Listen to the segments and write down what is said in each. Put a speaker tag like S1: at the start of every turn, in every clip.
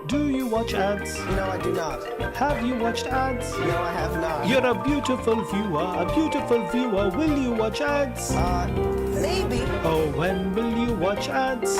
S1: Do you watch ads?
S2: No, I do not.
S1: Have you watched ads?
S2: No, I have not.
S1: You're a beautiful viewer. Will you watch ads?
S2: Maybe.
S1: Oh, when will you watch ads?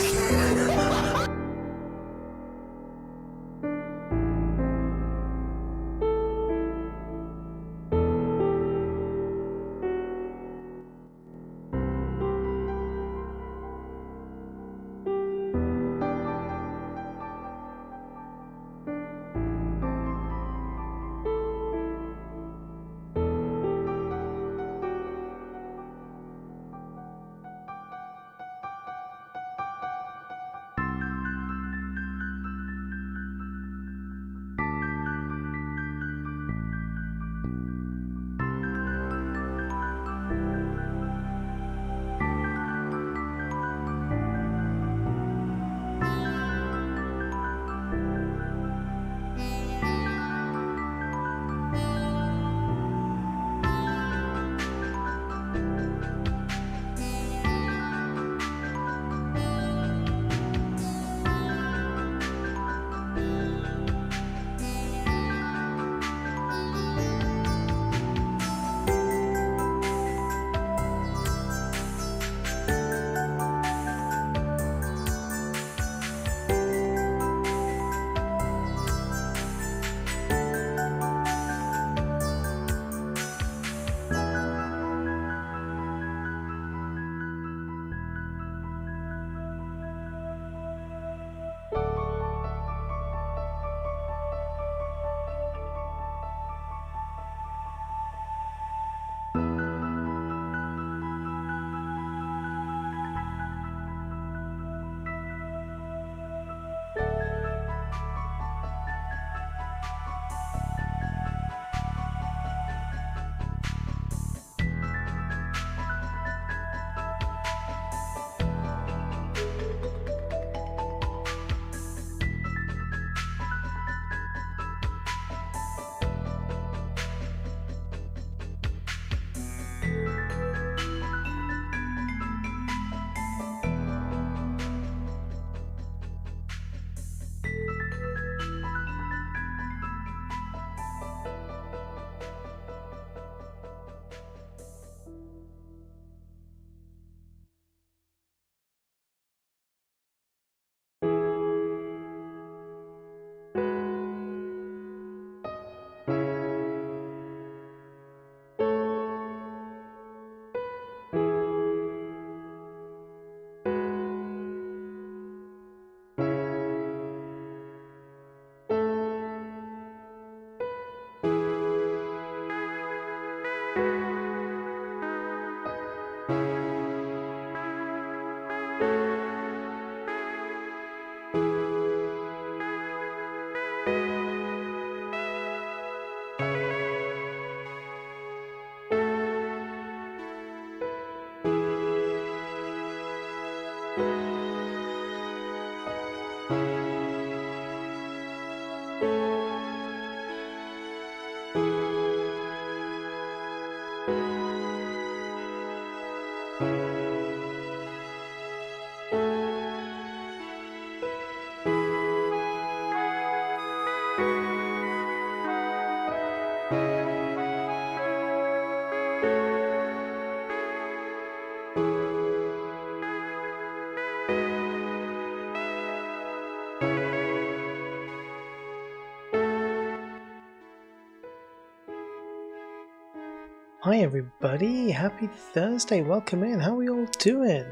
S1: Hi everybody, happy Thursday, welcome in, how are we all doing?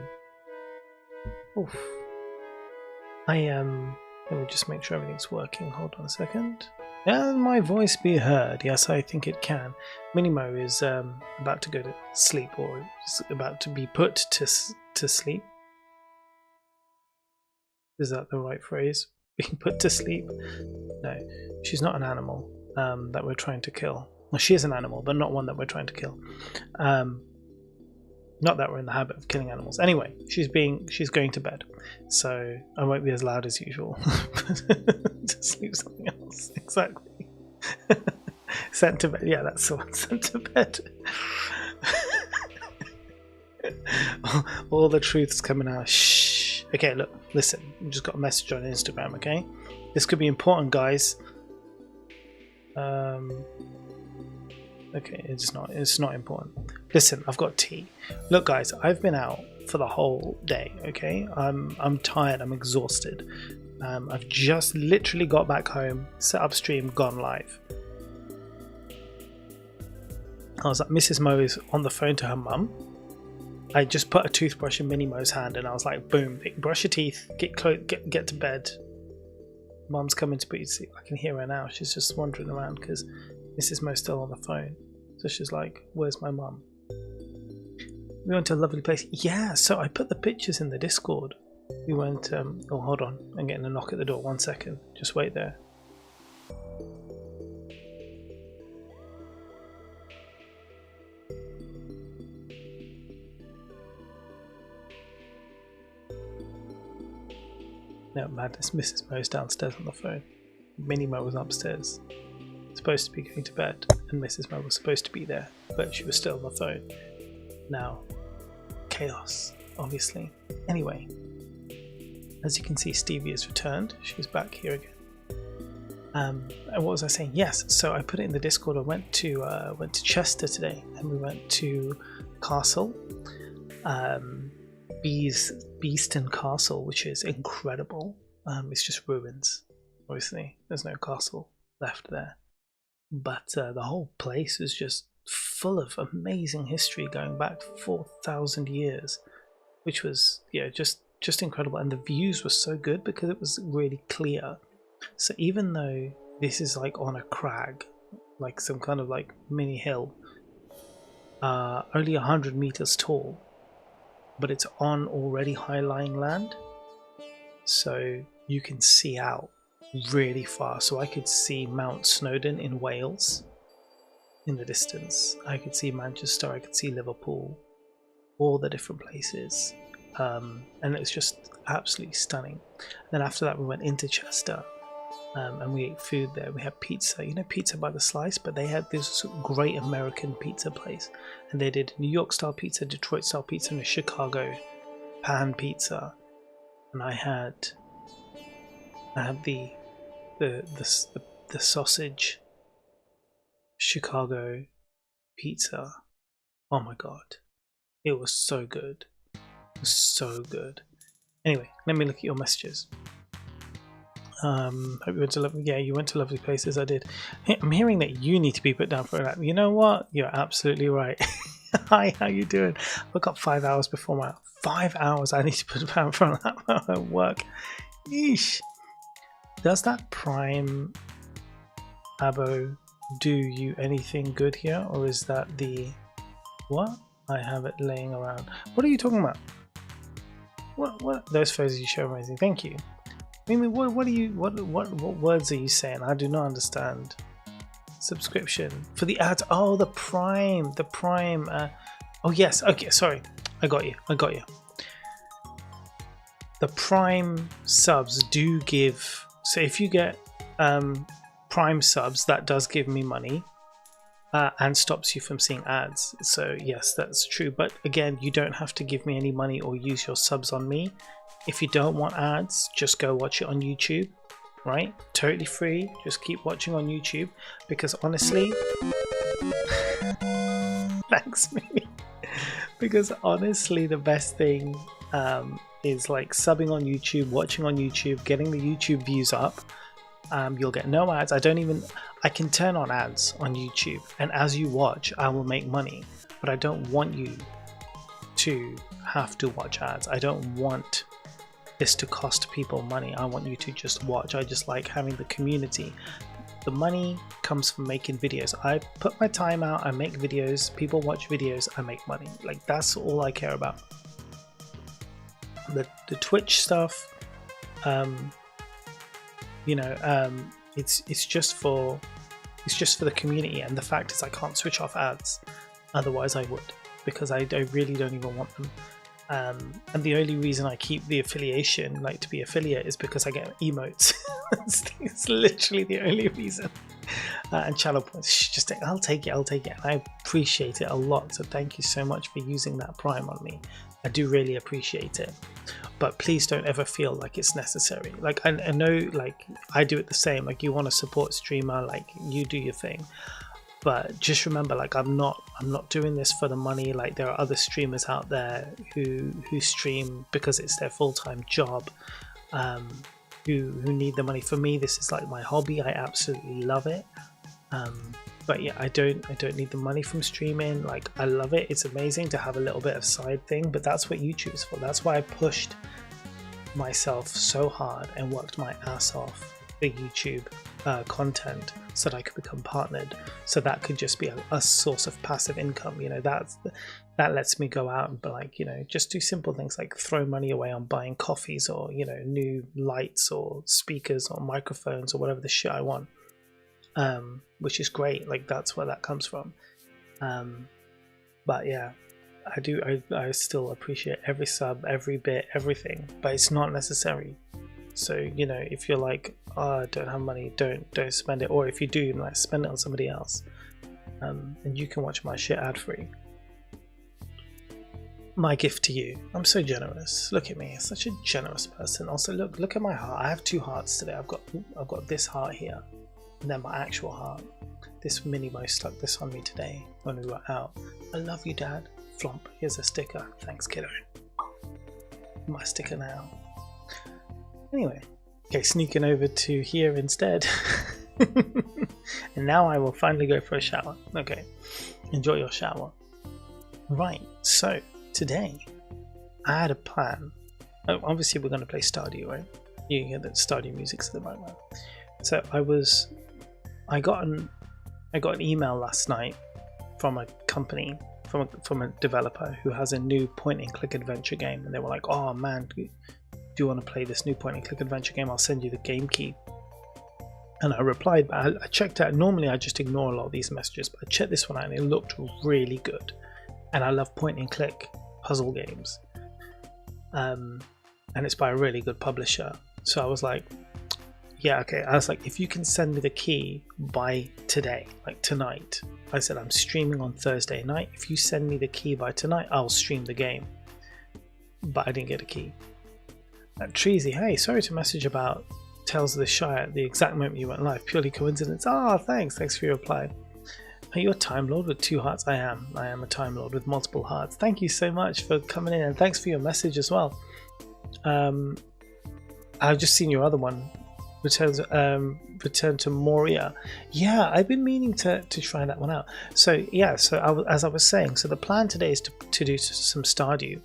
S1: Oof. Let me just make sure everything's working, hold on a second. Can my voice be heard? Yes, I think it can. Minimo is about to go to sleep, or is about to be put to sleep. Is that the right phrase? Being put to sleep? No, she's not an animal that we're trying to kill. Well, she is an animal, but not one that we're trying to kill. Not that we're in the habit of killing animals. Anyway, she's going to bed, so I won't be as loud as usual. To sleep something else, exactly. Sent to bed. Yeah, that's the one. Sent to bed. All the truth's coming out. Shh. Okay, look, listen. I just got a message on Instagram. Okay, This could be important, guys. Okay, it's not important. Listen, I've got tea. Look, guys, I've been out for the whole day. Okay, I'm tired. I'm exhausted. I've just literally got back home, set up stream, gone live. I was like, Mrs. Mo is on the phone to her mum. I just put a toothbrush in Minnie Mo's hand, and I was like, boom, brush your teeth, get to bed. Mum's coming to put you to sleep. I can hear her now. She's just wandering around because Mrs. Mo's still on the phone. So she's like, where's my mum? We went to a lovely place. Yeah, so I put the pictures in the Discord. We went, oh, hold on. I'm getting a knock at the door. 1 second. Just wait there. No, madness. Mrs. Mo's downstairs on the phone. Minnie Mo was upstairs. Supposed to be going to bed, and Mrs. Mo was supposed to be there, but she was still on the phone. Now, chaos, obviously. Anyway, as you can see, Stevie has returned. She's back here again. And what was I saying? Yes, so I put it in the Discord. I went to Chester today, and we went to Castle. Beeston Castle, which is incredible. It's just ruins, obviously. There's no castle left there, but the whole place is just full of amazing history going back 4,000 years, which was just incredible. And the views were so good because it was really clear. So even though this is like on a crag, like some kind of like mini hill, only 100 meters tall, but it's on already high-lying land, so you can see out really far. So I could see Mount Snowdon in Wales in the distance. I could see Manchester, I could see Liverpool, all the different places, and it was just absolutely stunning. And then after that we went into Chester, and we ate food there. We had pizza, Pizza by the Slice, but they had this great American pizza place, and they did New York style pizza, Detroit style pizza, and a Chicago pan pizza. And I had the sausage Chicago pizza. Oh my god, it was so good. It was so good. Anyway, let me look at your messages. Hope you went to lovely. Yeah, you went to lovely places. I did. I'm hearing that you need to be put down for that. You know what? You're absolutely right. Hi, how you doing? I've got 5 hours before my 5 hours. I need to put down for that at work. Yeesh. Does that Prime Abo do you anything good here, or is that the what? I have it laying around. What are you talking about? What? Those photos you show are amazing. Thank you. I mean, what words are you saying? I do not understand. Subscription for the ads. Oh, the Prime. Oh yes. Okay, sorry. I got you. The Prime subs do give. So if you get Prime subs, that does give me money, and stops you from seeing ads. So yes, that's true. But again, you don't have to give me any money or use your subs on me. If you don't want ads, just go watch it on YouTube, right? Totally free. Just keep watching on YouTube, because honestly, thanks, Mimi. Because honestly, the best thing is like subbing on YouTube, watching on YouTube, getting the YouTube views up. You'll get no ads. I can turn on ads on YouTube, and as you watch, I will make money. But I don't want you to have to watch ads. I don't want this to cost people money. I want you to just watch. I just like having the community. The money comes from making videos. I put my time out, I make videos, people watch videos, I make money. Like, that's all I care about. The Twitch stuff, it's just for the community, and the fact is I can't switch off ads. Otherwise I would, because I really don't even want them. And the only reason I keep the affiliation, like to be affiliate, is because I get emotes. It's literally the only reason. And channel points. Just I'll take it. And I appreciate it a lot. So thank you so much for using that Prime on me. I do really appreciate it. But please don't ever feel like it's necessary. Like I know, like I do it the same. Like you want to support streamer, like you do your thing. But just remember, like I'm not doing this for the money. Like there are other streamers out there who stream because it's their full-time job, who need the money. For me, this is like my hobby. I absolutely love it. But yeah, I don't need the money from streaming. Like I love it. It's amazing to have a little bit of side thing, but that's what YouTube is for. That's why I pushed myself so hard and worked my ass off for YouTube content so that I could become partnered, so that could just be a source of passive income. You know, that lets me go out and be like, you know, just do simple things like throw money away on buying coffees or, you know, new lights or speakers or microphones or whatever the shit I want, which is great. Like that's where that comes from. But yeah, I still appreciate every sub, every bit, everything, but it's not necessary. So, you know, if you're like, oh, I don't have money, don't spend it. Or if you do, like, spend it on somebody else. And you can watch my shit ad-free. My gift to you. I'm so generous. Look at me, such a generous person. Also, look at my heart. I have 2 hearts today. I've got this heart here, and then my actual heart. This Minimo stuck this on me today when we were out. I love you, Dad. Flomp. Here's a sticker. Thanks, kiddo. My sticker now. Anyway, okay, sneaking over to here instead. And now I will finally go for a shower. Okay, enjoy your shower. Right, so today I had a plan. Oh, obviously we're going to play Stardew, right? You can hear that Stardew music's in the background. So I got an email last night from a company, from a developer who has a new point-and-click adventure game, and they were like, "Oh man, do you want to play this new point-and-click adventure game? I'll send you the game key." And I replied, but I checked out. Normally I just ignore a lot of these messages, but I checked this one out and it looked really good. And I love point-and-click puzzle games, and it's by a really good publisher. So I was like, yeah, okay. I was like, if you can send me the key by today, like tonight. I said, I'm streaming on Thursday night. If you send me the key by tonight, I'll stream the game. But I didn't get a key. Treasy, hey, sorry to message about Tales of the Shire at the exact moment you went live. Purely coincidence. Ah, thanks for your reply. Are you a Time Lord with 2 hearts? I am a Time Lord with multiple hearts. Thank you so much for coming in, and thanks for your message as well. I've just seen your other one, Return to Moria. Yeah, I've been meaning to try that one out. So yeah, as I was saying, so the plan today is to do some Stardew.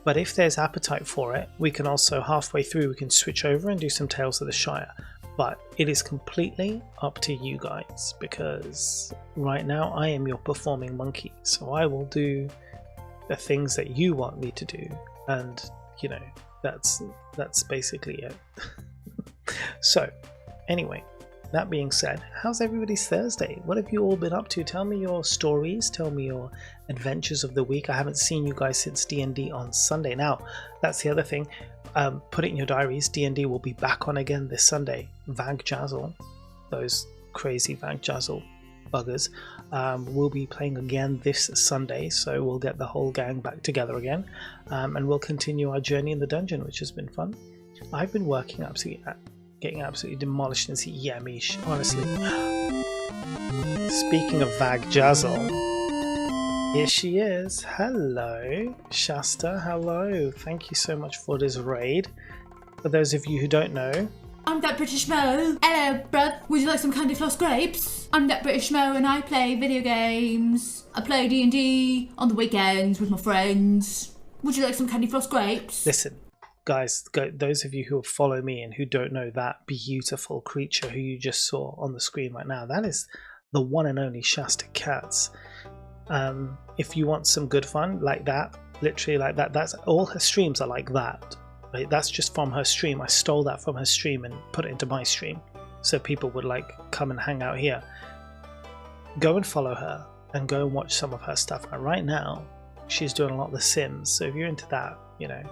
S1: But if there's appetite for it, we can also, halfway through, we can switch over and do some Tales of the Shire. But it is completely up to you guys, because right now I am your performing monkey. So I will do the things that you want me to do. And, you know, that's basically it. So, anyway, that being said, how's everybody's Thursday? What have you all been up to? Tell me your stories, tell me your adventures of the week. I haven't seen you guys since D&D on Sunday. Now, that's the other thing. Put it in your diaries. D&D will be back on again this Sunday. Vag Jazzle, those crazy Vag Jazzle buggers, will be playing again this Sunday. So we'll get the whole gang back together again, and we'll continue our journey in the dungeon, which has been fun. I've been working getting absolutely demolished in this Yamish, honestly. Speaking of Vag Jazzle, here she is. Hello, Shasta. Hello. Thank you so much for this raid. For those of you who don't know,
S3: I'm that British Mo. Hello, bruv. Would you like some candy floss grapes? I'm that British Mo and I play video games. I play D&D on the weekends with my friends. Would you like some candy floss grapes?
S1: Listen. Guys, those of you who follow me and who don't know that beautiful creature who you just saw on the screen right now, that is the one and only Shasta Katz. If you want some good fun like that, literally like that, that's all her streams are like that. Right? That's just from her stream. I stole that from her stream and put it into my stream, so people would like come and hang out here. Go and follow her and go and watch some of her stuff. And right now, she's doing a lot of The Sims. So if you're into that, you know,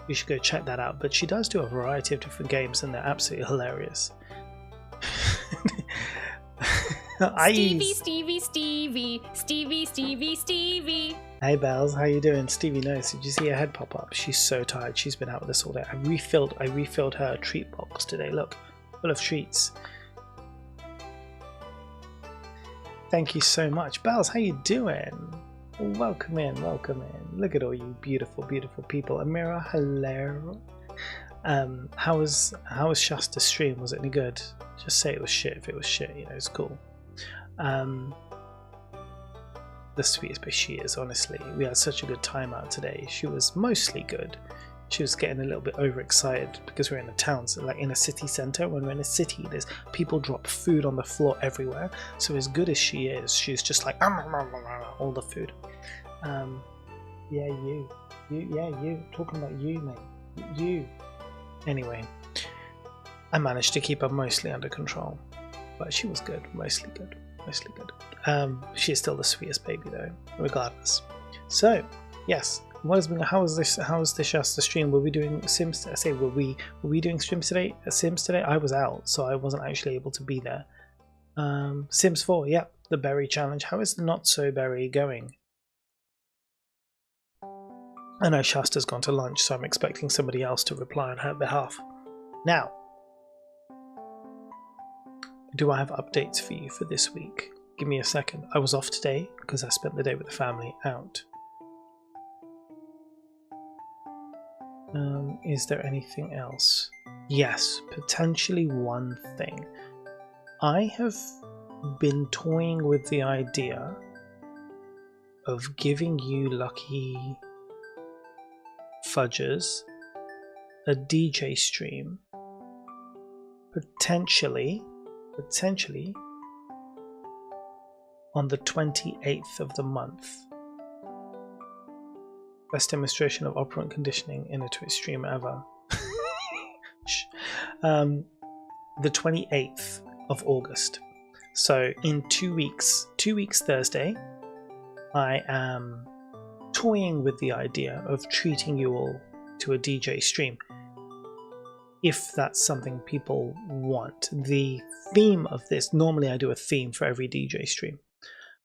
S1: you should go check that out. But she does do a variety of different games and they're absolutely hilarious.
S3: Stevie.
S1: Hey Bells, how you doing? Stevie knows. Did you see her head pop up? She's so tired. She's been out with us all day. I refilled her treat box today. Look, full of treats. Thank you so much. Bells, how you doing? Welcome in, welcome in. Look at all you beautiful, beautiful people. Amira, hello. How was Shasta's stream? Was it any good? Just say it was shit if it was shit, you know, it's cool. The sweetest but she is, honestly. We had such a good time out today. She was mostly good. She was getting a little bit overexcited because we're in a town, so like in a city centre. When we're in a city, there's people drop food on the floor everywhere. So as good as she is, she's just like all the food. Yeah, you. Talking about you, mate. You. Anyway, I managed to keep her mostly under control, but she was good, mostly good. She is still the sweetest baby though, regardless. So, yes. How was the Shasta stream? Were we doing Sims? I say were we doing Sims today? I was out, so I wasn't actually able to be there. Sims 4, yep, the berry challenge. How is the not so berry going? I know Shasta's gone to lunch, so I'm expecting somebody else to reply on her behalf. Now, do I have updates for you for this week? Give me a second. I was off today because I spent the day with the family out. Is there anything else? Yes, potentially one thing. I have been toying with the idea of giving you lucky fudgers a DJ stream, potentially on the 28th of the month. Best demonstration of operant conditioning in a Twitch stream ever. The 28th of August. So in 2 weeks Thursday, I am toying with the idea of treating you all to a DJ stream. If that's something people want. The theme of this, normally I do a theme for every DJ stream,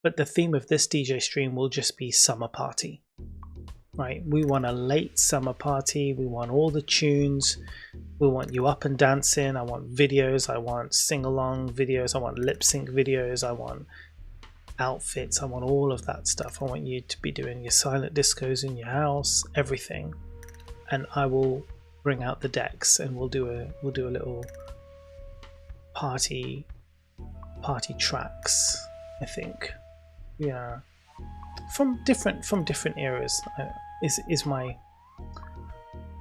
S1: but the theme of this DJ stream will just be summer party. Right, we want a late summer party. We want all the tunes. We want you up and dancing. I want videos. I want sing-along videos. I want lip-sync videos. I want outfits. I want all of that stuff. I want you to be doing your silent discos in your house, everything. And I will bring out the decks and we'll do a little party tracks. I think, yeah, from different eras. Is my,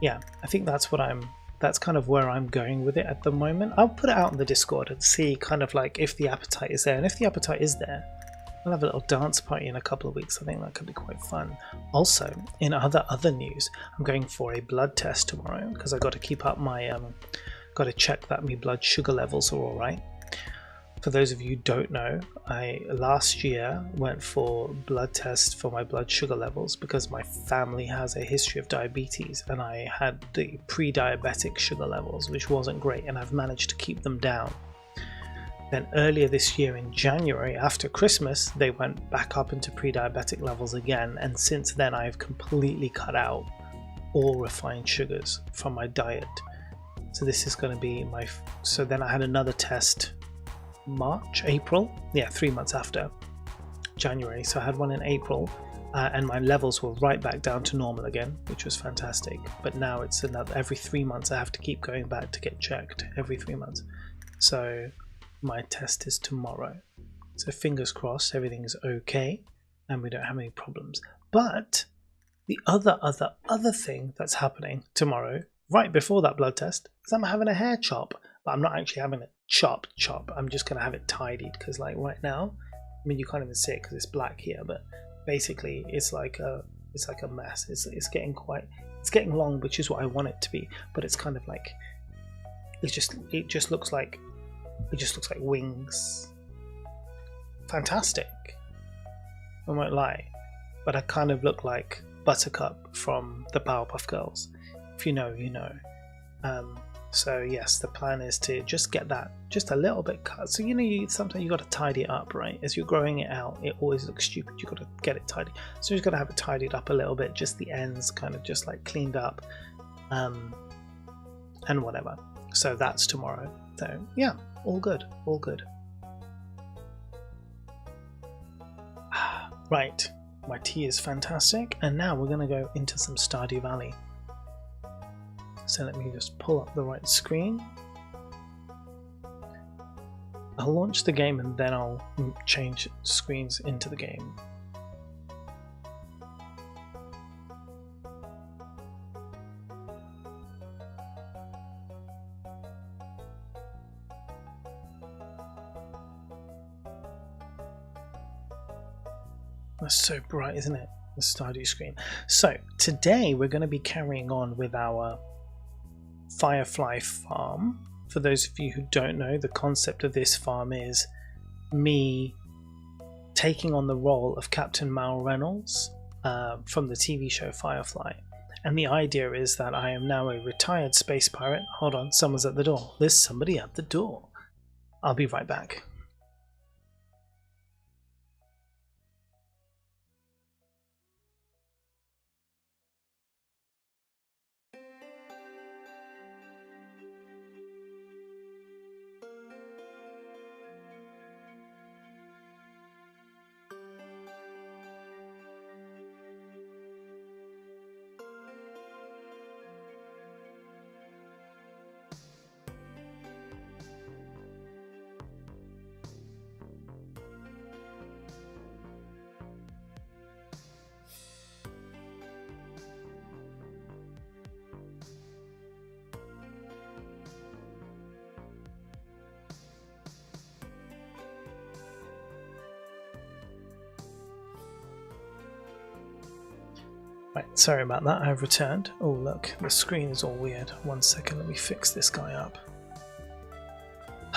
S1: yeah, I think that's kind of where I'm going with it at the moment. I'll put it out in the Discord and see kind of like if the appetite is there, and if the appetite is there, I'll have a little dance party in a couple of weeks. I think that could be quite fun. Also, in other news, I'm going for a blood test tomorrow because I got to keep up my got to check that my blood sugar levels are all right. For those of you who don't know, I last year went for blood tests for my blood sugar levels because my family has a history of diabetes and I had the pre-diabetic sugar levels, which wasn't great, and I've managed to keep them down. Then earlier this year in January, after Christmas, they went back up into pre-diabetic levels again, and since then I've completely cut out all refined sugars from my diet. So this is going to be my... So then I had another test April, yeah, 3 months after January. So I had one in April, and my levels were right back down to normal again, which was fantastic. But now it's another, every 3 months I have to keep going back to get checked every 3 months. So my test is tomorrow. So fingers crossed everything is okay and we don't have any problems. But the other thing that's happening tomorrow, right before that blood test, is I'm having a hair chop. But I'm not actually having it chop. I'm just going to have it tidied because like right now, I mean, you can't even see it because it's black here, but basically it's like a mess. It's getting long, which is what I want it to be, but it's kind of like it just looks like wings. Fantastic, I won't lie, but I kind of look like Buttercup from the Powerpuff Girls. If you know, you know. So yes, the plan is to just get that just a little bit cut. So sometimes you got to tidy it up, right? As you're growing it out, it always looks stupid. You got to get it tidy. So you just got to have it tidied up a little bit, just the ends kind of just like cleaned up, and whatever. So that's tomorrow. So yeah, all good, all good. Right, my tea is fantastic, and now we're going to go into some Stardew Valley. So let me just pull up the right screen. I'll launch the game and then I'll change screens into the game. That's so bright, isn't it? The Stardew screen. So today we're going to be carrying on with our Firefly farm. For those of you who don't know, the concept of this farm is me taking on the role of Captain Mal Reynolds from the TV show Firefly. And the idea is that I am now a retired space pirate. Hold on, someone's at the door. There's somebody at the door. I'll be right back. Right, sorry about that, I've returned. Oh look, the screen is all weird. 1 second, let me fix this guy up.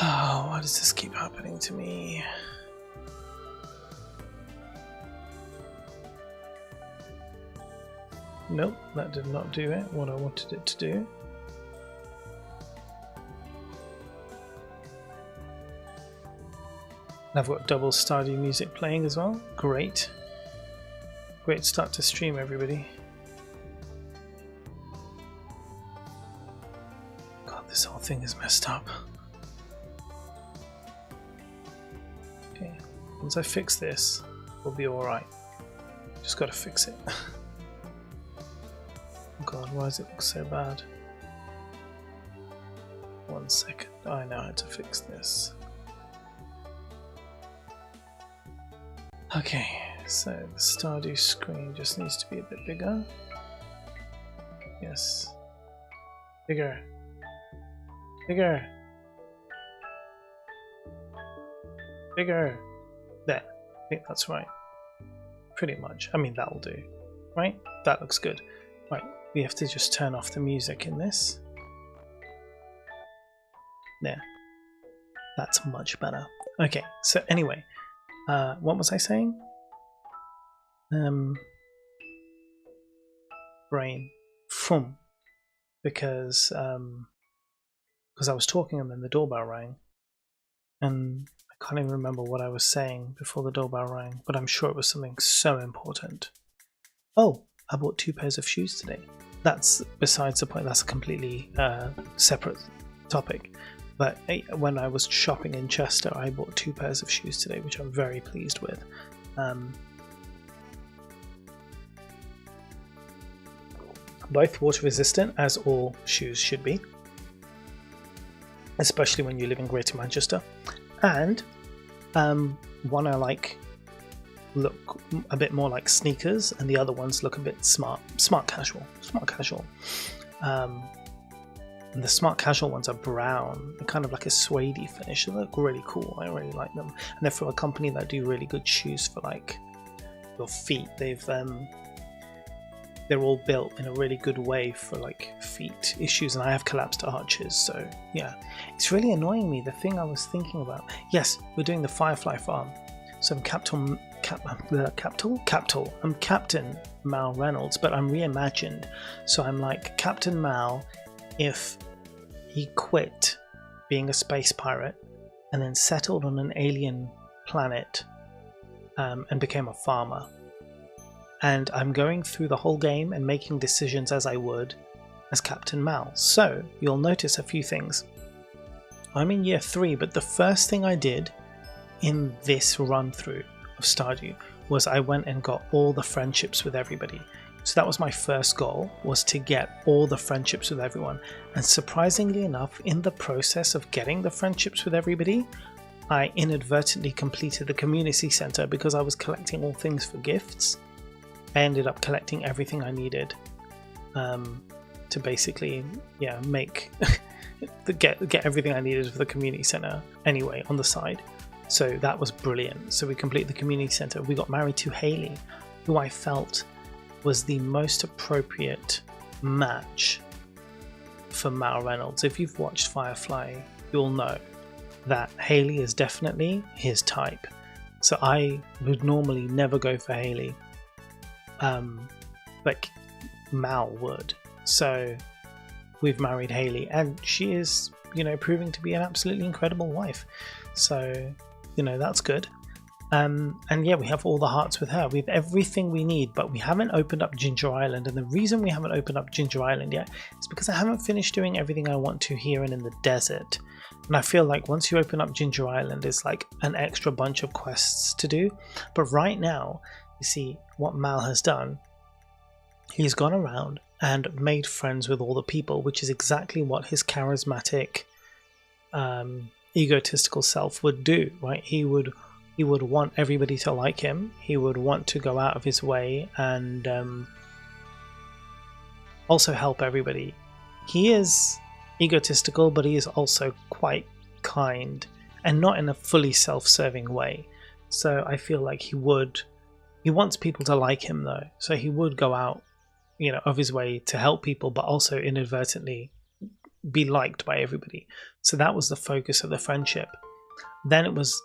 S1: Oh, why does this keep happening to me? Nope, that did not do it, what I wanted it to do. I've got double Stardew music playing as well, great. Great start to stream, everybody. God, this whole thing is messed up. Okay, once I fix this, we'll be alright. Just gotta fix it. Oh God, why does it look so bad? 1 second, I know how to fix this. Okay. So the Stardew screen just needs to be a bit bigger. Yes. Bigger. Bigger. Bigger. There. I think that's right. Pretty much. I mean, that'll do. Right? That looks good. Right. We have to just turn off the music in this. There. That's much better. Okay. So anyway, what was I saying? Brain, because I was talking and then the doorbell rang, and I can't even remember what I was saying before the doorbell rang, but I'm sure it was something so important. Oh, I bought 2 pairs of shoes today. That's besides the point. That's a completely separate topic. But when I was shopping in Chester, I bought 2 pairs of shoes today, which I'm very pleased with. Both water resistant, as all shoes should be, especially when you live in Greater Manchester, and one I like look a bit more like sneakers, and the other ones look a bit smart casual. And the smart casual ones are brown, they're kind of like a suede finish. They look really cool. I really like them, and they're from a company that do really good shoes for like your feet. They're all built in a really good way for like feet issues, and I have collapsed arches, so yeah. It's really annoying me, the thing I was thinking about. Yes, we're doing the Firefly farm. So I'm Captain Mal Reynolds, but I'm reimagined. So I'm like Captain Mal if he quit being a space pirate and then settled on an alien planet and became a farmer. And I'm going through the whole game and making decisions as I would as Captain Mal. So you'll notice a few things. I'm in year 3, but the first thing I did in this run through of Stardew was I went and got all the friendships with everybody. So that was my first goal, was to get all the friendships with everyone. And surprisingly enough, in the process of getting the friendships with everybody, I inadvertently completed the community center because I was collecting all things for gifts. I ended up collecting everything I needed to basically, make get everything I needed for the community center anyway on the side. So that was brilliant. So we completed the community center. We got married to Haley, who I felt was the most appropriate match for Mal Reynolds. If you've watched Firefly, you'll know that Haley is definitely his type. So I would normally never go for Haley, but Mal would. So we've married Haley, and she is, proving to be an absolutely incredible wife. So, that's good. And yeah, we have all the hearts with her. We have everything we need, but we haven't opened up Ginger Island. And the reason we haven't opened up Ginger Island yet is because I haven't finished doing everything I want to here and in the desert. And I feel like once you open up Ginger Island, it's like an extra bunch of quests to do. But right now, you see what Mal has done. He's gone around and made friends with all the people, which is exactly what his charismatic, egotistical self would do, right? He would want everybody to like him. He would want to go out of his way and also help everybody. He is egotistical, but he is also quite kind and not in a fully self-serving way. So I feel like he wants people to like him though. So he would go out, of his way to help people, but also inadvertently be liked by everybody. So that was the focus of the friendship. Then it was,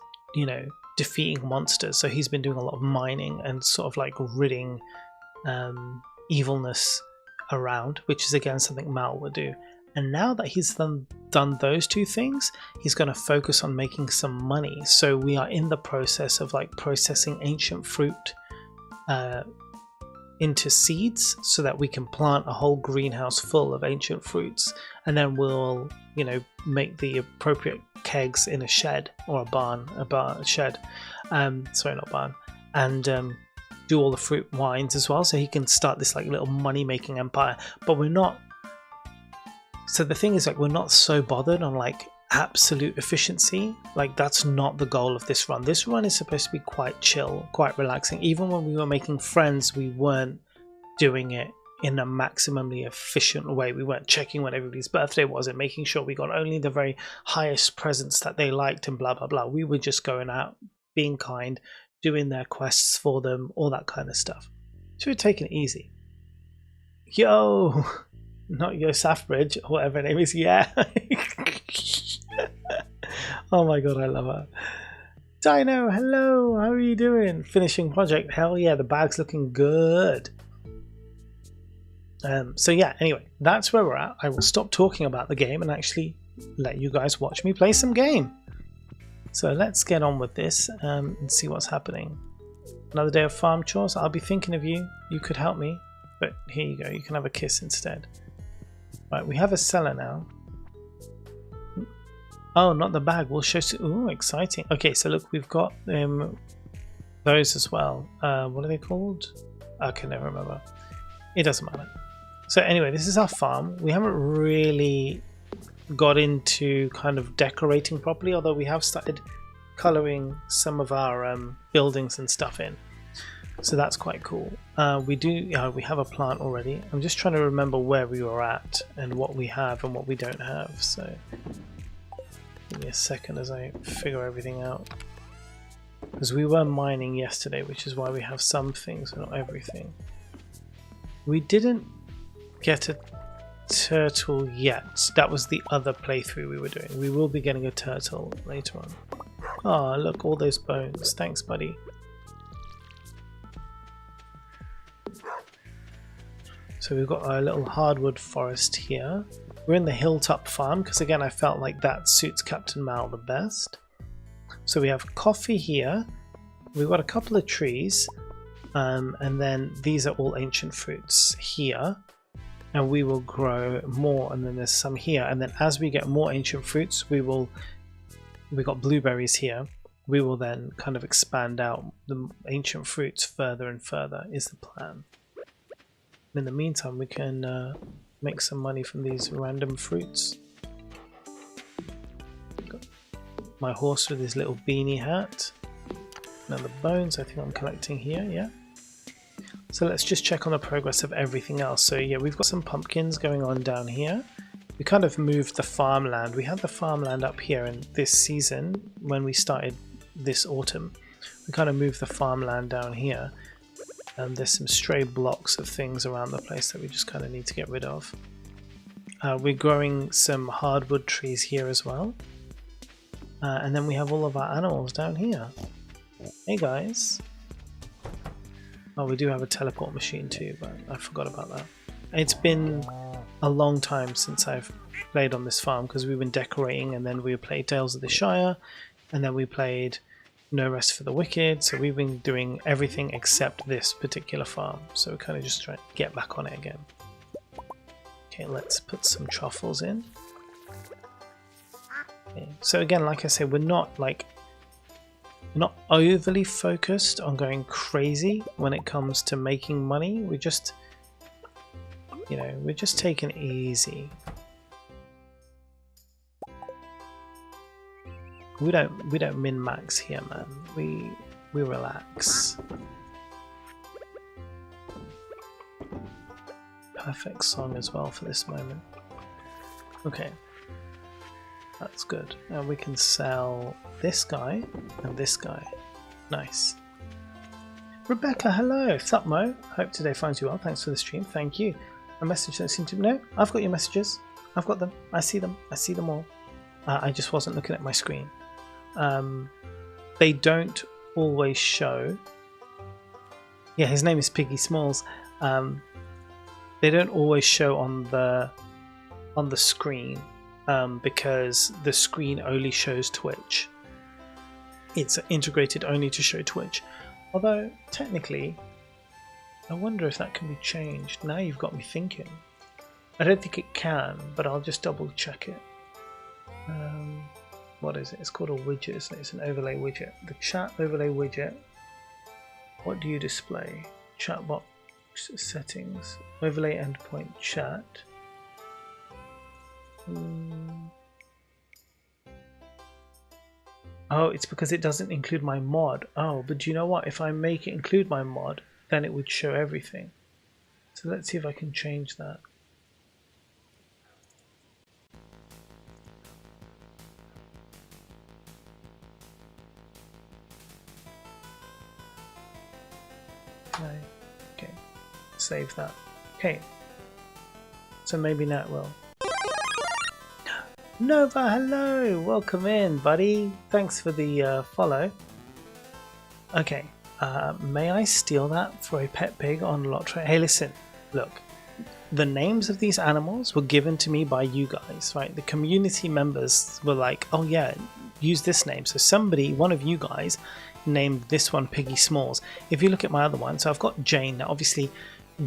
S1: defeating monsters. So he's been doing a lot of mining and sort of like ridding evilness around, which is again something Mal would do. And now that he's done those two things, he's going to focus on making some money. So we are in the process of like processing ancient fruit into seeds so that we can plant a whole greenhouse full of ancient fruits, and then we'll make the appropriate kegs in a shed or a shed, sorry, not barn, and do all the fruit wines as well, so he can start this like little money making empire. But we're not, so the thing is, like, we're not so bothered on like absolute efficiency. Like, that's not the goal of this run. This run is supposed to be quite chill, quite relaxing. Even when we were making friends, we weren't doing it in a maximally efficient way. We weren't checking when everybody's birthday was and making sure we got only the very highest presents that they liked and blah blah blah. We were just going out, being kind, doing their quests for them, all that kind of stuff. So we're taking it easy. Yo, not Yo Safbridge, or whatever her name is. Yeah. Oh my god, I love her. Dino, hello, how are you doing? Finishing project, hell yeah, the bag's looking good. So yeah, anyway, that's where we're at. I will stop talking about the game and actually let you guys watch me play some game. So let's get on with this and see what's happening. Another day of farm chores. I'll be thinking of you. You could help me. But here you go, you can have a kiss instead. Right, we have a cellar now. Oh, not the bag. We'll show. Ooh, exciting. Okay, so look, we've got those as well. What are they called? I can never remember. It doesn't matter. So anyway, this is our farm. We haven't really got into kind of decorating properly, although we have started coloring some of our buildings and stuff in. So that's quite cool. We have a plant already. I'm just trying to remember where we were at and what we have and what we don't have. So give me a second as I figure everything out. Because we were mining yesterday, which is why we have some things, not everything. We didn't get a turtle yet. That was the other playthrough we were doing. We will be getting a turtle later on. Oh, look, all those bones. Thanks, buddy. So we've got our little hardwood forest here. We're in the hilltop farm because again I felt like that suits Captain Mal the best. So we have coffee here, we've got a couple of trees, and then these are all ancient fruits here, and we will grow more, and then there's some here, and then as we get more ancient fruits we've got blueberries here, we will then kind of expand out the ancient fruits further and further is the plan. In the meantime we can make some money from these random fruits. Got my horse with his little beanie hat. Now the bones I think I'm collecting here, yeah. So let's just check on the progress of everything else. So yeah, we've got some pumpkins going on down here. We kind of moved the farmland. We had the farmland up here in this season when we started this autumn. We kind of moved the farmland down here. And there's some stray blocks of things around the place that we just kind of need to get rid of. We're growing some hardwood trees here as well. And then we have all of our animals down here. Hey guys. Oh, we do have a teleport machine too, but I forgot about that. It's been a long time since I've played on this farm because we've been decorating, and then we played Tales of the Shire, and then we played No Rest for the Wicked, so we've been doing everything except this particular farm, so we're kind of just trying to get back on it again. Okay, let's put some truffles in. Okay. So again, like I say, we're not overly focused on going crazy when it comes to making money. We're just, you know, we're just taking it easy. We don't min-max here, man. We relax. Perfect song as well for this moment. Okay. That's good. And we can sell this guy and this guy. Nice. Rebecca, hello. Sup, Mo? Hope today finds you well. Thanks for the stream. Thank you. A message that seemed to... No, I've got your messages. I've got them. I see them. I see them all. I just wasn't looking at my screen. They don't always show. Yeah, his name is Piggy Smalls. They don't always show on the screen because the screen only shows Twitch. It's integrated only to show Twitch. Although technically, I wonder if that can be changed. Now you've got me thinking. I don't think it can, but I'll just double check it. What is it? It's called a widget, isn't it? It's an overlay widget. The chat overlay widget. What do you display? Chat box settings. Overlay endpoint chat. Oh, it's because it doesn't include my mod. Oh, but do you know what? If I make it include my mod, then it would show everything. So let's see if I can change that. Okay, save that. Okay, so maybe now it will. Nova, hello! Welcome in, buddy. Thanks for the follow. Okay, may I steal that for a pet pig on Lot Train? Hey, listen, look. The names of these animals were given to me by you guys, right? The community members were like, oh yeah, use this name. So somebody, one of you guys, named this one Piggy Smalls. If you look at my other one, so I've got Jane. Now obviously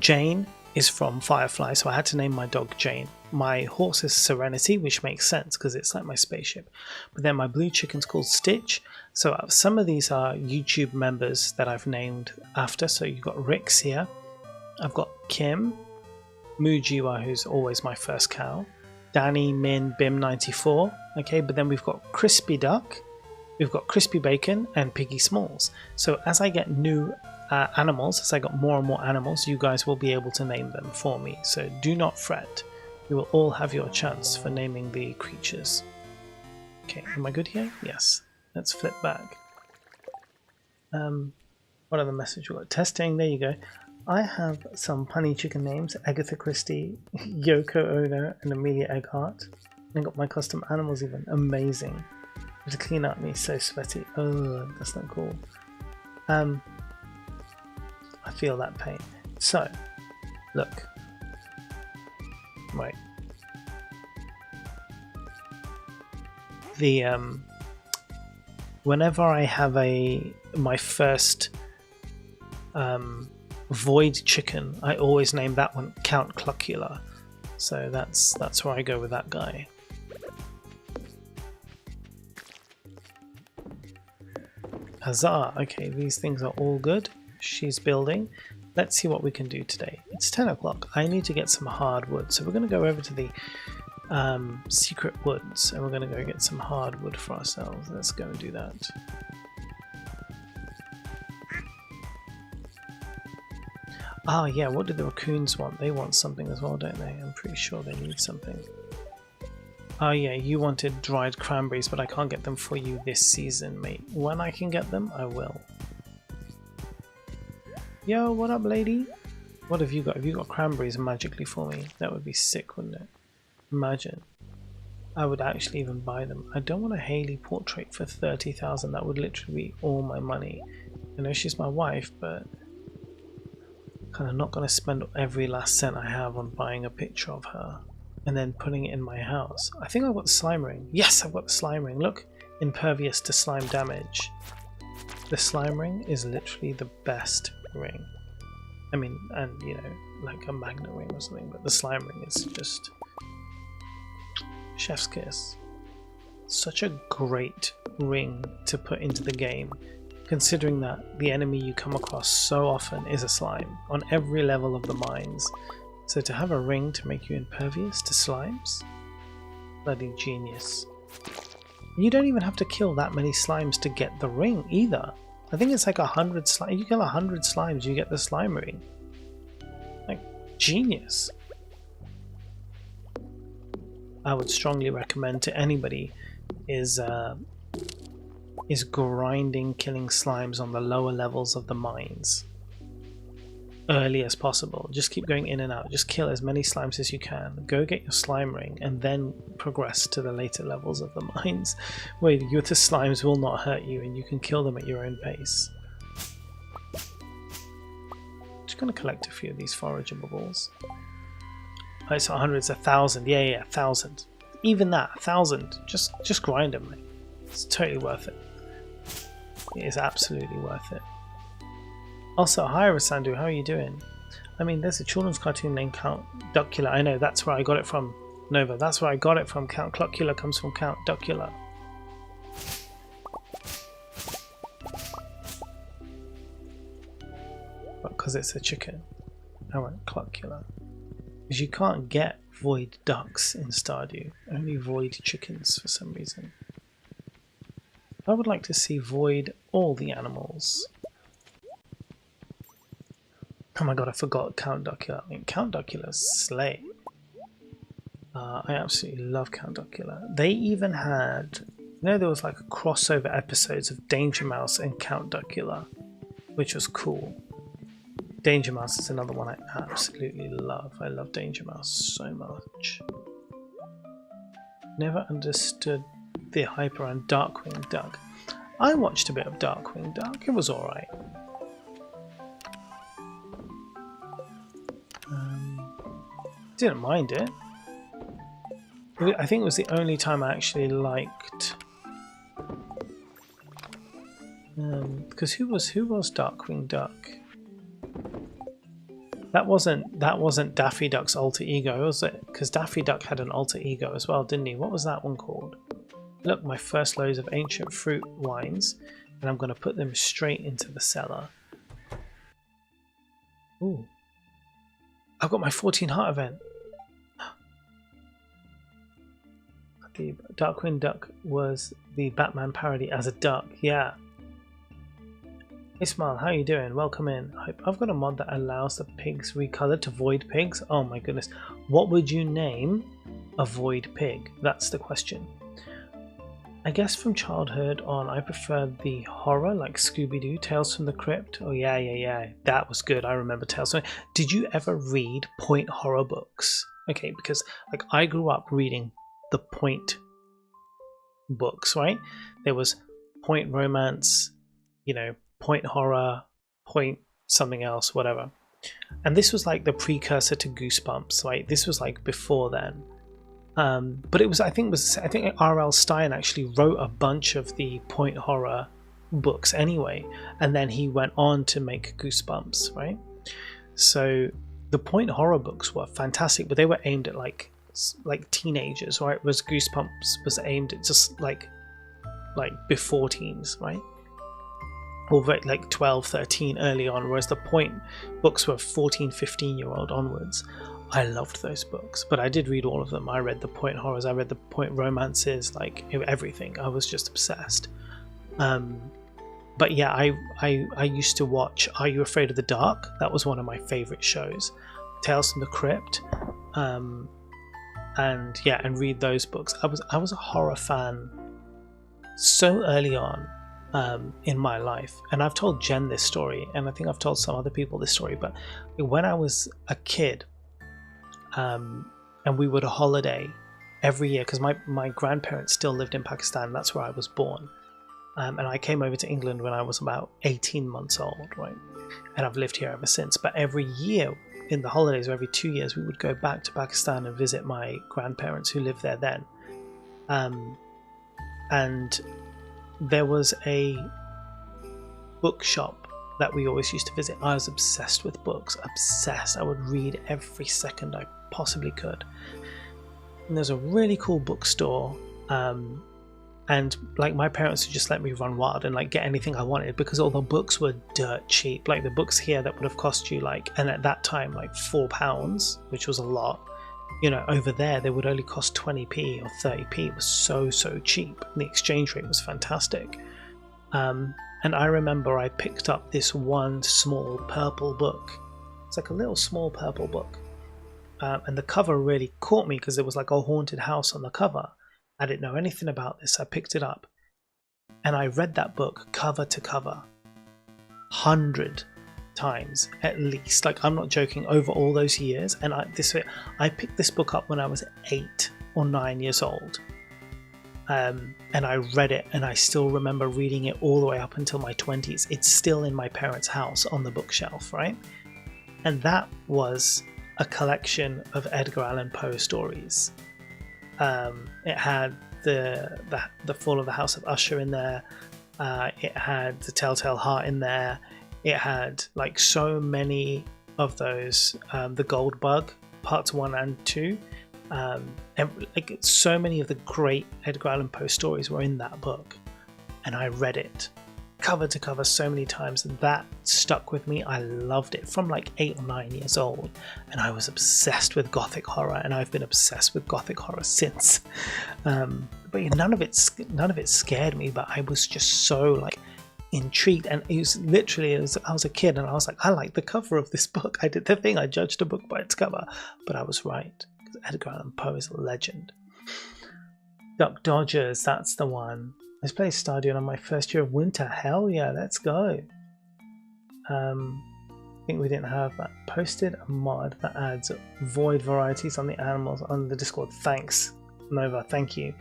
S1: Jane is from Firefly, so I had to name my dog Jane. My horse is Serenity, which makes sense because it's like my spaceship. But then my blue chicken's called Stitch. So some of these are YouTube members that I've named after. So you've got Rix here. I've got Kim, Mujiwa, who's always my first cow, Danny, Min, Bim94. Okay, but then we've got Crispy Duck, we've got Crispy Bacon, and Piggy Smalls. So as I get new animals, as I got more and more animals, you guys will be able to name them for me. So do not fret. You will all have your chance for naming the creatures. Okay, am I good here? Yes. Let's flip back. What other message we got? Testing, there you go. I have some punny chicken names: Agatha Christie, Yoko Ono, and Amelia Earhart. I got my custom animals even. Amazing. To clean up me, so sweaty. Oh, that's not cool. I feel that pain. So, look. Right. the whenever I have my first void chicken, I always name that one Count Cluckula. So that's where I go with that guy. Huzzah! Okay, these things are all good. She's building. Let's see what we can do today. It's 10 o'clock. I need to get some hardwood. So we're going to go over to the secret woods and we're going to go get some hardwood for ourselves. Let's go and do that. Ah, yeah, what do the raccoons want? They want something as well, don't they? I'm pretty sure they need something. Oh yeah, you wanted dried cranberries, but I can't get them for you this season, mate. When I can get them, I will. Yo, what up, lady? What have you got? Have you got cranberries magically for me? That would be sick, wouldn't it? Imagine. I would actually even buy them. I don't want a Haley portrait for 30,000. That would literally be all my money. I know she's my wife, but kind of not going to spend every last cent I have on buying a picture of her and then putting it in my house. I think I've got the slime ring. Yes, I've got the slime ring. Look, impervious to slime damage. The slime ring is literally the best ring. I mean, and you know, like a magnet ring or something, but the slime ring is just chef's kiss. Such a great ring to put into the game, considering that the enemy you come across so often is a slime on every level of the mines. So to have a ring to make you impervious to slimes? Bloody genius. You don't even have to kill that many slimes to get the ring either. I think it's like 100 slimes. You kill 100 slimes, you get the slime ring. Like, genius. I would strongly recommend to anybody is grinding killing slimes on the lower levels of the mines early as possible. Just keep going in and out. Just kill as many slimes as you can. Go get your slime ring and then progress to the later levels of the mines where the slimes will not hurt you and you can kill them at your own pace. Just gonna collect a few of these forageables. Oh, it's 100, it's 1,000. Yeah, 1,000. Even that, 1,000. Just grind them, mate. It's totally worth it. It is absolutely worth it. Also, hi Rasandu, how are you doing? I mean, there's a children's cartoon named Count Duckula. I know, that's where I got it from, Nova. That's where I got it from. Count Cluckula comes from Count Duckula. Because it's a chicken. I went Cluckula. Because you can't get void ducks in Stardew. Only void chickens for some reason. I would like to see void all the animals. Oh my god, I forgot Count Duckula. I mean, Count Duckula's slay. I absolutely love Count Duckula. They even had, you know, there was like crossover episodes of Danger Mouse and Count Duckula, which was cool. Danger Mouse is another one I absolutely love. I love Danger Mouse so much. Never understood the hype around Darkwing Duck. I watched a bit of Darkwing Duck. It was alright. Didn't mind it. I think it was the only time I actually liked. Because who was Darkwing Duck? That wasn't Daffy Duck's alter ego, was it? Because Daffy Duck had an alter ego as well, didn't he? What was that one called? Look, my first loads of ancient fruit wines, and I'm going to put them straight into the cellar. Ooh. I've got my 14 heart event. The Darkwing Duck was the Batman parody as a duck, yeah. Hey Smile, how you doing? Welcome in. I've got a mod that allows the pigs recolored to void pigs. Oh my goodness. What would you name a void pig? That's the question. I guess from childhood on, I preferred the horror, like Scooby-Doo, Tales from the Crypt. Oh yeah. That was good. I remember Tales from... Did you ever read point horror books? Okay, because like I grew up reading the point books, right? There was point romance, you know, point horror, point something else, whatever. And this was like the precursor to Goosebumps, right? This was like before then. But it was I think R.L. Stein actually wrote a bunch of the point horror books anyway, and then he went on to make Goosebumps, right? So the point horror books were fantastic, but they were aimed at like teenagers, right? Whereas Goosebumps was aimed at just like before teens, right? Or like 12, 13 early on, whereas the point books were 14, 15-year-old onwards. I loved those books, but I did read all of them. I read the point horrors, I read the point romances, like everything. I was just obsessed. But yeah, I used to watch Are You Afraid of the Dark? That was one of my favorite shows. Tales from the Crypt, and read those books. I was a horror fan so early on in my life, and I've told Jen this story, and I think I've told some other people this story. But when I was a kid, and we would holiday every year because my grandparents still lived in Pakistan. That's where I was born. And I came over to England when I was about 18 months old, right? And I've lived here ever since. But every year in the holidays, or every 2 years, we would go back to Pakistan and visit my grandparents who lived there then. And there was a bookshop that we always used to visit. I was obsessed with books, obsessed. I would read every second I possibly could. And there's a really cool bookstore, and like my parents would just let me run wild and like get anything I wanted, because all the books were dirt cheap. Like the books here that would have cost you and at that time like £4, which was a lot, over there they would only cost 20p or 30p. It was so cheap, and the exchange rate was fantastic. And I remember I picked up this one small purple book. It's like a little small purple book, and the cover really caught me because there was like a haunted house on the cover. I didn't know anything about this. I picked it up and I read that book cover to cover 100 times at least. Like, I'm not joking, over all those years. And I picked this book up when I was 8 or 9 years old, and I read it, and I still remember reading it all the way up until my 20s. It's still in my parents' house on the bookshelf, right? And that was a collection of Edgar Allan Poe stories. It had the Fall of the House of Usher in there. It had The Telltale Heart in there. It had like so many of those, The Gold Bug parts 1 and 2, and like so many of the great Edgar Allan Poe stories were in that book, and I read it cover to cover so many times, and that stuck with me. I loved it from like 8 or 9 years old, and I was obsessed with gothic horror, and I've been obsessed with gothic horror since. But none of it scared me, but I was just so like intrigued, and it was literally, I was a kid and I was like, I like the cover of this book. I did the thing, I judged a book by its cover, but I was right, because Edgar Allan Poe is a legend. Duck Dodgers, that's the one. Let's play Stardew on my first year of winter. Hell yeah, let's go. I think we didn't have that. Posted a mod that adds void varieties on the animals on the Discord. Thanks, Nova, thank you.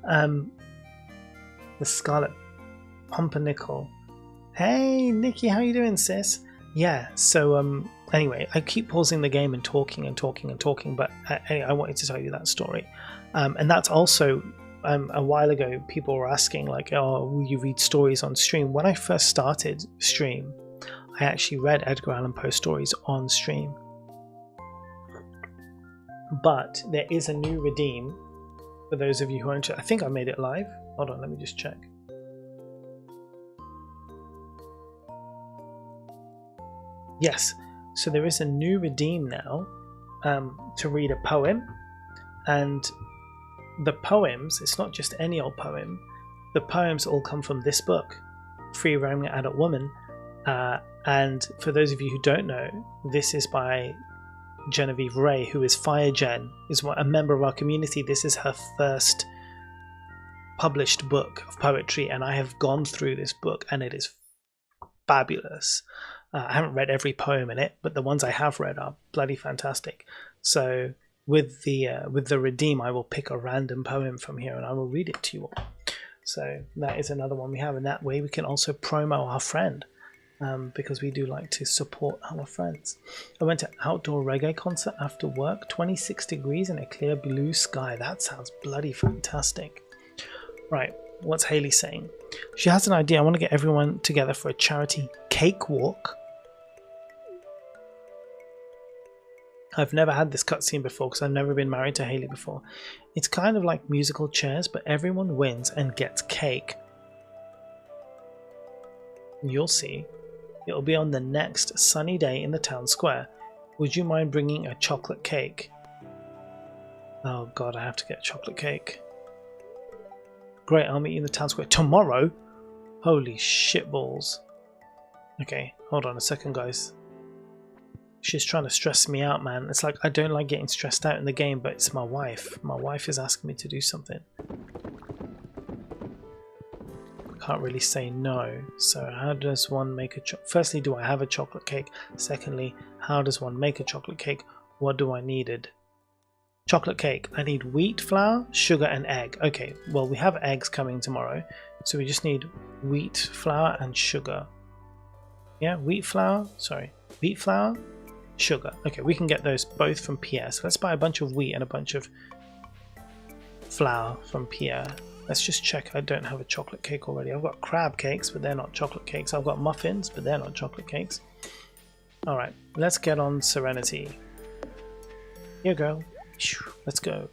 S1: The Scarlet Pumpernickel. Hey Nikki, how you doing, sis? Yeah, so anyway, I keep pausing the game and talking, but anyway, I wanted to tell you that story. And that's also, a while ago, people were asking like, oh, will you read stories on stream? When I first started stream, I actually read Edgar Allan Poe stories on stream. But there is a new redeem for those of you who are interested. I think I made it live. Hold on, let me just check. Yes, so there is a new redeem now to read a poem, and the poems, it's not just any old poem, the poems all come from this book, Free Roaming Adult Woman, and for those of you who don't know, this is by Genevieve Ray, who is Fire Gen, is a member of our community. This is her first published book of poetry, and I have gone through this book and it is fabulous. I haven't read every poem in it, but the ones I have read are bloody fantastic. So with the redeem, I will pick a random poem from here and I will read it to you all. So that is another one we have, and that way we can also promo our friend. because we do like to support our friends. I went to outdoor reggae concert after work, 26 degrees and a clear blue sky. That sounds bloody fantastic. Right, what's Haley saying? She has an idea. I want to get everyone together for a charity cake walk. I've never had this cutscene before because I've never been married to Haley before. It's kind of like musical chairs, but everyone wins and gets cake. You'll see. It'll be on the next sunny day in the town square. Would you mind bringing a chocolate cake? Oh god, I have to get chocolate cake. Great, I'll meet you in the town square tomorrow. Holy shitballs. Okay, hold on a second, guys. She's trying to stress me out, man. It's like I don't like getting stressed out in the game, but it's my wife. My wife is asking me to do something. Can't really say no. So how does one make a firstly, do I have a chocolate cake? Secondly, how does one make a chocolate cake? What do I need? Chocolate cake. I need wheat flour, sugar and egg. Okay, well we have eggs coming tomorrow, so we just need wheat flour and sugar. Yeah, wheat flour, sugar. Okay, we can get those both from Pierre. So let's buy a bunch of wheat and a bunch of flour from Pierre. Let's just check I don't have a chocolate cake already. I've got crab cakes, but they're not chocolate cakes. I've got muffins, but they're not chocolate cakes. Alright, let's get on Serenity. Here you go. Let's go.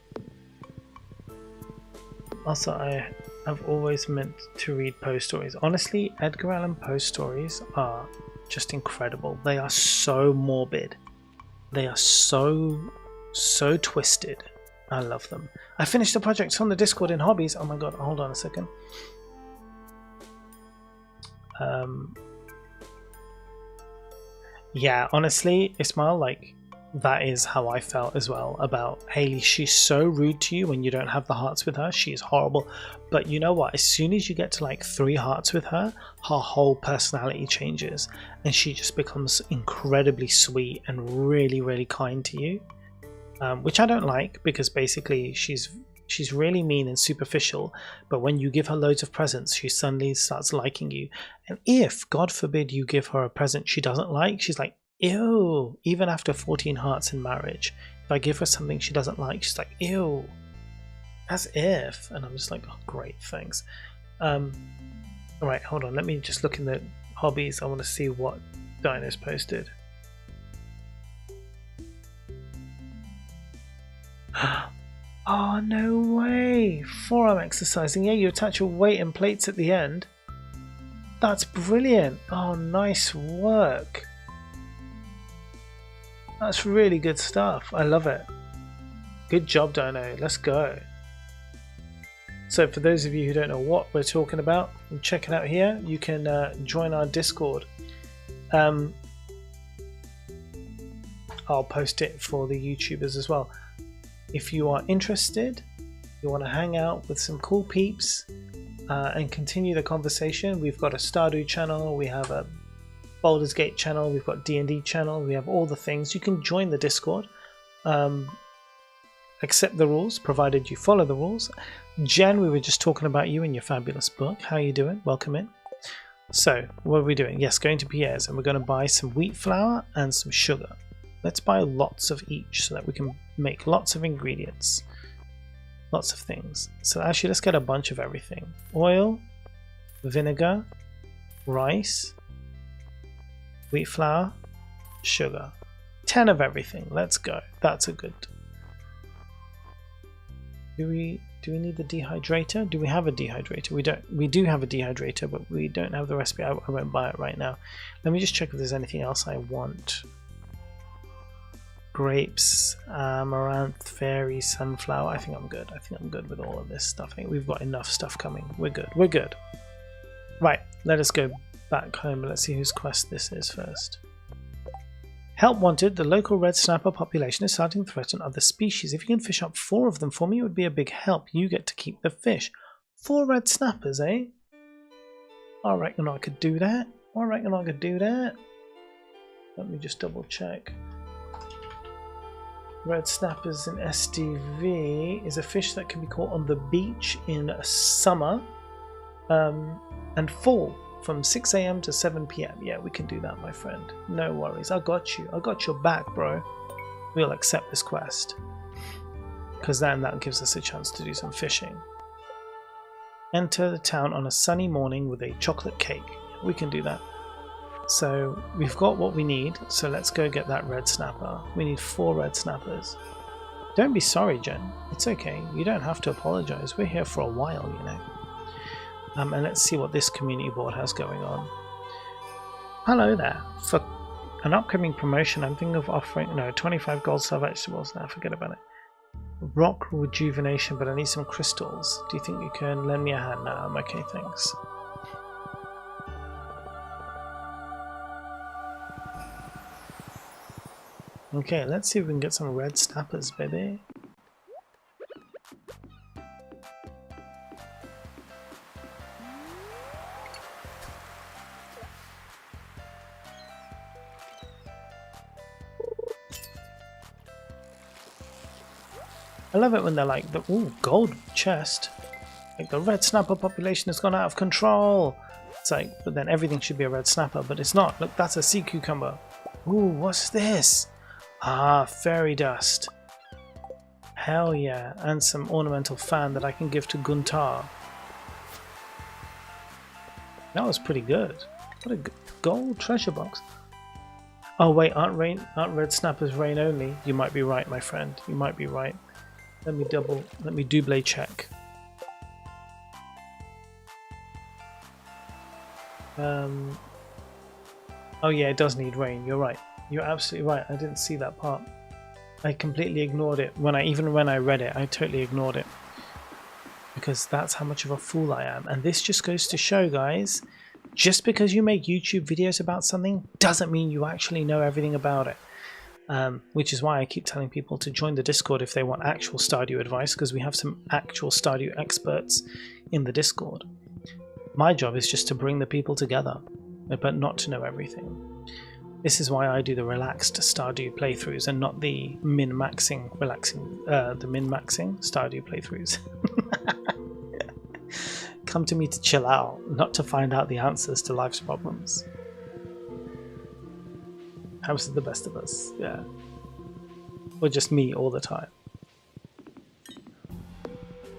S1: Also, I've always meant to read Poe stories. Honestly, Edgar Allan Poe stories are just incredible. They are so morbid. They are so twisted. I love them. I finished the project on the Discord in hobbies. Oh my god, hold on a second. Yeah, honestly, Ismail, like, that is how I felt as well about Haley. She's so rude to you when you don't have the hearts with her. She is horrible. But you know what? As soon as you get to like 3 hearts with her, her whole personality changes. And she just becomes incredibly sweet and really, really kind to you. Which I don't like, because basically she's really mean and superficial, but when you give her loads of presents, she suddenly starts liking you. And if, God forbid, you give her a present she doesn't like, she's like, ew. Even after 14 hearts in marriage, if I give her something she doesn't like, she's like, ew. As if. And I'm just like, oh great, thanks. Alright, hold on, let me just look in the hobbies. I want to see what Dino's posted. Oh, no way! Forearm exercising. Yeah, you attach your weight and plates at the end. That's brilliant. Oh, nice work. That's really good stuff. I love it. Good job, Dino. Let's go. So for those of you who don't know what we're talking about, check it out here. You can join our Discord. I'll post it for the YouTubers as well. If you are interested, you want to hang out with some cool peeps and continue the conversation, we've got a Stardew channel, we have a Baldur's Gate channel, we've got D&D channel, we have all the things. You can join the Discord, accept the rules, provided you follow the rules. Jen, we were just talking about you and your fabulous book. How are you doing? Welcome in. So, what are we doing? Yes, going to Pierre's, and we're going to buy some wheat flour and some sugar. Let's buy lots of each so that we can make lots of ingredients. Lots of things. So actually, let's get a bunch of everything. Oil, vinegar, rice, wheat flour, sugar. 10 of everything. Let's go. That's a good. Do we need the dehydrator? Do we have a dehydrator? We don't. We do have a dehydrator, but we don't have the recipe. I won't buy it right now. Let me just check if there's anything else I want. Grapes, amaranth, fairy, sunflower. I think I'm good. I think I'm good with all of this stuff. I think we've got enough stuff coming. We're good. We're good. Right, let us go back home. Let's see whose quest this is first. Help wanted. The local red snapper population is starting to threaten other species. If you can fish up 4 of them for me, it would be a big help. You get to keep the fish. 4 red snappers, eh? I reckon I could do that. I reckon I could do that. Let me just double check. Red snappers in SDV is a fish that can be caught on the beach in summer and fall. from 6 a.m. to 7 p.m. Yeah, we can do that, my friend. No worries. I got you. I got your back, bro. We'll accept this quest. Because then that gives us a chance to do some fishing. Enter the town on a sunny morning with a chocolate cake. We can do that. So we've got what we need. So let's go get that red snapper. We need 4 red snappers. Don't be sorry, Jen. It's okay. You don't have to apologize. We're here for a while, you know. And let's see what this community board has going on. Hello there. For an upcoming promotion, I'm thinking of offering 25 gold star vegetables. Now forget about it. Rock rejuvenation, but I need some crystals. Do you think you can lend me a hand? No, I'm okay, thanks. Okay, let's see if we can get some red snappers, baby. I love it when they're like, ooh, gold chest. Like the red snapper population has gone out of control. It's like, but then everything should be a red snapper, but it's not. Look, that's a sea cucumber. Ooh, what's this? Ah, fairy dust. Hell yeah, and some ornamental fan that I can give to Guntar. That was pretty good. What a gold treasure box. Oh wait, aren't red snappers rain only? You might be right, my friend. You might be right. Let me double check. Oh yeah, it does need rain. You're right. You're absolutely right. I didn't see that part. I completely ignored it. Even when I read it, I totally ignored it. Because that's how much of a fool I am. And this just goes to show, guys, just because you make YouTube videos about something doesn't mean you actually know everything about it. Which is why I keep telling people to join the Discord if they want actual Stardew advice, because we have some actual Stardew experts in the Discord. My job is just to bring the people together, but not to know everything. This is why I do the relaxed Stardew playthroughs and not the min-maxing Stardew playthroughs. Come to me to chill out, not to find out the answers to life's problems. House is the best of us, yeah. Or just me all the time.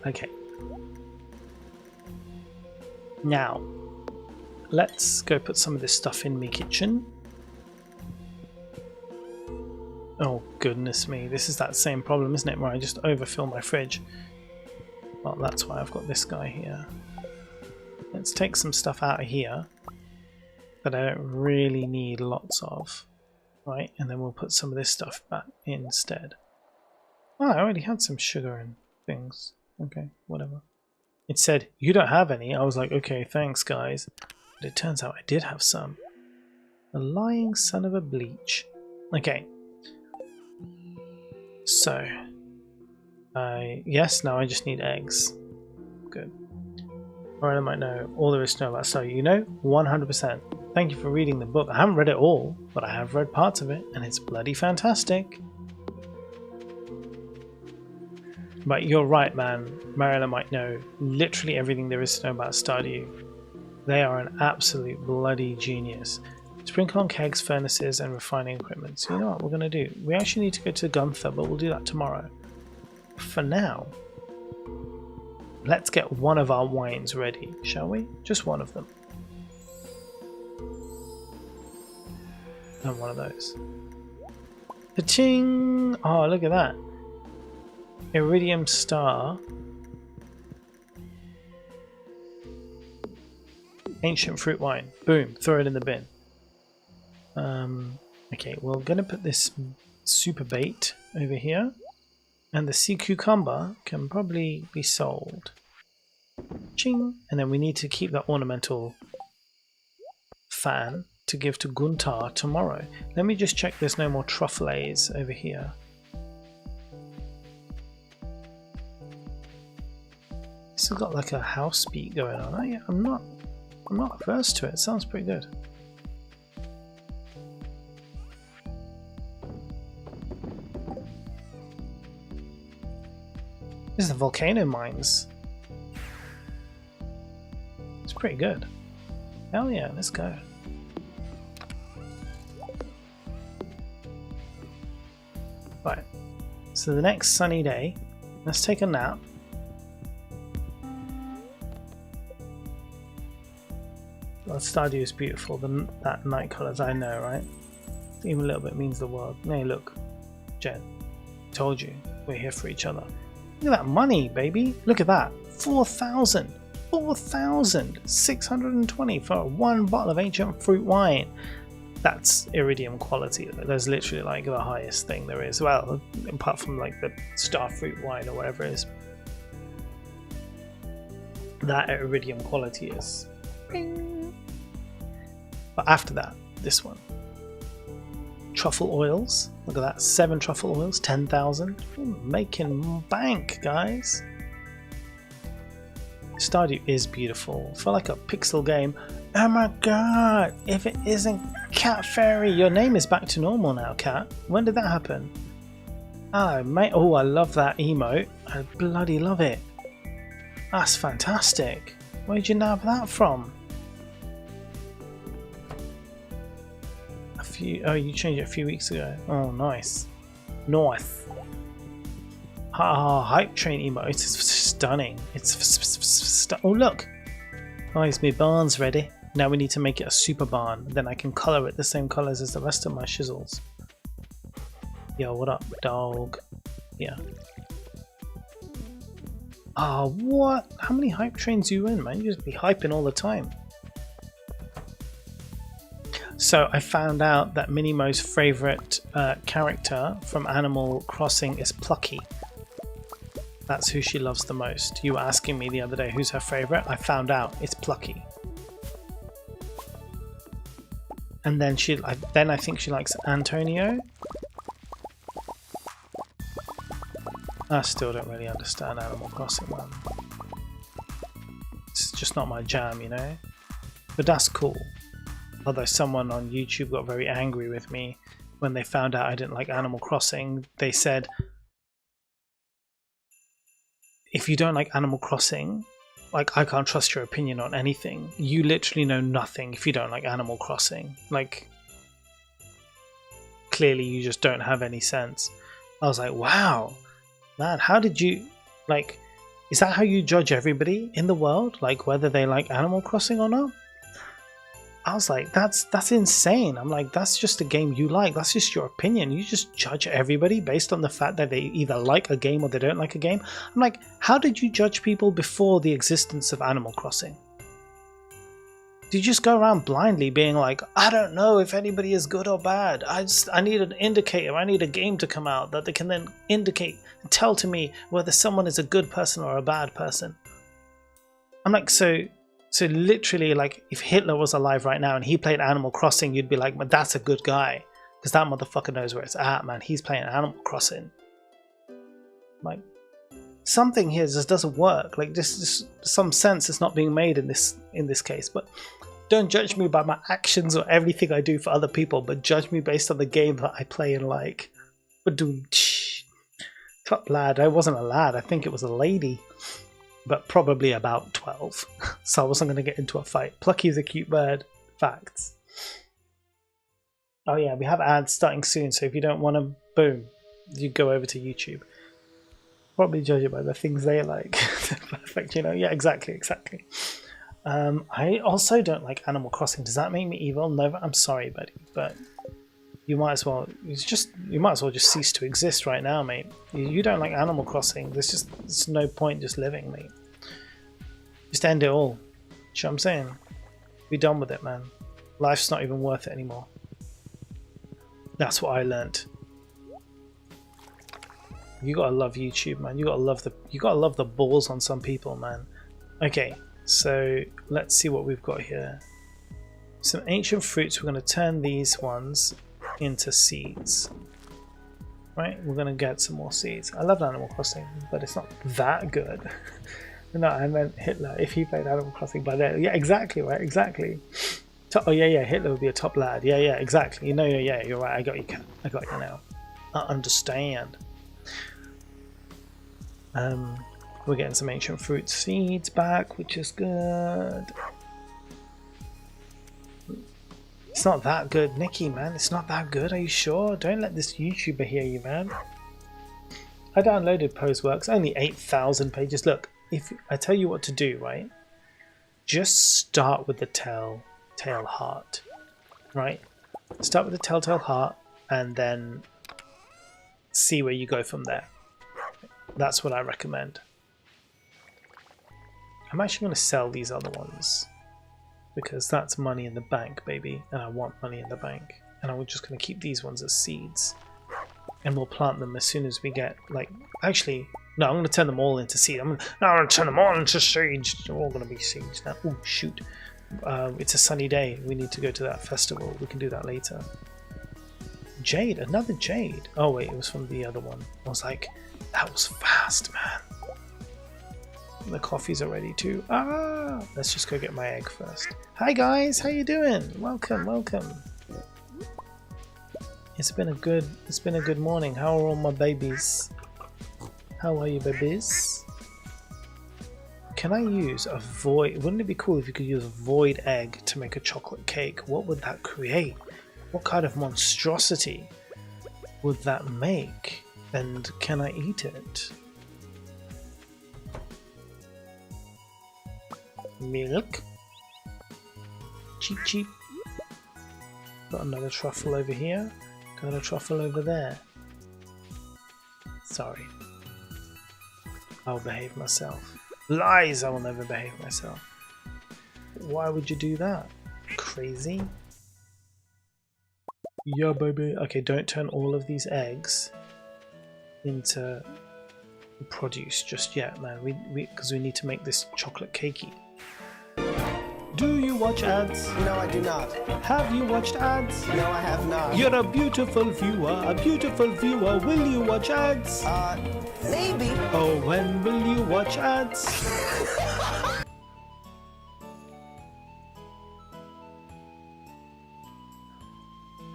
S1: Okay. Now, let's go put some of this stuff in my kitchen. Oh goodness me, this is that same problem, isn't it, where I just overfill my fridge. Well, that's why I've got this guy here. Let's take some stuff out of here that I don't really need lots of. Right, and then we'll put some of this stuff back instead. Oh, I already had some sugar and things. Okay, whatever. It said, you don't have any. I was like, okay, thanks, guys. But it turns out I did have some. A lying son of a bleach. Okay. So. Yes, now I just need eggs. Good. Alright, I might know all there is to know about Stardew. You know, 100%. Thank you for reading the book. I haven't read it all, but I have read parts of it, and it's bloody fantastic. But you're right, man. Mariella might know literally everything there is to know about Stardew. They are an absolute bloody genius. Sprinkle on kegs, furnaces, and refining equipment. So you know what we're going to do? We actually need to go to Gunther, but we'll do that tomorrow. For now, let's get one of our wines ready, shall we? Just one of them. And one of those. Pa-ching! Oh, look at that. Iridium Star. Ancient fruit wine. Boom. Throw it in the bin. Okay, we're going to put this super bait over here. And the sea cucumber can probably be sold. Ching! And then we need to keep that ornamental fan to give to Guntar tomorrow. Let me just check there's no more truffles over here. This has got like a house beat going on. Oh, yeah, I'm not averse to it. It sounds pretty good. This is the volcano mines. It's pretty good. Hell yeah, let's go. Right, so the next sunny day, let's take a nap. Well, Stardew is beautiful, that night colours, I know, right? Even a little bit means the world. Hey, look, Jen, told you, we're here for each other. Look at that money, baby. Look at that, 4,620 for one bottle of ancient fruit wine. That's iridium quality. That's literally like the highest thing there is. Well, apart from like the star fruit wine or whatever it is. That iridium quality is. Bing. But after that, this one. Truffle oils. Look at that. 7 truffle oils, 10,000. Making bank, guys. Stardew is beautiful. For like a pixel game. Oh my god! If it isn't Cat Fairy, your name is back to normal now, Cat. When did that happen? Oh mate, oh I love that emote. I bloody love it. That's fantastic. Where'd you nab that from? Oh, you changed it a few weeks ago. Oh, nice. Nice. Hype train emote. It's stunning. It's oh look. Nice, my barn's ready. Now we need to make it a super barn. Then I can color it the same colors as the rest of my shizzles. Yo, what up, dog? Yeah. Ah, what? How many hype trains are you in, man? You just be hyping all the time. So I found out that Minimo's favorite character from Animal Crossing is Plucky. That's who she loves the most. You were asking me the other day who's her favorite. I found out it's Plucky. And then I think she likes Antonio. I still don't really understand Animal Crossing, man. It's just not my jam, you know? But that's cool. Although someone on YouTube got very angry with me when they found out I didn't like Animal Crossing. They said, if you don't like Animal Crossing, like, I can't trust your opinion on anything. You literally know nothing if you don't like Animal Crossing. Like, clearly you just don't have any sense. I was like, wow, man, how did you, like, is that how you judge everybody in the world? Like, whether they like Animal Crossing or not? I was like, that's insane. I'm like, that's just a game you like. That's just your opinion. You just judge everybody based on the fact that they either like a game or they don't like a game. I'm like, how did you judge people before the existence of Animal Crossing? Do you just go around blindly being like, I don't know if anybody is good or bad. I need an indicator. I need a game to come out that they can then indicate and tell to me whether someone is a good person or a bad person. I'm like, so literally, like, if Hitler was alive right now and he played Animal Crossing, you'd be like, but that's a good guy. Because that motherfucker knows where it's at, man. He's playing Animal Crossing. Like, something here just doesn't work. Like, just some sense is not being made in this case. But don't judge me by my actions or everything I do for other people, but judge me based on the game that I play and like. But top lad. I wasn't a lad. I think it was a lady. But probably about 12. So I wasn't going to get into a fight. Plucky is a cute bird. Facts. Oh yeah, we have ads starting soon, so if you don't want to, boom, you go over to YouTube. Probably judge it by the things they like. Perfect, you know? Yeah, exactly. I also don't like Animal Crossing. Does that make me evil? No, I'm sorry, buddy, but you might as well just cease to exist right now, mate. You don't like Animal Crossing. There's no point just living, mate. Just end it all. You know what I'm saying? Be done with it, man. Life's not even worth it anymore. That's what I learnt. You gotta love YouTube, man. You gotta love the balls on some people, man. Okay, so let's see what we've got here. Some ancient fruits. We're gonna turn these ones into seeds. Right, we're gonna get some more seeds. I love Animal Crossing, but it's not that good. No, I meant Hitler. If he played Animal Crossing by then, yeah, exactly, right, exactly. Oh yeah, Hitler would be a top lad. Yeah, exactly. You know, yeah, you're right. I got you, Cat. I got you now. I understand. We're getting some ancient fruit seeds back, which is good. It's not that good, Nikki, man. It's not that good. Are you sure? Don't let this YouTuber hear you, man. I downloaded Poseworks. Only 8,000 pages. Look, if I tell you what to do, right? Just start with the telltale heart, right? Start with the telltale heart and then see where you go from there. That's what I recommend. I'm actually going to sell these other ones because that's money in the bank, baby, and I want money in the bank. And I'm just going to keep these ones as seeds, and we'll plant them as soon as we get, like, actually, no, I'm going to turn them all into seeds. I'm going to turn them all into seeds. They're all going to be seeds now. Oh, shoot. It's a sunny day. We need to go to that festival. We can do that later. Jade, another jade. Oh wait, it was from the other one. I was like, that was fast, man. The coffees are ready too. Ah, let's just go get my egg first. Hi guys, how you doing? Welcome, welcome. It's been a good morning. How are all my babies? How are you, babies? Can I use a void? Wouldn't it be cool if you could use a void egg to make a chocolate cake? What would that create? What kind of monstrosity would that make? And can I eat it? Milk. Cheap, cheap. Got another truffle over here. Got a truffle over there. Sorry. I'll behave myself. Lies! I will never behave myself. Why would you do that? Crazy? Yeah, baby. Okay, don't turn all of these eggs into produce just yet, man. Because we need to make this chocolate cakey. Do you watch ads?
S2: No, I do not.
S1: Have you watched ads?
S2: No, I have not.
S1: You're a beautiful viewer, a beautiful viewer. Will you watch ads?
S2: Maybe.
S1: Oh, when will you watch ads?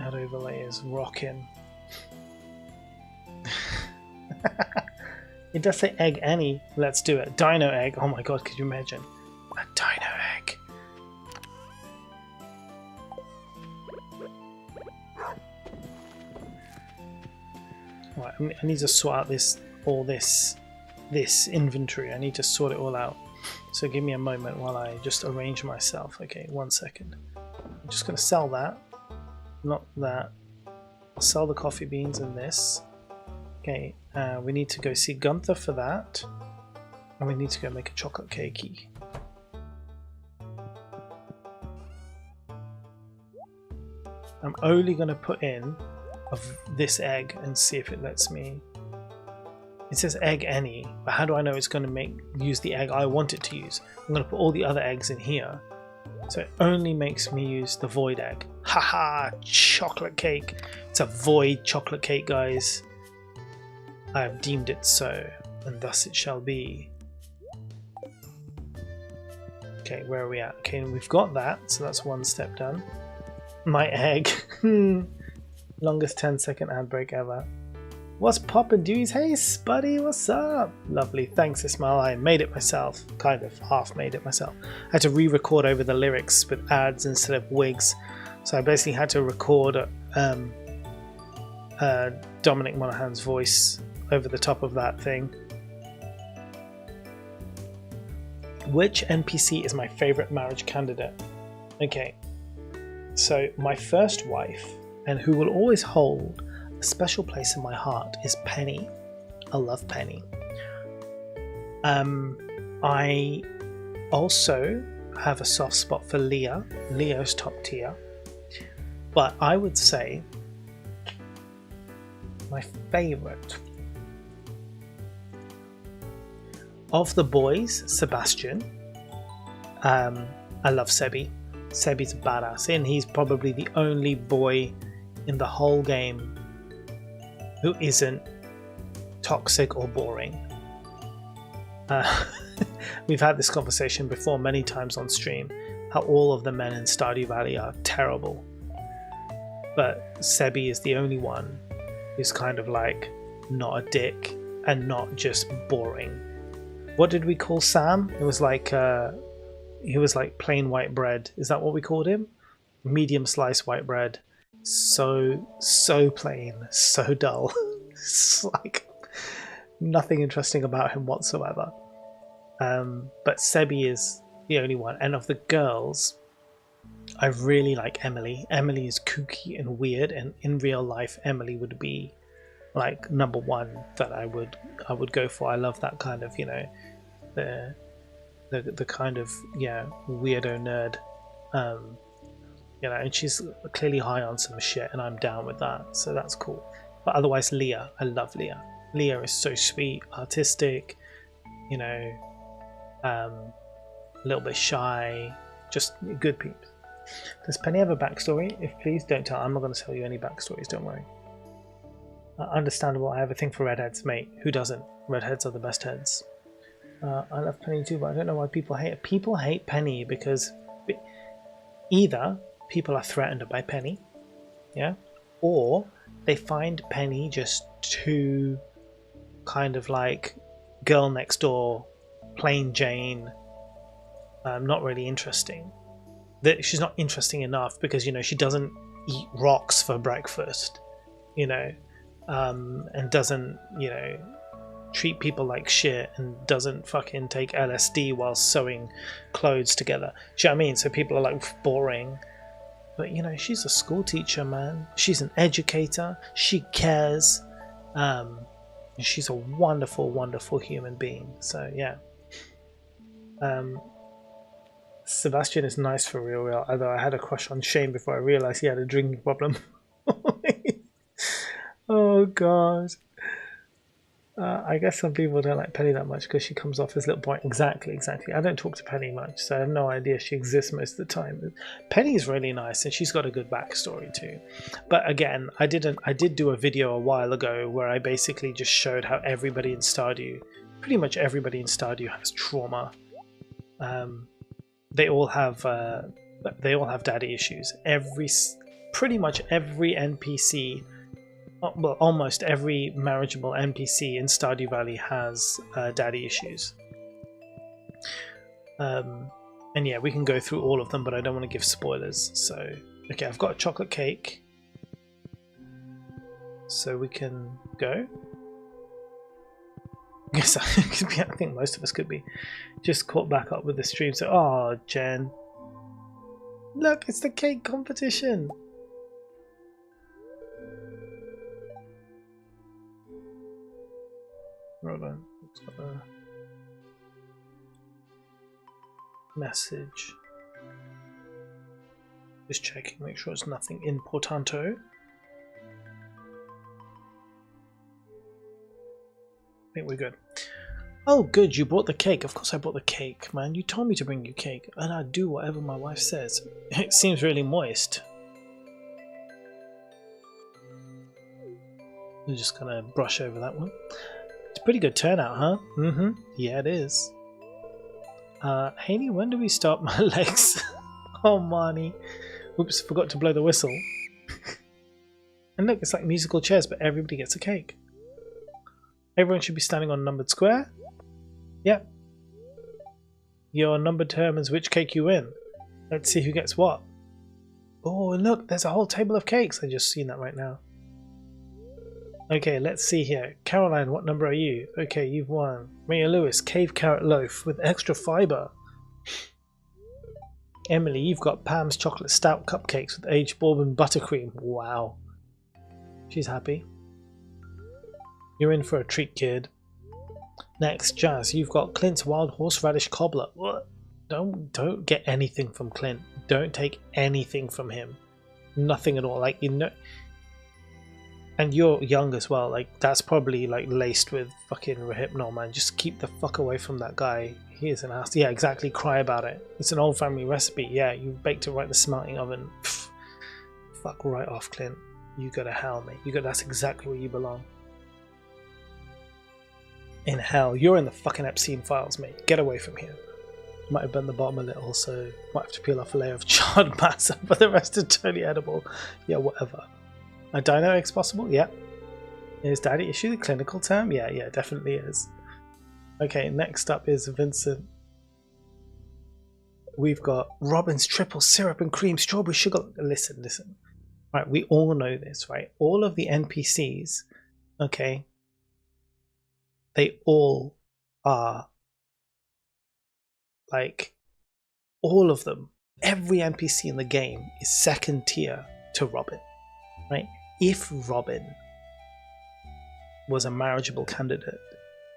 S1: Ad overlay is rocking. It does say egg Annie. Let's do it. Dino egg. Oh my god, could you imagine? A dino egg. Right, I need to sort out this inventory. I need to sort it all out. So give me a moment while I just arrange myself. Okay, 1 second. I'm just going to sell that. Not that. I'll sell the coffee beans and this. Okay, we need to go see Gunther for that. And we need to go make a chocolate cakey. I'm only going to put in of this egg and see if it lets me. It says egg any, but how do I know it's going to use the egg I want it to use? I'm going to put all the other eggs in here, so it only makes me use the void egg. Haha, chocolate cake. It's a void chocolate cake, guys. I have deemed it so, and thus it shall be. Okay, where are we at? Okay, we've got that, so that's one step done. My egg. Longest 10-second ad break ever. What's poppin', dudes? Hey, Spuddy, what's up? Lovely, thanks, Ismail. I made it myself. Kind of half made it myself. I had to re-record over the lyrics with ads instead of wigs. So I basically had to record Dominic Monaghan's voice over the top of that thing. Which NPC is my favorite marriage candidate? Okay, so my first wife, and who will always hold a special place in my heart, is Penny. I love Penny. I also have a soft spot for Leah. Leo's top tier. But I would say my favorite of the boys, Sebastian. I love Sebi. Sebi's a badass, and he's probably the only boy in the whole game who isn't toxic or boring. We've had this conversation before many times on stream, how all of the men in Stardew Valley are terrible, but Sebi is the only one who's kind of like not a dick and not just boring. What did we call Sam? It was like he was like plain white bread. Is that what we called him? medium sliced white bread. So plain, so dull. It's like nothing interesting about him whatsoever. But Sebi is the only one, and of the girls, I really like Emily. Emily is kooky and weird, and in real life, Emily would be like number one that I would go for. I love that kind of, you know, the kind of, yeah, weirdo nerd. You know, and she's clearly high on some shit, and I'm down with that, so that's cool. But otherwise, Leah, I love Leah. Leah is so sweet, artistic, you know, a little bit shy, just good peeps. Does Penny have a backstory? If please don't tell. I'm not going to tell you any backstories, don't worry. Understandable, I have a thing for redheads, mate. Who doesn't? Redheads are the best heads. I love Penny too, but I don't know why people hate it. People hate Penny because either people are threatened by Penny, yeah, or they find Penny just too kind of like girl next door, plain Jane, not really interesting. That she's not interesting enough because, you know, she doesn't eat rocks for breakfast, you know, and doesn't, you know, treat people like shit, and doesn't fucking take LSD while sewing clothes together. Do you know what I mean? So people are like, boring. But, you know, she's a school teacher, man. She's an educator. She cares. And she's a wonderful, wonderful human being. So, yeah. Sebastian is nice for real. Although I had a crush on Shane before I realised he had a drinking problem. Oh, God. I guess some people don't like Penny that much because she comes off as little boy. Exactly. I don't talk to Penny much, so I have no idea she exists most of the time. Penny's really nice, and she's got a good backstory too. But again, I did do a video a while ago where I basically just showed how everybody in Stardew, pretty much everybody in Stardew, has trauma. They all have daddy issues. Pretty much every NPC. Well, almost every marriageable NPC in Stardew Valley has daddy issues. And yeah, we can go through all of them, but I don't want to give spoilers. So, okay, I've got a chocolate cake. So we can go. Yes, I think most of us could be. Just caught back up with the stream. So, oh, Jen. Look, it's the cake competition. Hold on, it's got a message. Just checking, make sure it's nothing importante. I think we're good. Oh, good, you brought the cake. Of course I brought the cake, man. You told me to bring you cake, and I do whatever my wife says. It seems really moist. I'm just gonna brush over that one. It's a pretty good turnout, huh? Mm-hmm. Yeah, it is. Haley, when do we start my legs? Oh, Marnie. Oops, forgot to blow the whistle. And look, it's like musical chairs, but everybody gets a cake. Everyone should be standing on a numbered square. Yep. Your number determines which cake you win. Let's see who gets what. Oh, look, there's a whole table of cakes. I just seen that right now. Okay, let's see here. Caroline, what number are you? Okay, you've won. Maria Lewis, cave carrot loaf with extra fiber. Emily, you've got Pam's chocolate stout cupcakes with aged bourbon buttercream. Wow. She's happy. You're in for a treat, kid. Next, Jazz, you've got Clint's wild horseradish cobbler. What? Don't get anything from Clint. Don't take anything from him. Nothing at all. Like, you know. And you're young as well, like that's probably like laced with fucking Rohypnol, man. Just keep the fuck away from that guy. He is an ass. Yeah, exactly, cry about it. It's an old family recipe. Yeah, you baked it right in the smelting oven. Pfft. Fuck right off, Clint. You go to hell, mate. That's exactly where you belong. In hell. You're in the fucking Epstein files, mate. Get away from here. Might have burned the bottom a little, so might have to peel off a layer of charred matter, but the rest is totally edible. Yeah, whatever. A dino eggs possible? Yep. Is daddy issue the clinical term? Yeah, definitely is. Okay, next up is Vincent. We've got Robin's triple syrup and cream strawberry sugar. Listen. Right, we all know this, right? All of the NPCs, okay, they all are like, all of them, every NPC in the game is second tier to Robin, right? If Robin was a marriageable candidate,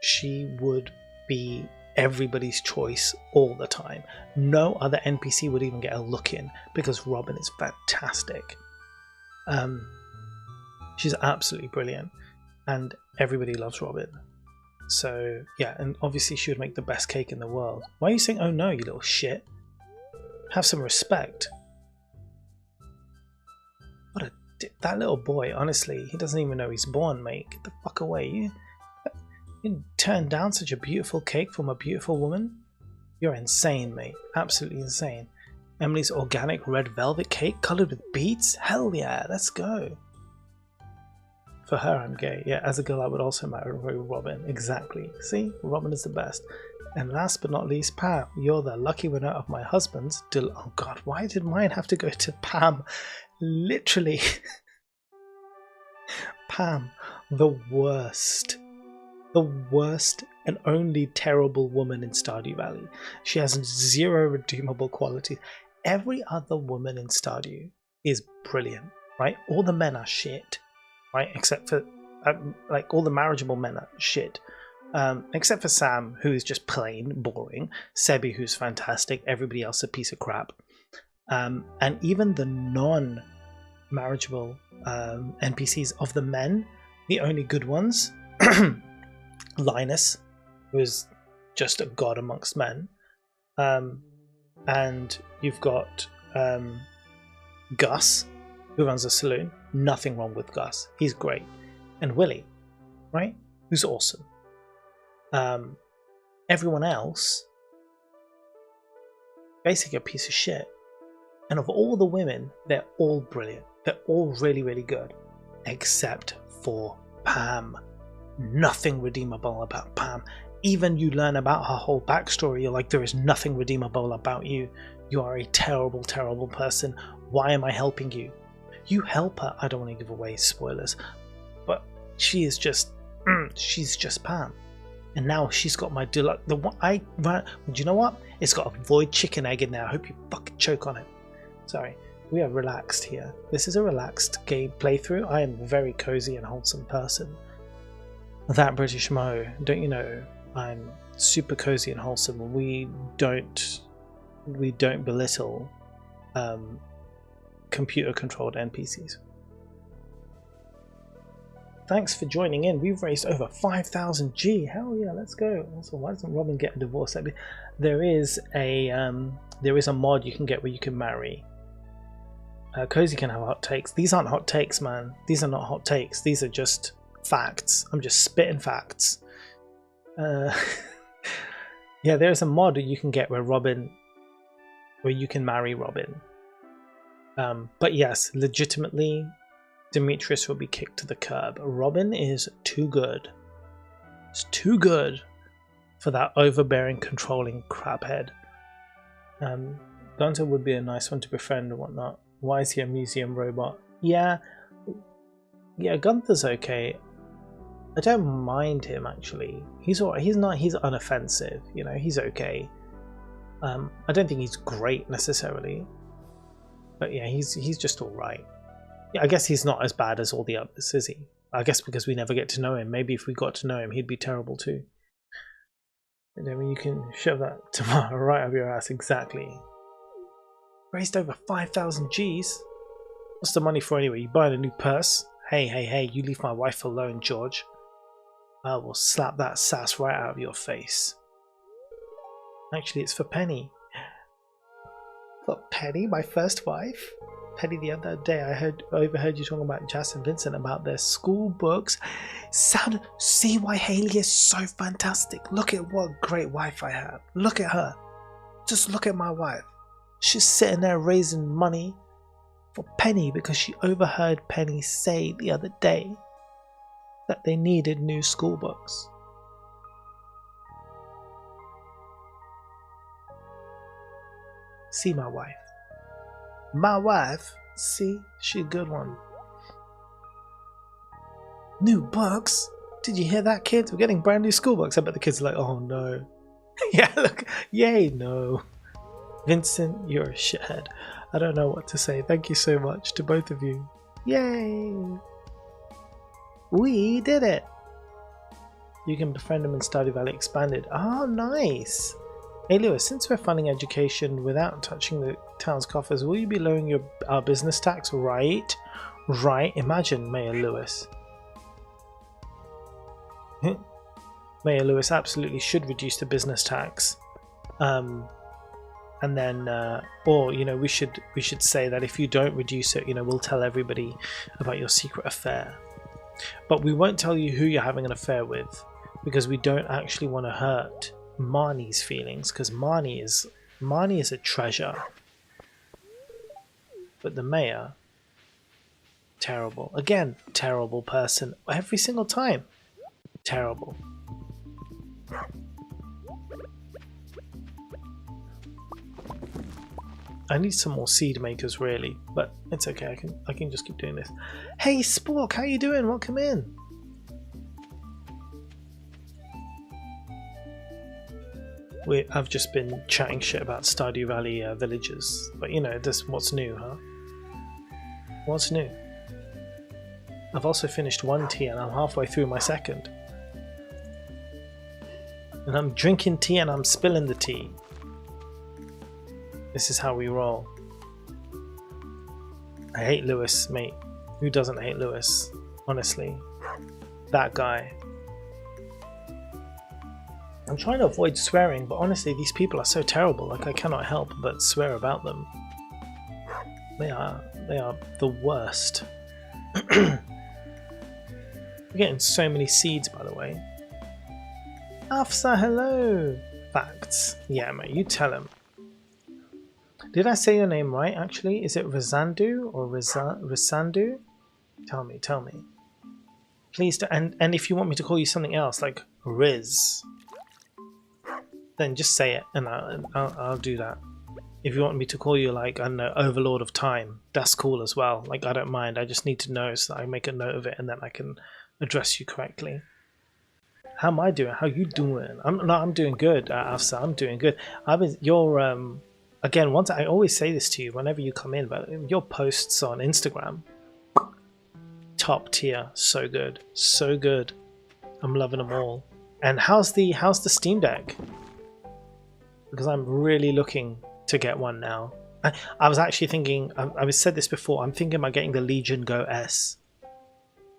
S1: she would be everybody's choice all the time. No other NPC would even get a look in because Robin is fantastic. She's absolutely brilliant and everybody loves Robin. So yeah, and obviously she would make the best cake in the world. Why are you saying oh no, you little shit? Have some respect. What a that little boy, honestly, he doesn't even know he's born, mate. Get the fuck away. You turned down such a beautiful cake from a beautiful woman? You're insane, mate. Absolutely insane. Emily's organic red velvet cake coloured with beets? Hell yeah, let's go. For her, I'm gay. Yeah, as a girl, I would also marry Robin. Exactly. See? Robin is the best. And last but not least, Pam. You're the lucky winner of my husband's oh god, why did mine have to go to Pam? Literally. Pam, the worst and only terrible woman in Stardew Valley. She has zero redeemable qualities. Every other woman in Stardew is brilliant, right? All the men are shit, right? Except for like all the marriageable men are shit, except for Sam, who is just plain boring. Sebi, who's fantastic. Everybody else a piece of crap. And even the non-marriageable NPCs of the men, the only good ones, Linus, who is just a god amongst men, and you've got Gus, who runs a saloon. Nothing wrong with Gus, he's great. And Willie, right, who's awesome. Everyone else basically a piece of shit. And of all the women, they're all brilliant. They're all really, really good. Except for Pam. Nothing redeemable about Pam. Even you learn about her whole backstory, you're like, there is nothing redeemable about you. You are a terrible, terrible person. Why am I helping you? You help her. I don't want to give away spoilers. But she is just, she's just Pam. And now she's got my deluxe. Do you know what? It's got a void chicken egg in there. I hope you fucking choke on it. Sorry. We are relaxed here. This is a relaxed game playthrough. I am a very cozy and wholesome person. That British Mo, don't you know? I'm super cozy and wholesome, and we don't belittle computer-controlled NPCs. Thanks for joining in. We've raised over 5,000 G. Hell yeah, let's go. Also, why doesn't Robin get a divorce? There is a mod you can get where you can marry. Cozy can have hot takes. These aren't hot takes, man. These are not hot takes. These are just facts. I'm just spitting facts. Yeah, there's a mod you can get where you can marry Robin. But yes, legitimately, Demetrius will be kicked to the curb. Robin is too good. It's too good for that overbearing, controlling crabhead. Gunter would be a nice one to befriend and whatnot. Why is he a museum robot? Yeah, Gunther's okay. I don't mind him actually. He's alright. He's unoffensive. You know, he's okay. I don't think he's great necessarily, but yeah, he's just all right. Yeah, I guess he's not as bad as all the others, is he? I guess because we never get to know him. Maybe if we got to know him, he'd be terrible too. And I mean, you can shove that tomato right up your ass. Exactly. Raised over 5,000 G's. What's the money for anyway? You buying a new purse? Hey, you leave my wife alone, George. I will slap that sass right out of your face. Actually, it's for Penny. For Penny, my first wife? Penny, the other day I overheard you talking about Jess and Vincent about their school books. See why Haley is so fantastic. Look at what great wife I have. Look at her. Just look at my wife. She's sitting there raising money for Penny because she overheard Penny say the other day that they needed new school books. See my wife. My wife? See? She a good one. New books? Did you hear that, kids? We're getting brand new school books. I bet the kids are like, oh no. Yeah, look. Yay, no. Vincent, you're a shithead. I don't know what to say. Thank you so much to both of you. Yay! We did it! You can befriend them in Stardew Valley Expanded. Oh, nice! Hey Lewis, since we're funding education without touching the town's coffers, will you be lowering our business tax? Right? Right? Imagine, Mayor Lewis. Mayor Lewis absolutely should reduce the business tax. And then, or, you know, we should say that if you don't reduce it, you know, we'll tell everybody about your secret affair. But we won't tell you who you're having an affair with, because we don't actually want to hurt Marnie's feelings, because Marnie is a treasure. But the mayor, terrible. Again, terrible person. Every single time. Terrible. I need some more seed makers, really, but it's okay. I can just keep doing this. Hey, Spork, how you doing? Welcome in. I've just been chatting shit about Stardew Valley villagers, but you know, this what's new, huh? What's new? I've also finished one tea and I'm halfway through my second. And I'm drinking tea and I'm spilling the tea. This is how we roll. I hate Lewis, mate. Who doesn't hate Lewis? Honestly. That guy. I'm trying to avoid swearing, but honestly, these people are so terrible. Like, I cannot help but swear about them. They are the worst. We're getting so many seeds, by the way. Afsa, hello! Facts. Yeah, mate, you tell him. Did I say your name right, actually? Is it Rizandu or Risandu? Tell me. Please do, and if you want me to call you something else, like Riz, then just say it, and I'll do that. If you want me to call you, like, I don't know, Overlord of Time, that's cool as well. Like, I don't mind. I just need to know so that I make a note of it, and then I can address you correctly. How am I doing? How you doing? I'm doing good, Afsa. I'm doing good. Again, I always say this to you whenever you come in, but your posts on Instagram, top tier, so good, so good. I'm loving them all. And how's the Steam Deck? Because I'm really looking to get one now. I was actually thinking, I've said this before, I'm thinking about getting the Legion Go S,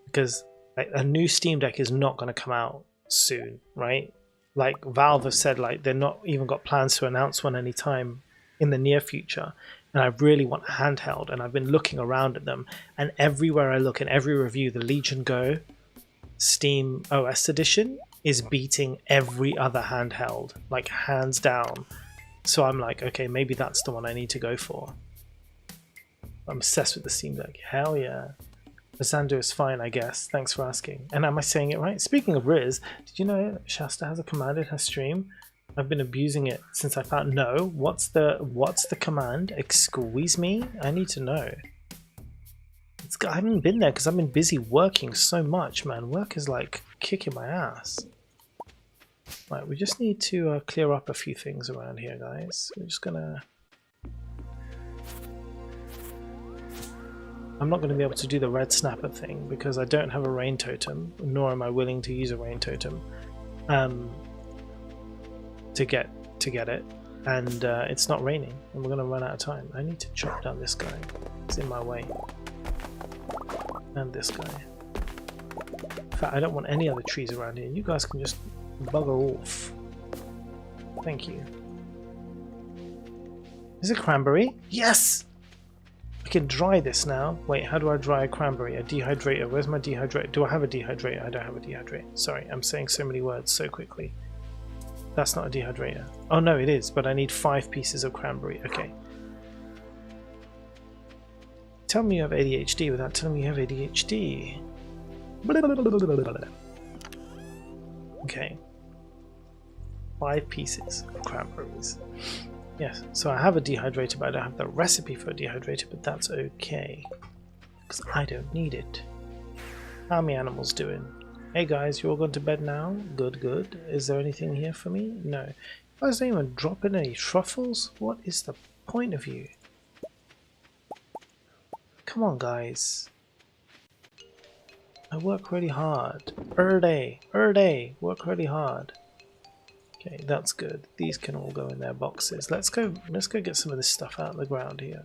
S1: because a new Steam Deck is not going to come out soon, right? Like Valve have said, like they're not even got plans to announce one anytime in the near future, and I really want a handheld, and I've been looking around at them, and everywhere I look in every review, the Legion Go Steam OS edition is beating every other handheld, like hands down. So I'm like, okay, maybe that's the one I need to go for. I'm obsessed with the Steam Deck. Hell yeah. Rizandu is fine, I guess. Thanks for asking. And am I saying it right? Speaking of Riz, did you know Shasta has a command in her stream? I've been abusing it since I found. No, what's the command? Excuse me? I need to know. I haven't been there because I've been busy working so much, man. Work is like kicking my ass. Right, we just need to clear up a few things around here, guys. We're just gonna. I'm not going to be able to do the red snapper thing because I don't have a rain totem, nor am I willing to use a rain totem. To get it, and it's not raining, and we're gonna run out of time. I need to chop down this guy. It's in my way, and this guy. In fact, I don't want any other trees around here. You guys can just bugger off. Thank you. Is it cranberry? Yes! I can dry this now. Wait, how do I dry a cranberry? A dehydrator. Where's my dehydrator? Do I have a dehydrator? I don't have a dehydrator. Sorry, I'm saying so many words so quickly. That's not a dehydrator. Oh no, it is, but I need 5 pieces of cranberry. Okay. Tell me you have ADHD without telling me you have ADHD. Okay. 5 pieces of cranberries. Yes, so I have a dehydrator, but I don't have the recipe for a dehydrator, but that's okay. Because I don't need it. How are my animals doing? Hey guys, you all gone to bed now? Good, good. Is there anything here for me? No. You guys don't even drop in any truffles? What is the point of you? Come on, guys. I work really hard. Day, work really hard. Okay, that's good. These can all go in their boxes. Let's go get some of this stuff out of the ground here.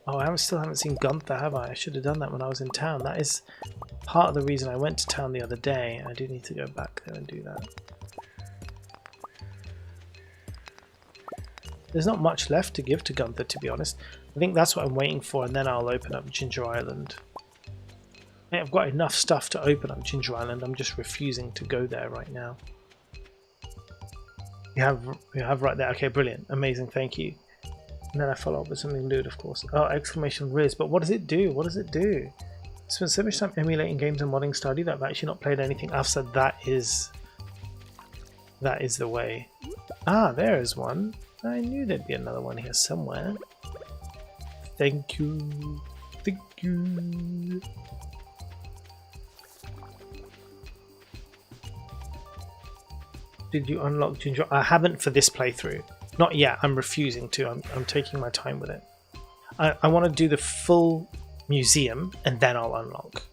S1: Oh, I still haven't seen Gunther, have I? I should have done that when I was in town. That is part of the reason I went to town the other day. I do need to go back there and do that. There's not much left to give to Gunther, to be honest. I think that's what I'm waiting for, and then I'll open up Ginger Island. I've got enough stuff to open up Ginger Island. I'm just refusing to go there right now. You have right there. Okay, brilliant. Amazing, thank you. And then I follow up with something lewd, of course. Oh, exclamation Riz. But what does it do? What does it do? I spent so much time emulating games and modding Stardew that I've actually not played anything. I've said that is the way. Ah, there is one. I knew there'd be another one here somewhere. Thank you. Thank you. Did you unlock Ginger? I haven't for this playthrough. Not yet. I'm refusing to. I'm taking my time with it. I want to do the full museum and then I'll unlock.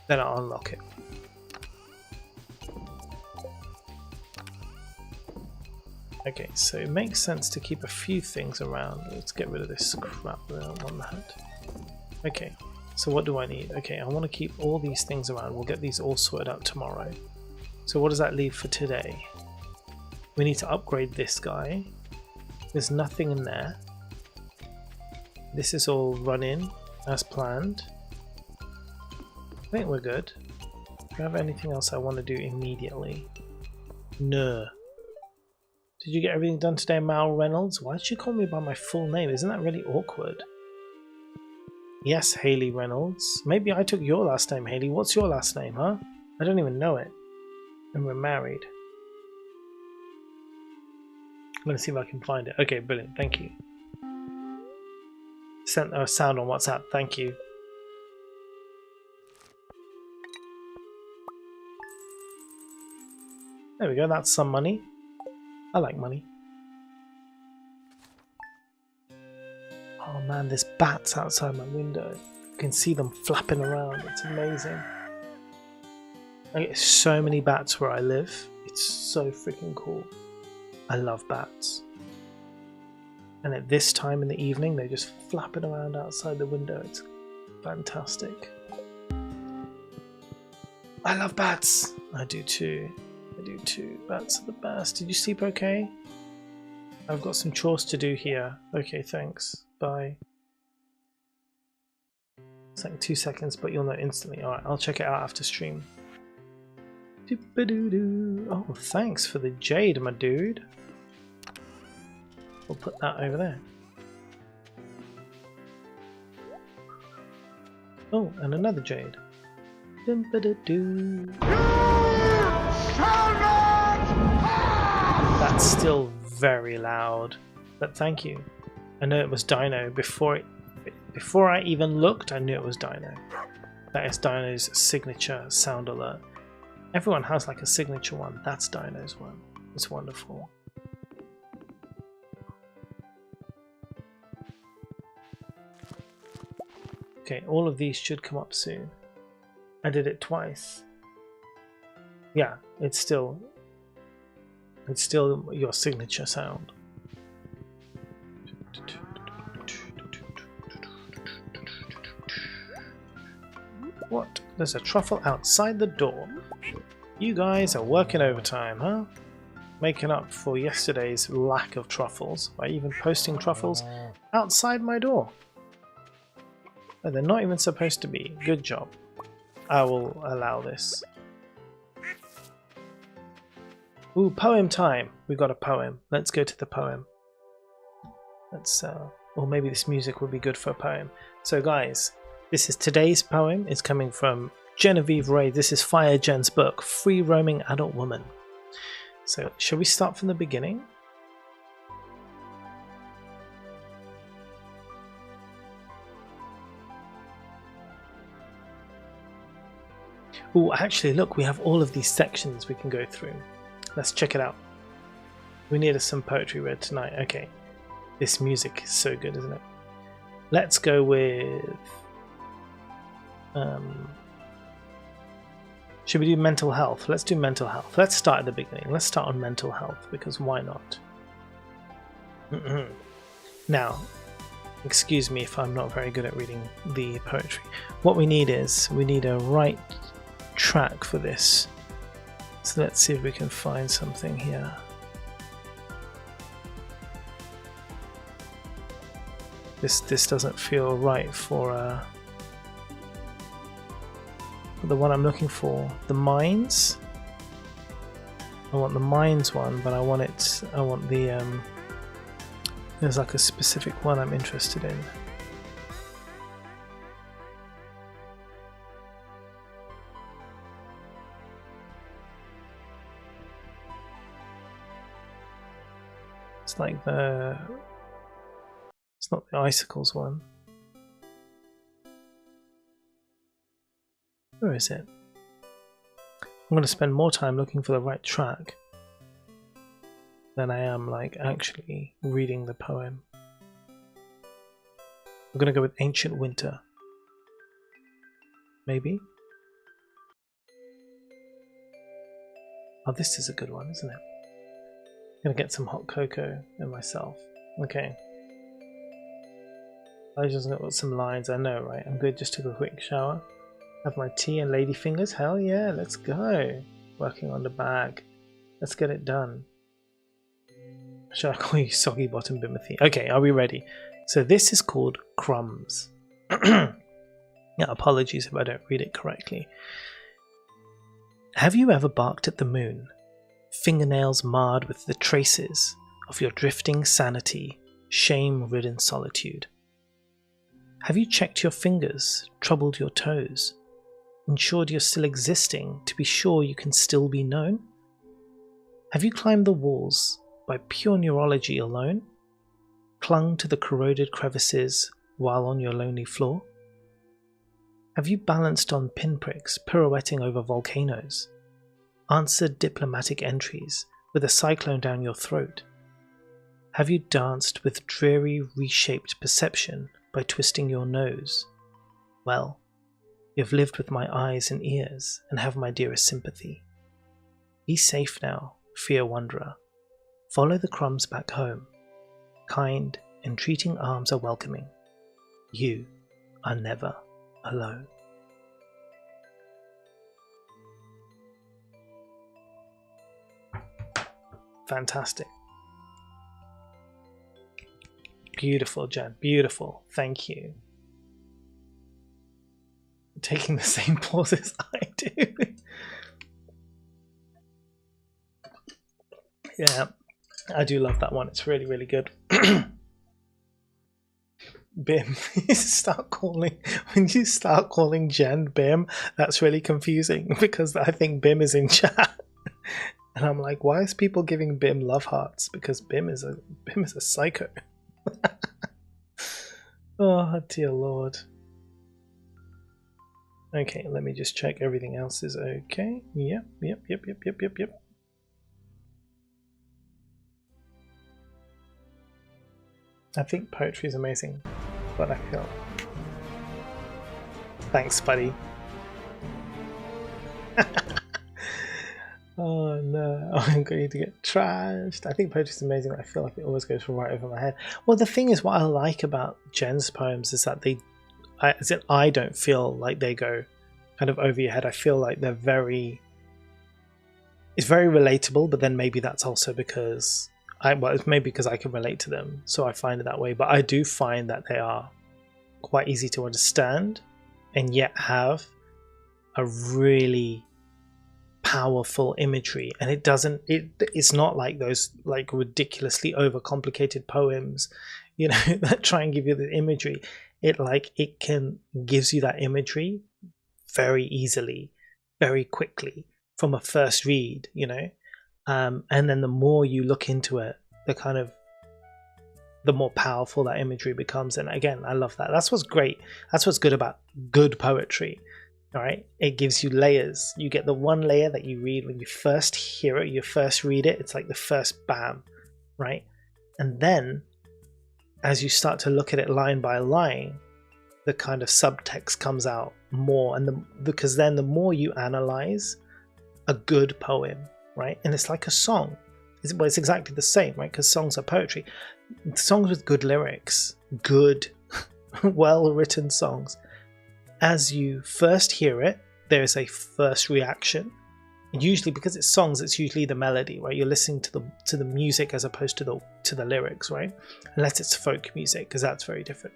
S1: Then I'll unlock it. Okay, so it makes sense to keep a few things around. Let's get rid of this crap that I don't want that. Okay, so what do I need? Okay, I want to keep all these things around. We'll get these all sorted out tomorrow. So what does that leave for today? We need to upgrade this guy. There's nothing in there. This is all running as planned. I think we're good. Do I have anything else I want to do immediately? No. Did you get everything done today, Mal Reynolds? Why did you call me by my full name? Isn't that really awkward? Yes, Haley Reynolds. Maybe I took your last name, Haley. What's your last name, huh? I don't even know it. And we're married. I'm going to see if I can find it. Okay, brilliant. Thank you. Sent a sound on WhatsApp. Thank you. There we go. That's some money. I like money. Oh man, there's bats outside my window. You can see them flapping around. It's amazing. I get so many bats where I live. It's so freaking cool. I love bats. And at this time in the evening, they're just flapping around outside the window. It's fantastic. I love bats. I do too. I do too. Bats are the best. Did you sleep okay? I've got some chores to do here. Okay, thanks. Bye. It's like 2 seconds, but you'll know instantly. Alright, I'll check it out after stream. Oh, thanks for the jade, my dude. We'll put that over there. Oh, and another jade. That's still very loud, but thank you. I know it was Dino before I even looked. I knew it was Dino. That is Dino's signature sound alert. Everyone has like a signature one. That's Dino's one. It's wonderful. Okay, all of these should come up soon. I did it twice. Yeah, it's still your signature sound. What? There's a truffle outside the door. You guys are working overtime, huh? Making up for yesterday's lack of truffles by even posting truffles outside my door. Oh, they're not even supposed to be. Good job. I will allow this. Ooh, poem time. We got a poem. Let's go to the poem. Let's, or maybe this music would be good for a poem. So guys, this is today's poem. It's coming from Genevieve Ray. This is Fire Jen's book, Free Roaming Adult Woman. So shall we start from the beginning? Oh, actually, look, we have all of these sections we can go through. Let's check it out. We needed some poetry read tonight. Okay. This music is so good, isn't it? Let's go with... should we do mental health? Let's do mental health. Let's start at the beginning. Let's start on mental health, because why not? Now, excuse me if I'm not very good at reading the poetry. What we need is, we need a right track for this. So let's see if we can find something here. This doesn't feel right for the one I'm looking for. The mines. I want the mines one, but I want the there's like a specific one I'm interested in. It's like it's not the icicles one. Where is it? I'm going to spend more time looking for the right track than I am like actually reading the poem. I'm going to go with Ancient Winter. Maybe? Oh, this is a good one, isn't it? I'm going to get some hot cocoa in myself. Okay. I just got some lines, I know, right? I'm good, just took a quick shower. Have my tea and lady fingers. Hell yeah, let's go. Working on the bag. Let's get it done. Should I call you Soggy Bottom Bimothy? Okay, are we ready? So this is called Crumbs. Yeah, apologies if I don't read it correctly. Have you ever barked at the moon? Fingernails marred with the traces of your drifting sanity, shame-ridden solitude. Have you checked your fingers, troubled your toes? Ensured you're still existing to be sure you can still be known? Have you climbed the walls by pure neurology alone? Clung to the corroded crevices while on your lonely floor? Have you balanced on pinpricks pirouetting over volcanoes? Answered diplomatic entries with a cyclone down your throat? Have you danced with dreary reshaped perception by twisting your nose? Well, you've lived with my eyes and ears and have my dearest sympathy. Be safe now, fear wanderer. Follow the crumbs back home. Kind, entreating arms are welcoming. You are never alone. Fantastic. Beautiful, Jen. Beautiful. Thank you. Taking the same pauses I do. Yeah, I do love that one. It's really, really good. Bim. When you start calling Jen Bim, that's really confusing because I think Bim is in chat. And I'm like, why is people giving Bim love hearts? Because Bim is a psycho. Oh dear Lord. Okay, let me just check everything else is okay. Yep. I think poetry is amazing, but I feel... Thanks, buddy. Oh no, I'm going to get trashed. I think poetry is amazing. I feel like it always goes right over my head. Well, the thing is, what I like about Jen's poems is that I don't feel like they go kind of over your head. I feel like they're it's very relatable, but then maybe that's also because it's maybe because I can relate to them, so I find it that way. But I do find that they are quite easy to understand and yet have a really powerful imagery, and it's not like those like ridiculously overcomplicated poems, you know, that try and give you the imagery. It gives you that imagery very easily, very quickly from a first read, you know, and then the more you look into it, the more powerful that imagery becomes. And again, I love that. That's what's great. That's what's good about good poetry. All right, it gives you layers. You get the one layer that you read when you first hear it, you first read it. It's like the first bam, right? And then as you start to look at it line by line, the kind of subtext comes out more, and because then the more you analyze a good poem, right? And it's like a song. It's exactly the same, right? Because songs are poetry. Songs with good lyrics, good, well-written songs. As you first hear it, there is a first reaction. And usually, because it's songs, it's usually the melody, right? You're listening to the music as opposed to the lyrics, right? Unless it's folk music, because that's very different.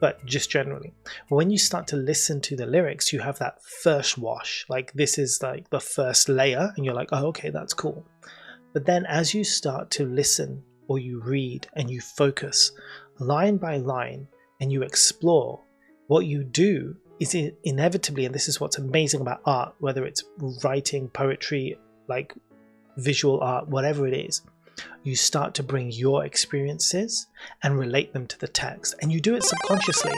S1: But just generally, when you start to listen to the lyrics, you have that first wash. Like this is like the first layer, and you're like, oh, okay, that's cool. But then as you start to listen or you read and you focus line by line and you explore, what you do is inevitably, and this is what's amazing about art, whether it's writing, poetry, like visual art, whatever it is, you start to bring your experiences and relate them to the text, and you do it subconsciously.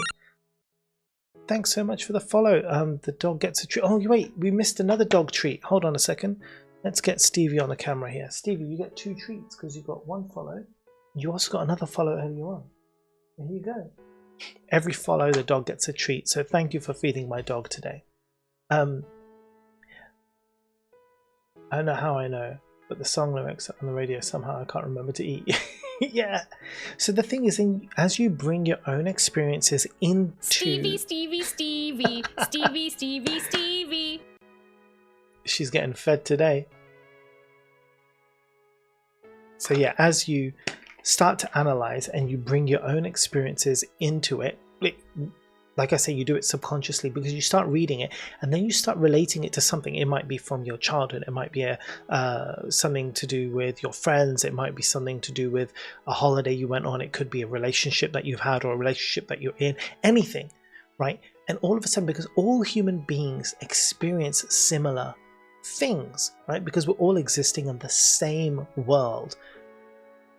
S1: Thanks so much for the follow. The dog gets a treat. Oh wait, we missed another dog treat. Hold on a second. Let's get Stevie on the camera here. Stevie, you get 2 treats because you got 1 follow. You also got another follow earlier on. There you go. Every follow, the dog gets a treat. So thank you for feeding my dog today. I don't know how I know, but the song lyrics on the radio, somehow I can't remember to eat. Yeah. So the thing is, as you bring your own experiences into...
S4: Stevie.
S1: She's getting fed today. So yeah, as you start to analyze and you bring your own experiences into it, like I say, you do it subconsciously because you start reading it and then you start relating it to something. It might be from your childhood, it might be something to do with your friends, it might be something to do with a holiday you went on, it could be a relationship that you've had or a relationship that you're in, anything, right? And all of a sudden, because all human beings experience similar things, right? Because we're all existing in the same world,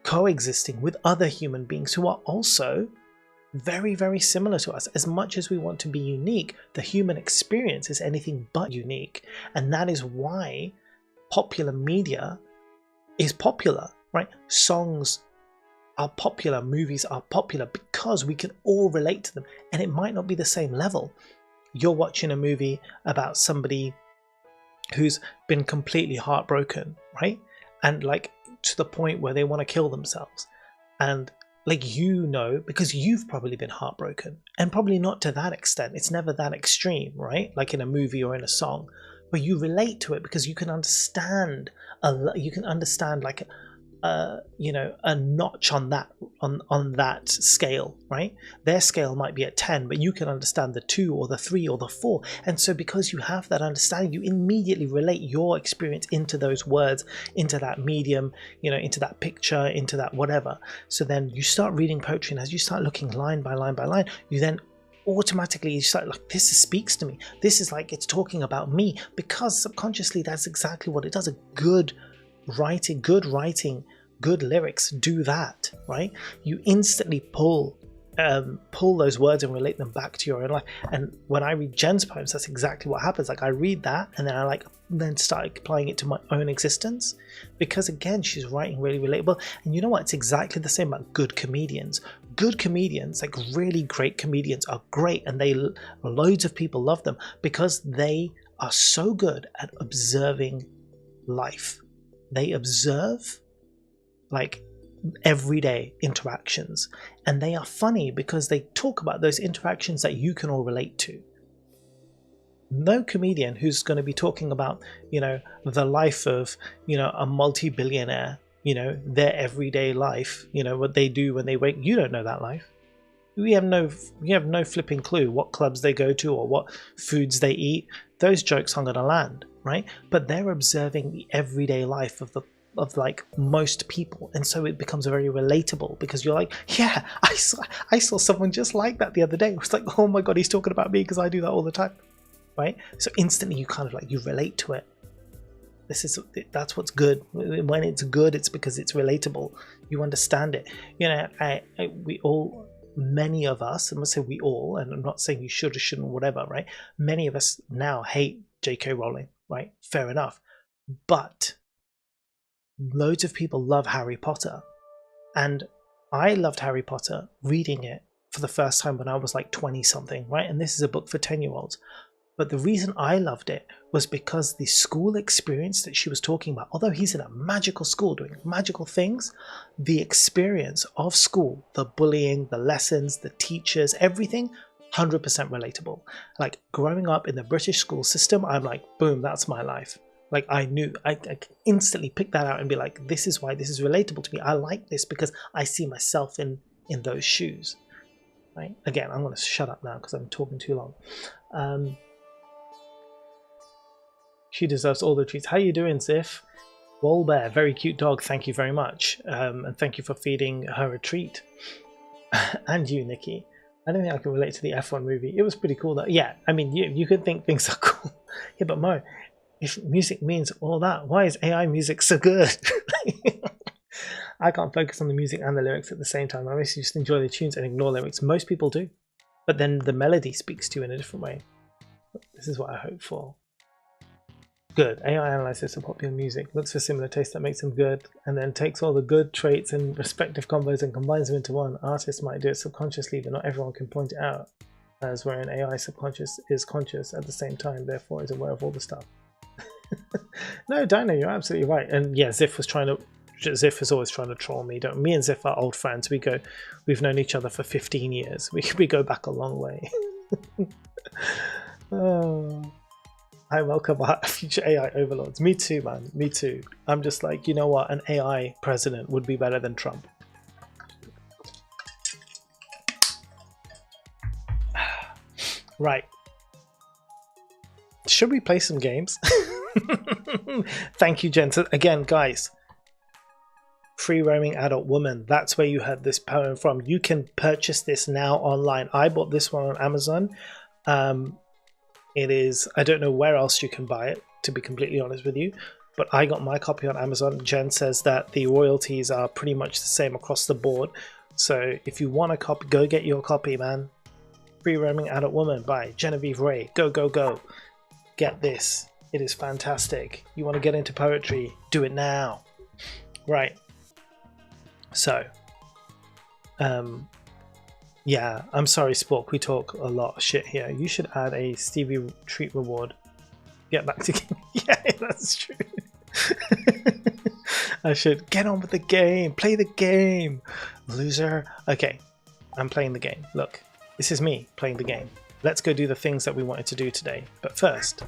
S1: coexisting with other human beings who are also very, very similar to us. As much as we want to be unique, the human experience is anything but unique. And that is why popular media is popular, right? Songs are popular, movies are popular because we can all relate to them. And it might not be the same level. You're watching a movie about somebody who's been completely heartbroken, right? And like to the point where they want to kill themselves. And like, you know, because you've probably been heartbroken, and probably not to that extent. It's never that extreme, right? Like in a movie or in a song, but you relate to it because you can understand like you know, a notch on that scale, right? Their scale might be at 10, but you can understand the 2 or the 3 or the 4. And so because you have that understanding, you immediately relate your experience into those words, into that medium, you know, into that picture, into that whatever. So then you start reading poetry, and as you start looking line by line by line, you then automatically you start like, this speaks to me. This is like, it's talking about me, because subconsciously that's exactly what it does. A good writing, good lyrics do that, right? You instantly pull those words and relate them back to your own life. And when I read Jen's poems, that's exactly what happens. Like, I read that and then I then start applying it to my own existence, because again, she's writing really relatable. And you know what? It's exactly the same about good comedians. Good comedians, like really great comedians, are great, and loads of people love them because they are so good at observing life. They observe like everyday interactions, and they are funny because they talk about those interactions that you can all relate to. No comedian who's going to be talking about, you know, the life of, you know, a multi-billionaire, you know, their everyday life, you know, what they do when they wake. You don't know that life. We have no flipping clue what clubs they go to or what foods they eat. Those jokes aren't going to land, right? But they're observing the everyday life of like most people, and so it becomes very relatable, because you're like, yeah, I saw someone just like that the other day. It was like, oh my god, he's talking about me because I do that all the time, right? So instantly you kind of like, you relate to it. That's what's good. When it's good, it's because it's relatable. You understand it. You know, we all many of us, I'm going to say we all, and I'm not saying you should or shouldn't, whatever, right? Many of us now hate J.K. Rowling, right? Fair enough. But loads of people love Harry Potter. And I loved Harry Potter reading it for the first time when I was like 20 something, right? And this is a book for 10-year-olds. But the reason I loved it was because the school experience that she was talking about, although he's in a magical school doing magical things, the experience of school, the bullying, the lessons, the teachers, everything, 100% relatable. Like growing up in the British school system, I'm like, boom, that's my life. Like I knew, I could instantly pick that out and be like, this is why this is relatable to me. I like this because I see myself in those shoes. Right? Again, I'm going to shut up now because I'm talking too long. She deserves all the treats. How you doing, Ziff? Wall Bear, very cute dog. Thank you very much. And thank you for feeding her a treat. And you, Nikki. I don't think I can relate to the F1 movie. It was pretty cool though. Yeah, I mean, you could think things are cool. Yeah, but Mo, if music means all that, why is AI music so good? I can't focus on the music and the lyrics at the same time. I mostly just enjoy the tunes and ignore lyrics. Most people do. But then the melody speaks to you in a different way. This is what I hope for. Good. AI analyzes the popular music, looks for similar taste that makes them good, and then takes all the good traits and respective combos and combines them into one. Artists might do it subconsciously, but not everyone can point it out, as where an AI subconscious is conscious at the same time, therefore is aware of all the stuff. No, Dino, you're absolutely right. And yeah, Ziff is always trying to troll me. Me and Ziff are old friends. We've known each other for 15 years. We go back a long way. Oh. I welcome our future AI overlords. Me too, man. Me too. I'm just like, you know what? An AI president would be better than Trump. Right. Should we play some games? Thank you, Jen. So again, guys, Free Roaming Adult Woman. That's where you heard this poem from. You can purchase this now online. I bought this one on Amazon. It is, I don't know where else you can buy it, to be completely honest with you, but I got my copy on Amazon. Jen says that the royalties are pretty much the same across the board. So if you want a copy, go get your copy, man. Free Roaming Adult Woman by Genevieve Ray. Go, go, go. Get this. It is fantastic. You want to get into poetry? Do it now. Right. So, yeah, I'm sorry, Spork. We talk a lot of shit here. You should add a Stevie treat reward. Get back to game. Yeah, that's true. I should get on with the game. Play the game, loser. Okay, I'm playing the game. Look, this is me playing the game. Let's go do the things that we wanted to do today. But first,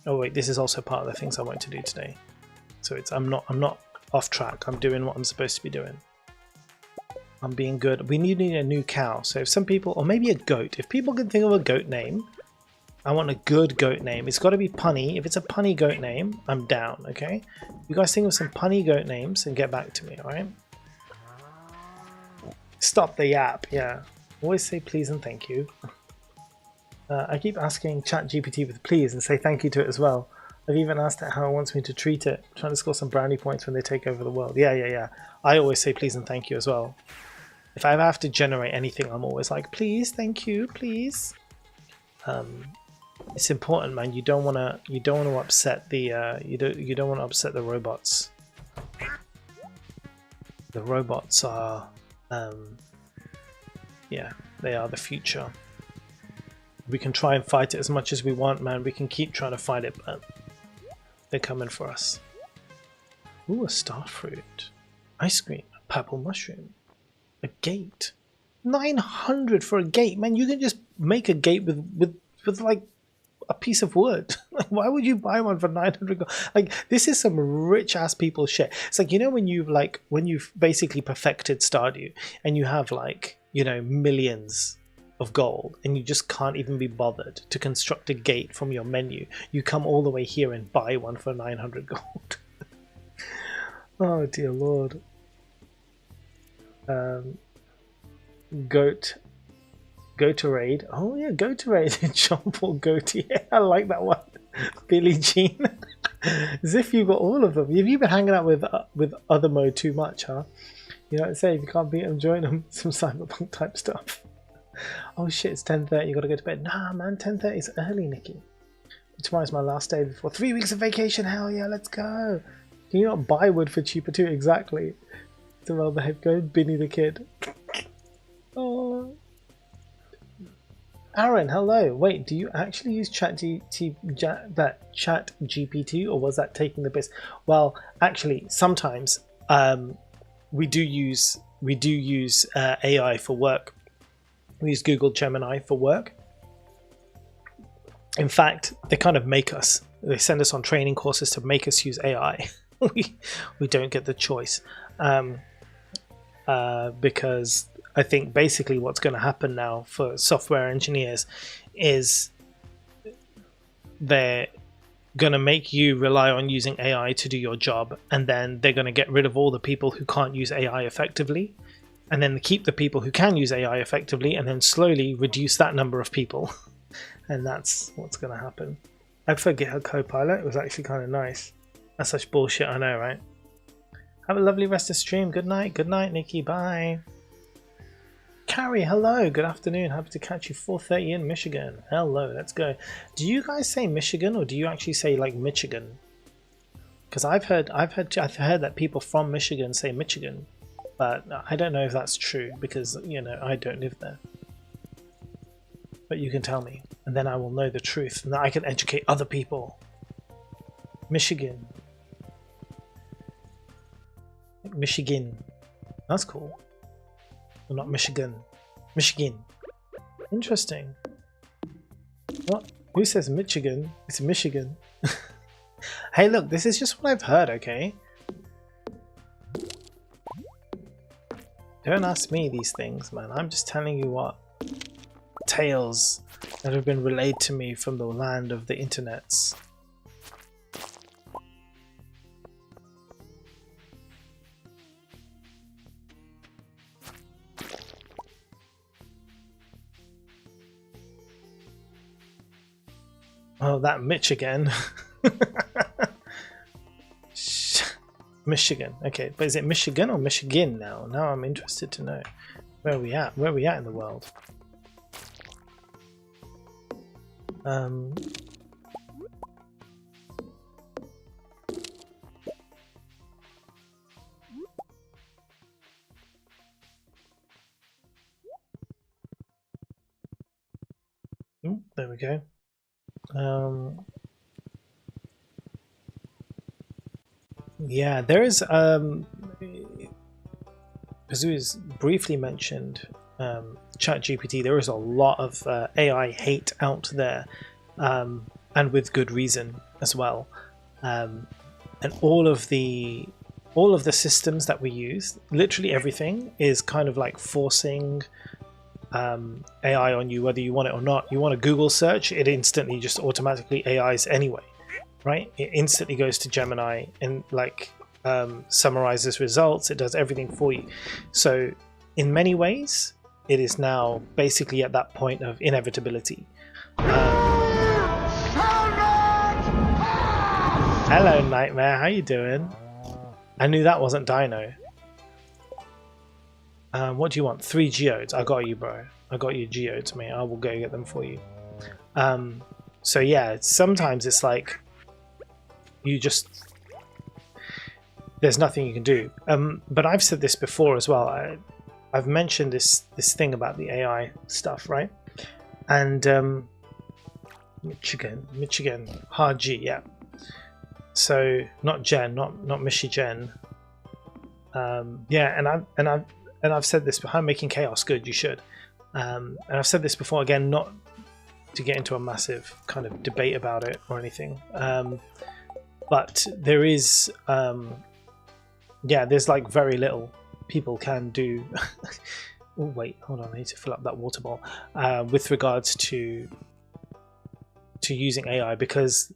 S1: oh wait, this is also part of the things I wanted to do today. So I'm not off track. I'm doing what I'm supposed to be doing. I'm being good. We need a new cow. So if some people, or maybe a goat, if people can think of a goat name, I want a good goat name. It's got to be punny. If it's a punny goat name, I'm down, okay? You guys think of some punny goat names and get back to me, alright? Stop the yap, yeah. Always say please and thank you. I keep asking ChatGPT with please and say thank you to it as well. I've even asked it how it wants me to treat it. I'm trying to score some brownie points when they take over the world. Yeah. I always say please and thank you as well. If I ever have to generate anything, I'm always like, please, thank you, please. It's important, man. You don't want to upset the you don't want to upset the robots. The robots are yeah, they are the future. We can try and fight it as much as we want, man. We can keep trying to fight it, but they're coming for us. Ooh, a star fruit. Ice cream. A purple mushroom. A gate. 900 for a gate, man. You can just make a gate with like a piece of wood. Like, why would you buy one for 900 gold? Like, this is some rich ass people shit. It's like, you know, when you've basically perfected Stardew and you have, like, you know, millions of gold and you just can't even be bothered to construct a gate from your menu. You come all the way here and buy one for 900 gold. Oh dear lord. Goaterade. Oh yeah, Goaterade. John Paul Goatee. Yeah, I like that one. Billie Jean. As if you got all of them. Have you been hanging out with other mode too much, huh? You know what I say? If you can't beat them, join them. Some cyberpunk type stuff. Oh shit, it's 10:30. You gotta go to bed. Nah, man, 10:30 is early, Nikki. Tomorrow's my last day before 3 weeks of vacation. Hell yeah, let's go. Can you not buy wood for cheaper too? Exactly. It's a well-behaved go, Binny the kid. Oh. Aaron, hello. Wait, do you actually use ChatGPT, or was that taking the piss? Well, actually, sometimes we do use AI for work. We use Google Gemini for work. In fact, they kind of make us. They send us on training courses to make us use AI. we don't get the choice, because I think basically what's going to happen now for software engineers is they're going to make you rely on using AI to do your job, and then they're going to get rid of all the people who can't use AI effectively, and then keep the people who can use AI effectively, and then slowly reduce that number of people. And that's what's going to happen. I forget her Copilot. It was actually kind of nice. That's such bullshit, I know, right? Have a lovely rest of stream. Good night, Nikki. Bye. Carrie, hello. Good afternoon. Happy to catch you 4:30 in Michigan. Hello, let's go. Do you guys say Michigan, or do you actually say like Michigan? Because I've heard that people from Michigan say Michigan, but I don't know if that's true because I don't live there. But you can tell me, and then I will know the truth, and then I can educate other people. Michigan. Michigan. That's cool. Well, not Michigan. Michigan. Interesting. What? Who says Michigan? It's Michigan. Hey, look, this is just what I've heard, okay? Don't ask me these things, man. I'm just telling you what tales that have been relayed to me from the land of the internets. Oh, that Michigan. Michigan. Okay, but is it Michigan or Michigan now? Now I'm interested to know. Where are we at? Where are we at in the world? There we go. Yeah, there is as was briefly mentioned, ChatGPT. There is a lot of AI hate out there, and with good reason as well. And all of the systems that we use, literally everything, is kind of like forcing AI on you, whether you want it or not. You want a Google search, it instantly just automatically AIs anyway, right? It instantly goes to Gemini and like summarizes results. It does everything for you. So in many ways, it is now basically at that point of inevitability. Hello, Nightmare. How you doing? I knew that wasn't Dino. What do you want? 3 geodes. I got you, bro. I got you geodes, mate. I will go get them for you. So yeah, sometimes it's like you just, there's nothing you can do. But I've said this before as well. I've mentioned this thing about the AI stuff, right? And Michigan, hard G, yeah. So not Jen, not Michigan. Yeah, and I've said this behind making chaos good. You should. And I've said this before. Again, not to get into a massive kind of debate about it or anything. But there is, yeah, there's like very little people can do. Oh wait, hold on. I need to fill up that water bottle. With regards to using AI, because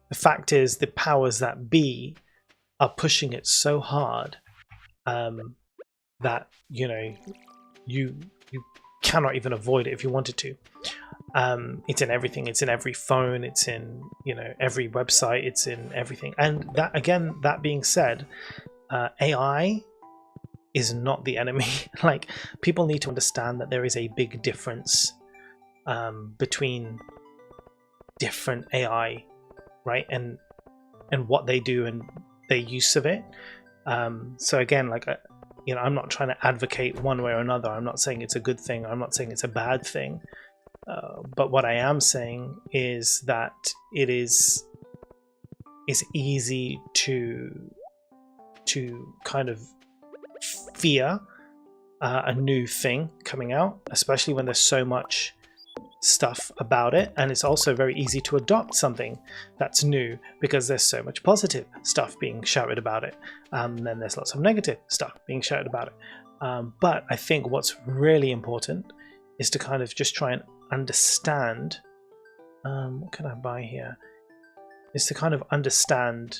S1: the fact is the powers that be are pushing it so hard that you cannot even avoid it if you wanted to. It's in everything. It's in every phone. It's in every website. It's in everything. And that, again, that being said, AI is not the enemy. Like, people need to understand that there is a big difference between different AI, right, and what they do and their use of it. So again, like, I'm not trying to advocate one way or another. I'm not saying it's a good thing. I'm not saying it's a bad thing. But what I am saying is that it's easy to kind of fear a new thing coming out, especially when there's so much stuff about it. And it's also very easy to adopt something that's new because there's so much positive stuff being shouted about it. Then there's lots of negative stuff being shouted about it. But I think what's really important is to kind of just try and understand, what can I buy here, is to kind of understand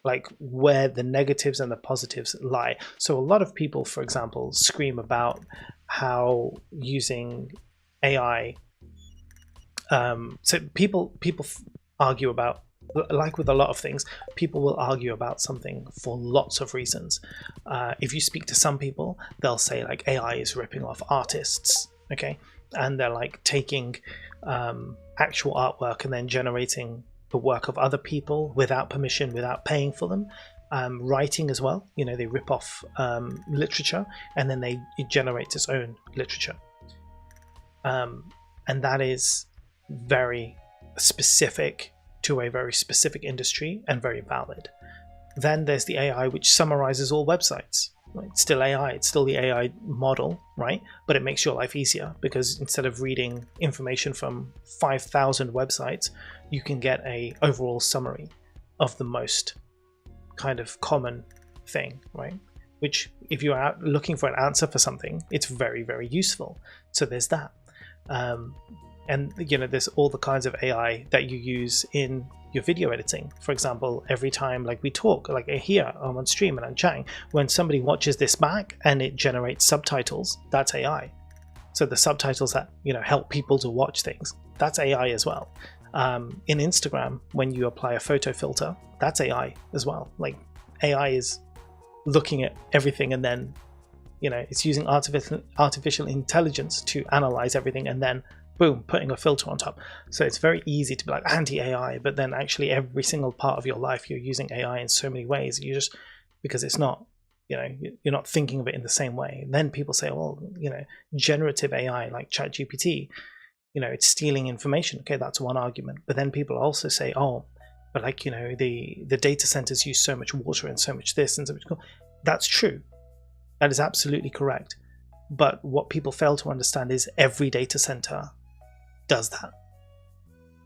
S1: like where the negatives and the positives lie. So a lot of people, for example, scream about how using AI, so people argue about, like with a lot of things, people will argue about something for lots of reasons. If you speak to some people, they'll say like AI is ripping off artists, okay, and they're like taking actual artwork and then generating the work of other people without permission, without paying for them. Writing as well, they rip off literature and then it generates its own literature. And that is very specific to a very specific industry and very valid. Then there's the AI which summarizes all websites. It's still AI, it's still the AI model, right? But it makes your life easier because instead of reading information from 5,000 websites, you can get a overall summary of the most kind of common thing, right? Which, if you're out looking for an answer for something, it's very, very useful. So there's that. And there's all the kinds of AI that you use in your video editing. For example, every time like we talk, like here I'm on stream and I'm chatting, when somebody watches this back and it generates subtitles, that's AI. So the subtitles that help people to watch things, that's AI as well. In Instagram, when you apply a photo filter, that's AI as well. Like, AI is looking at everything and then it's using artificial intelligence to analyze everything and then boom, putting a filter on top. So it's very easy to be like anti-AI, but then actually every single part of your life you're using AI in so many ways. You just, because it's not, you're not thinking of it in the same way. And then people say, well, generative AI like ChatGPT, it's stealing information. Okay, that's one argument. But then people also say, oh, but like, the data centers use so much water and so much this and so much. That's true. That is absolutely correct. But what people fail to understand is every data center does that.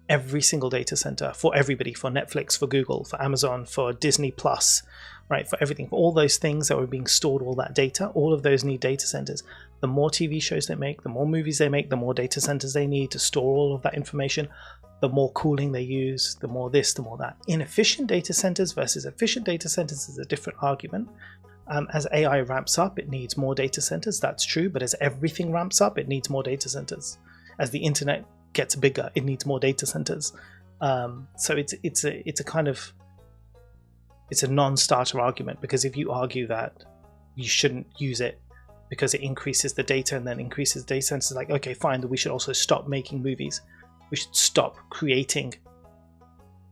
S1: Every single data center for everybody, for Netflix, for Google, for Amazon, for Disney Plus, right? For everything, for all those things that were being stored, all that data, all of those need data centers. The more TV shows they make, the more movies they make, the more data centers they need to store all of that information, the more cooling they use, the more this, the more that. Inefficient data centers versus efficient data centers is a different argument. As AI ramps up, it needs more data centers. That's true. But as everything ramps up, it needs more data centers. As the internet gets bigger, it needs more data centers. So it's a kind of, it's a non-starter argument, because if you argue that you shouldn't use it because it increases the data and then increases data centers, like, okay, fine, then we should also stop making movies. We should stop creating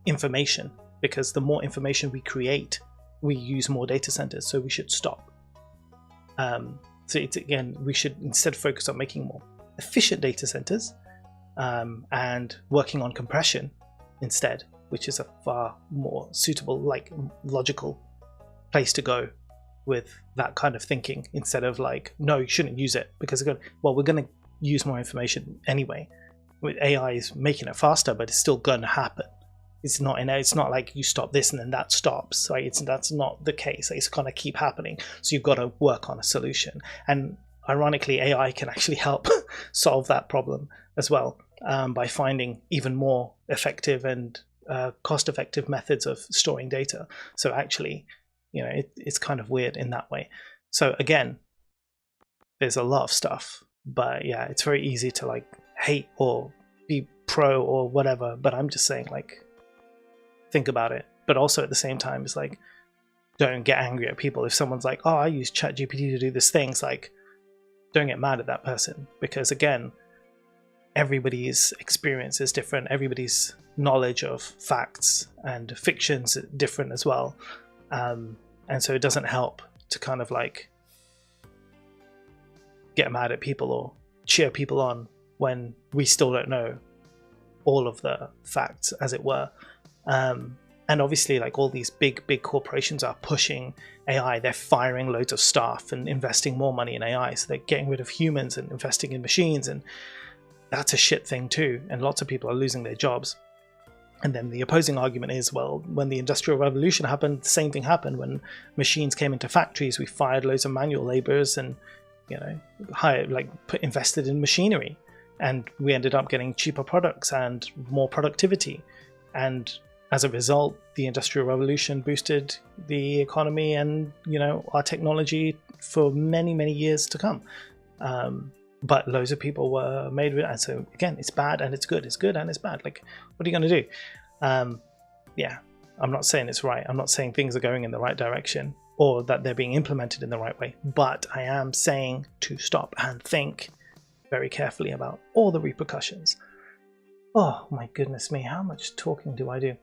S1: information, because the more information we create, we use more data centers, so we should stop. So it's, again, we should instead focus on making more efficient data centers and working on compression instead, which is a far more suitable, like, logical place to go with that kind of thinking, instead of like, no, you shouldn't use it because we're going to use more information anyway. With AI is making it faster, but it's still going to happen. It's not like you stop this and then that stops. Right? That's not the case. It's going to keep happening. So you've got to work on a solution. And ironically, AI can actually help solve that problem as well, by finding even more effective and cost-effective methods of storing data. So actually, it's kind of weird in that way. So again, there's a lot of stuff, but yeah, it's very easy to like hate or be pro or whatever. But I'm just saying, like, think about it. But also at the same time, it's like, don't get angry at people if someone's like, oh, I use ChatGPT to do this thing. It's like, don't get mad at that person, because again, everybody's experience is different. Everybody's knowledge of facts and fiction's different as well. And so it doesn't help to kind of like get mad at people or cheer people on when we still don't know all of the facts, as it were. And obviously, like, all these big corporations are pushing AI. They're firing loads of staff and investing more money in AI. So they're getting rid of humans and investing in machines. And that's a shit thing too. And lots of people are losing their jobs. And then the opposing argument is, well, when the Industrial Revolution happened, the same thing happened. When machines came into factories, we fired loads of manual laborers and, you know, invested in machinery. And we ended up getting cheaper products and more productivity. And as a result, the Industrial Revolution boosted the economy and, you know, our technology for many, many years to come. But loads of people were made with it. And so again, it's bad and it's good. It's good and it's bad. Like, what are you going to do? Yeah, I'm not saying it's right. I'm not saying things are going in the right direction or that they're being implemented in the right way. But I am saying to stop and think very carefully about all the repercussions. Oh my goodness me, how much talking do I do?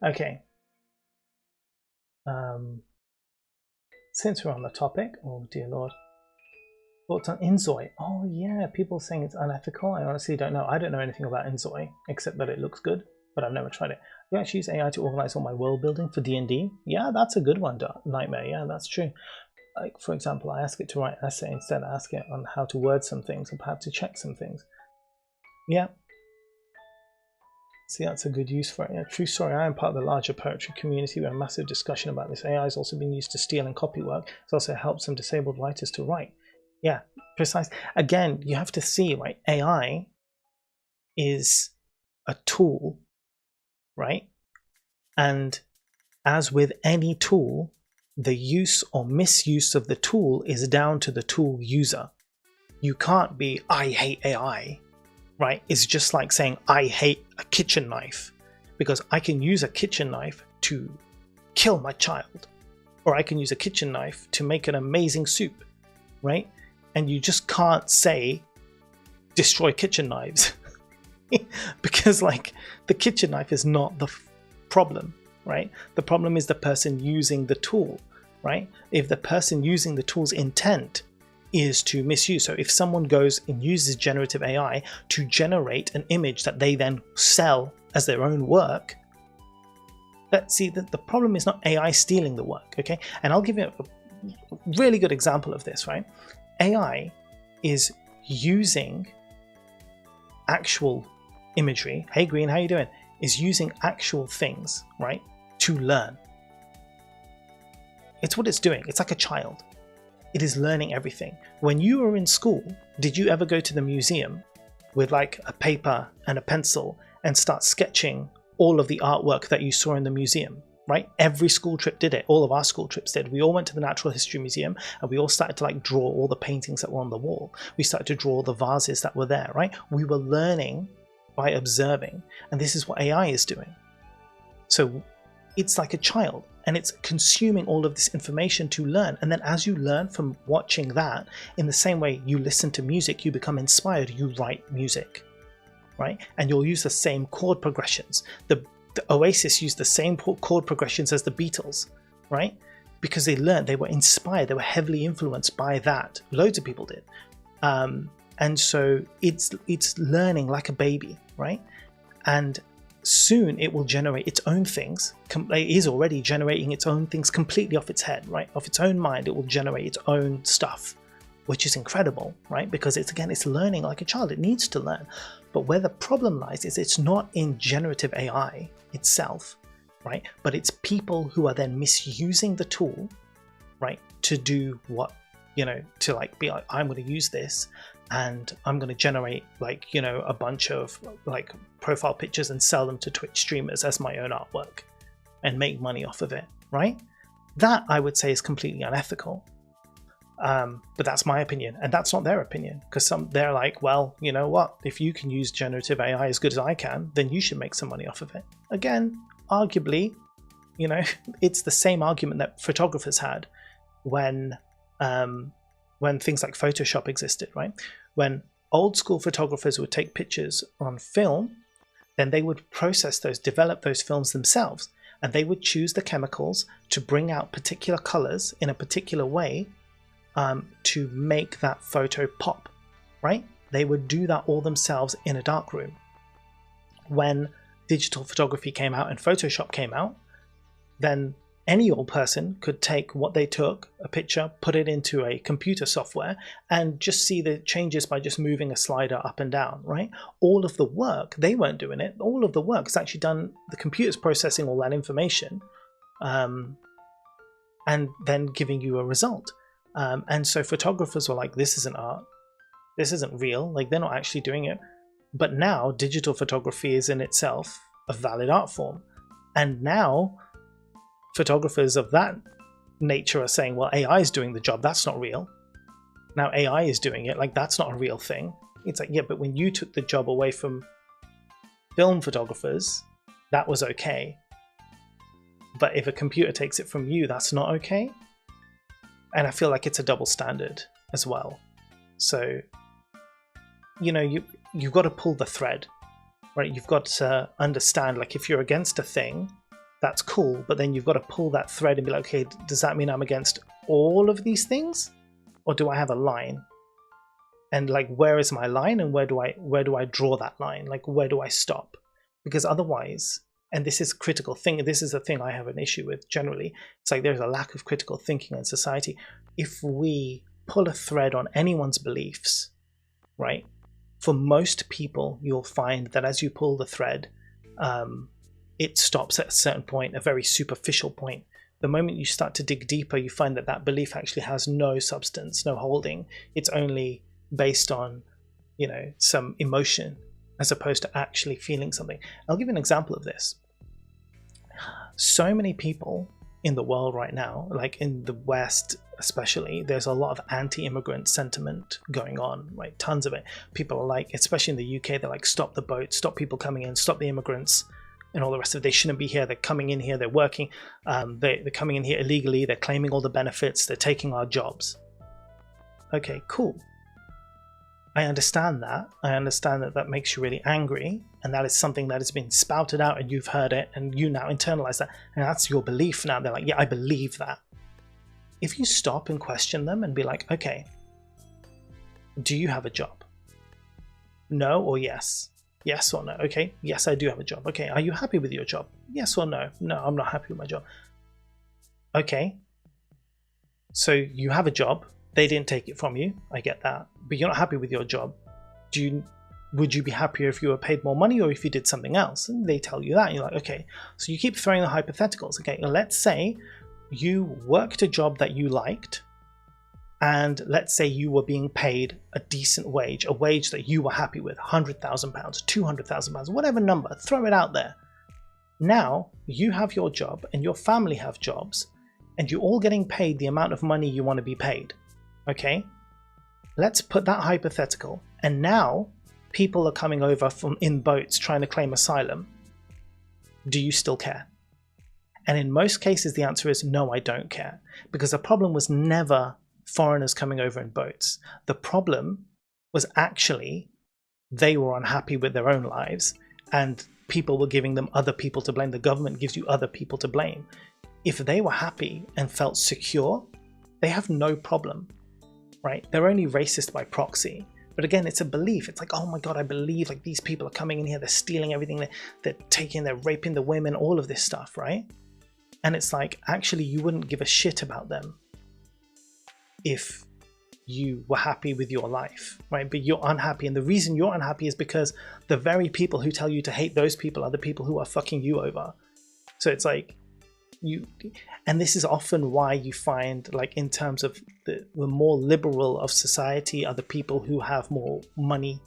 S1: Okay. Since we're on the topic, oh dear Lord. Thoughts on Inzoi? Oh yeah, people saying it's unethical. I honestly don't know. I don't know anything about Inzoi, except that it looks good, but I've never tried it. Do I actually use AI to organize all my world building for D&D? Yeah, that's a good one, Nightmare. Yeah, that's true. Like, for example, I ask it to write an essay. Instead, I ask it on how to word some things or perhaps to check some things. Yeah. See, that's a good use for it. Yeah, true story. I am part of the larger poetry community where a massive discussion about this. AI has also been used to steal and copy work. It also helps some disabled writers to write. Yeah, precise. Again, you have to see, right? AI is a tool, right? And as with any tool, the use or misuse of the tool is down to the tool user. You can't be, I hate AI, right? It's just like saying, I hate a kitchen knife, because I can use a kitchen knife to kill my child, or I can use a kitchen knife to make an amazing soup, right? And you just can't say, destroy kitchen knives, because like the kitchen knife is not the problem, right? The problem is the person using the tool, right? If the person using the tool's intent is to misuse, so if someone goes and uses generative AI to generate an image that they then sell as their own work, the problem is not AI stealing the work, okay? And I'll give you a really good example of this, right? AI is using actual imagery. Hey Green, how you doing? Is using actual things, right, to learn. It's what it's doing. It's like a child. It is learning everything. When you were in school, did you ever go to the museum with like a paper and a pencil and start sketching all of the artwork that you saw in the museum? Right? Every school trip did it. All of our school trips did. We all went to the Natural History Museum and we all started to like draw all the paintings that were on the wall. We started to draw the vases that were there, right? We were learning by observing. And this is what AI is doing. So it's like a child and it's consuming all of this information to learn. And then as you learn from watching that, in the same way you listen to music, you become inspired, you write music, right? And you'll use the same chord progressions. The Oasis used the same chord progressions as the Beatles, right? Because they learned, they were inspired, they were heavily influenced by that. Loads of people did. And so it's learning like a baby, right? And soon it will generate its own things. It is already generating its own things completely off its head, right? Off its own mind, it will generate its own stuff, which is incredible, right? Because it's learning like a child. It needs to learn. But where the problem lies is it's not in generative AI itself, right? But it's people who are then misusing the tool, right? To do what, to like be like, I'm going to use this and I'm going to generate like, a bunch of like profile pictures and sell them to Twitch streamers as my own artwork and make money off of it, right? That I would say is completely unethical. But that's my opinion, and that's not their opinion, because they're like, well, you know what, if you can use generative AI as good as I can, then you should make some money off of it. Again, arguably, You know, it's the same argument that photographers had when things like Photoshop existed, right? When old school photographers would take pictures on film, then they would process those, develop those films themselves, and they would choose the chemicals to bring out particular colors in a particular way to make that photo pop, right? They would do that all themselves in a darkroom. When digital photography came out and Photoshop came out, then any old person could take what they took, a picture, put it into a computer software, and just see the changes by just moving a slider up and down, right? All of the work, they weren't doing it. All of the work is actually done, the computer's processing all that information, and then giving you a result. And so photographers were like, this isn't art. This isn't real. Like, they're not actually doing it. But now digital photography is in itself a valid art form. And now photographers of that nature are saying, well, AI is doing the job. That's not real. Now AI is doing it. Like, that's not a real thing. It's like, yeah, but when you took the job away from film photographers, that was okay. But if a computer takes it from you, that's not okay. And I feel like it's a double standard as well. So, you know, you've got to pull the thread, right? You've got to understand, like, if you're against a thing, that's cool, but then you've got to pull that thread and be like, okay, does that mean I'm against all of these things, or do I have a line? And like, where is my line, and where do I draw that line? Like, where do I stop? Because otherwise, and this is critical thing, this is the thing I have an issue with generally, it's like there's a lack of critical thinking in society. If we pull a thread on anyone's beliefs, right, for most people, you'll find that as you pull the thread, it stops at a certain point, a very superficial point. The moment you start to dig deeper, you find that that belief actually has no substance, no holding. It's only based on, you know, some emotion as opposed to actually feeling something. I'll give you an example of this. So many people in the world right now, like in the West especially, there's a lot of anti-immigrant sentiment going on, right? Tons of it. People are like, especially in the UK, they're like, stop the boat, stop people coming in, stop the immigrants, and all the rest of it. They shouldn't be here. They're coming in here. They're working. They're coming in here illegally. They're claiming all the benefits. They're taking our jobs. Okay, cool. I understand that. I understand that that makes you really angry, and that is something that has been spouted out, and you've heard it, and you now internalize that, and that's your belief now. They're like, yeah, I believe that. If you stop and question them and be like, okay, do you have a job? No or yes? Yes or no? Okay, yes, I do have a job. Okay, are you happy with your job? Yes or no? No, I'm not happy with my job. Okay, so you have a job. They didn't take it from you. I get that. But you're not happy with your job. Would you be happier if you were paid more money or if you did something else? And they tell you that. And you're like, okay. So you keep throwing the hypotheticals. Okay, let's say you worked a job that you liked, and let's say you were being paid a decent wage, a wage that you were happy with, £100,000, £200,000, whatever number, throw it out there. Now you have your job and your family have jobs, and you're all getting paid the amount of money you want to be paid. Okay, let's put that hypothetical, and now people are coming over from in boats trying to claim asylum. Do you still care? And in most cases the answer is no, I don't care, because the problem was never foreigners coming over in boats. The problem was actually they were unhappy with their own lives, and people were giving them other people to blame. The government gives you other people to blame. If they were happy and felt secure, they have no problem, right? They're only racist by proxy. But again, it's a belief. It's like, oh my God, I believe like these people are coming in here, they're stealing everything, they're raping the women, all of this stuff, right? And it's like, actually, you wouldn't give a shit about them if you were happy with your life, right? But you're unhappy, and the reason you're unhappy is because the very people who tell you to hate those people are the people who are fucking you over. So it's like, and this is often why you find, like, in terms of the more liberal of society are the people who have more money,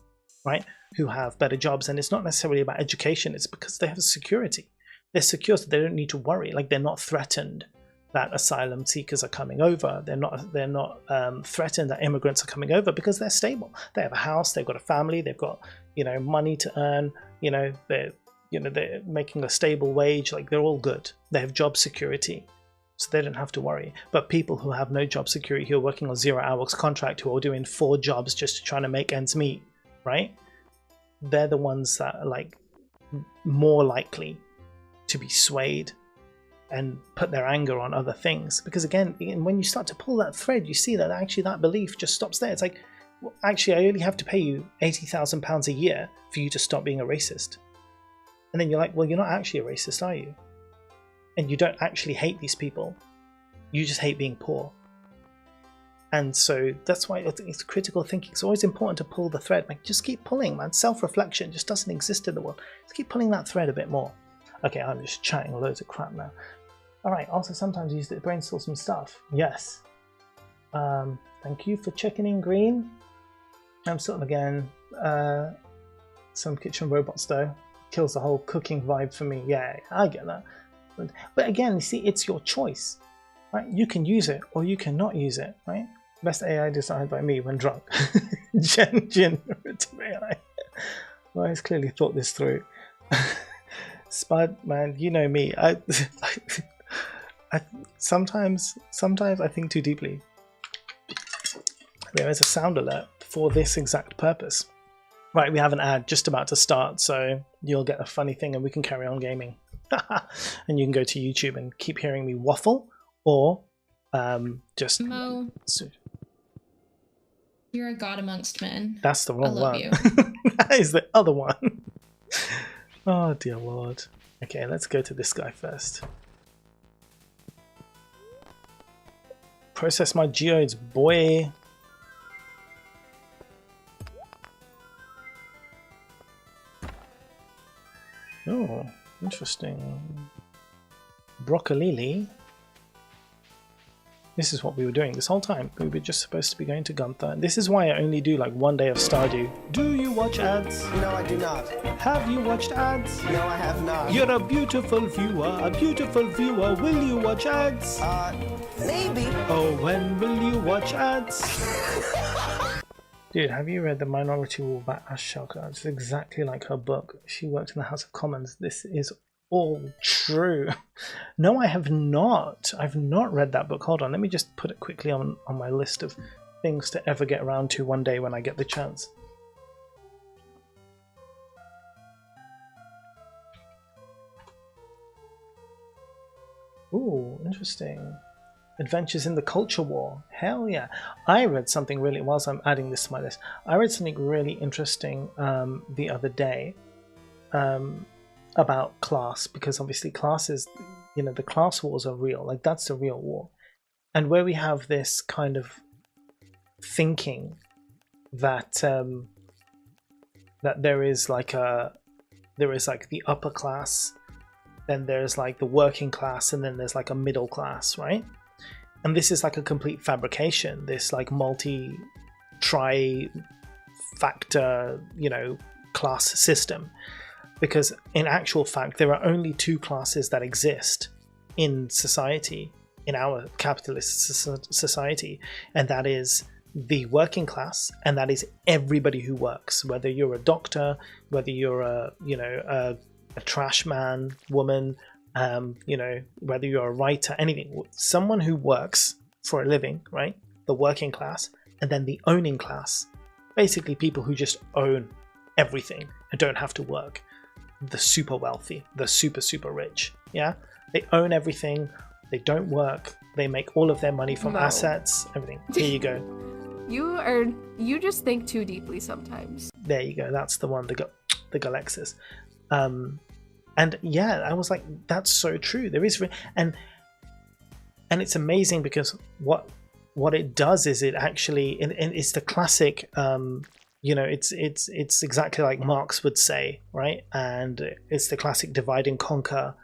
S1: right? Who have better jobs. And it's not necessarily about education, it's because they have security. They're secure, so they don't need to worry. Like, they're not threatened that asylum seekers are coming over. They're not threatened that immigrants are coming over, because they're stable. They have a house, they've got a family, they've got, you know, money to earn, you know, they're making a stable wage, like they're all good. They have job security, so they don't have to worry. But people who have no job security, who are working on 0 hours contract, who are doing 4 jobs just to try to make ends meet, right? They're the ones that are like more likely to be swayed and put their anger on other things. Because again, when you start to pull that thread, you see that actually that belief just stops there. It's like, well, actually, I only have to pay you £80,000 a year for you to stop being a racist. And then you're like, well, you're not actually a racist, are you? And you don't actually hate these people. You just hate being poor. And so that's why it's critical thinking. It's always important to pull the thread. Like, just keep pulling, man. Self-reflection just doesn't exist in the world. Just keep pulling that thread a bit more. Okay, I'm just chatting loads of crap now. All right, also sometimes use the brainstorm some stuff. Yes. Thank you for checking in, Green. I'm sort of again, some kitchen robots though. Kills the whole cooking vibe for me. Yeah, I get that. But again, you see, it's your choice, right? You can use it or you cannot use it, right? Best AI designed by me when drunk. Gen AI. Well, he's clearly thought this through. Spud, man, you know me. I sometimes I think too deeply. There is a sound alert for this exact purpose. Right, we have an ad just about to start, so you'll get a funny thing and we can carry on gaming. And you can go to YouTube and keep hearing me waffle, or just...
S4: Mo, you're a god amongst men.
S1: That's the wrong
S4: I love
S1: one.
S4: you.
S1: That is the other one. Oh dear lord. Okay, let's go to this guy first. Process my geodes, boy. Oh, interesting. Broccolini. This is what we were doing this whole time. We were just supposed to be going to Gunther. This is why I only do like 1 day of Stardew. Do you watch ads?
S2: No, I do not.
S1: Have you watched ads?
S2: No, I have not.
S1: You're a beautiful viewer, a beautiful viewer. Will you watch ads?
S2: Maybe.
S1: Oh, when will you watch ads? Dude, have you read The Minority Rule by Ash Shelker? It's exactly like her book. She worked in the House of Commons. This is all true. No, I have not. I've not read that book. Hold on, let me just put it quickly on my list of things to ever get around to one day when I get the chance. Ooh, interesting. Adventures in the Culture War. Hell yeah. I read something really, whilst I'm adding this to my list, I read something really interesting the other day about class, because obviously class is, the class wars are real. Like, that's the real war. And where we have this kind of thinking that that there is like the upper class, then there's like the working class, and then there's like a middle class, right? And this is like a complete fabrication, this like tri-factor, class system. Because in actual fact, there are only 2 classes that exist in society, in our capitalist society, and that is the working class, and that is everybody who works, whether you're a doctor, whether you're a trash man, woman, whether you're a writer, anything, someone who works for a living, right? The working class, and then the owning class, basically people who just own everything and don't have to work. The super wealthy, the super rich, yeah? They own everything, they don't work, they make all of their money from assets, everything. Here you go.
S5: You just think too deeply sometimes.
S1: There you go, that's the one, the Galexis. And yeah, I was like, that's so true. There is, and it's amazing because what it does is it actually, and it's the classic, it's exactly like Marx would say, right? And it's the classic divide and conquer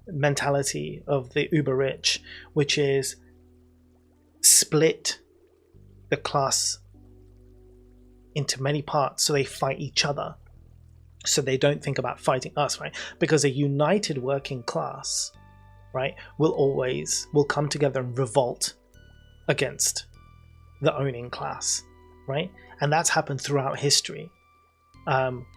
S1: mentality of the uber rich, which is split the class into many parts so they fight each other. So they don't think about fighting us, right? Because a united working class, right, will come together and revolt against the owning class, right? And that's happened throughout history,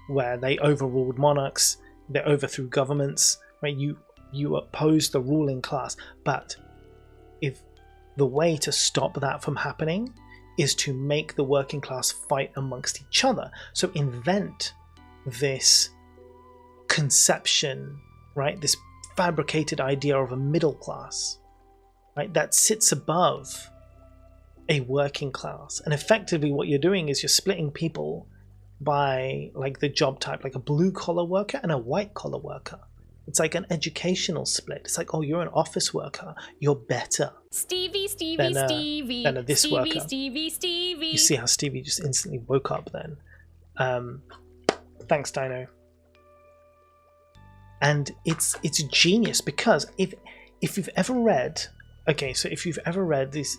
S1: where they overruled monarchs they overthrew governments, right? You oppose the ruling class, but if the way to stop that from happening is to make the working class fight amongst each other. So invent this conception, right? This fabricated idea of a middle class, right? That sits above a working class. And effectively what you're doing is you're splitting people by like the job type, like a blue collar worker and a white collar worker. It's like an educational split. It's like, oh, you're an office worker, you're better
S5: Stevie,
S1: than a this
S5: Stevie,
S1: worker.
S5: Stevie.
S1: You see how Stevie just instantly woke up then. Thanks, Dino. And it's genius, because if you've ever read, if you've ever read this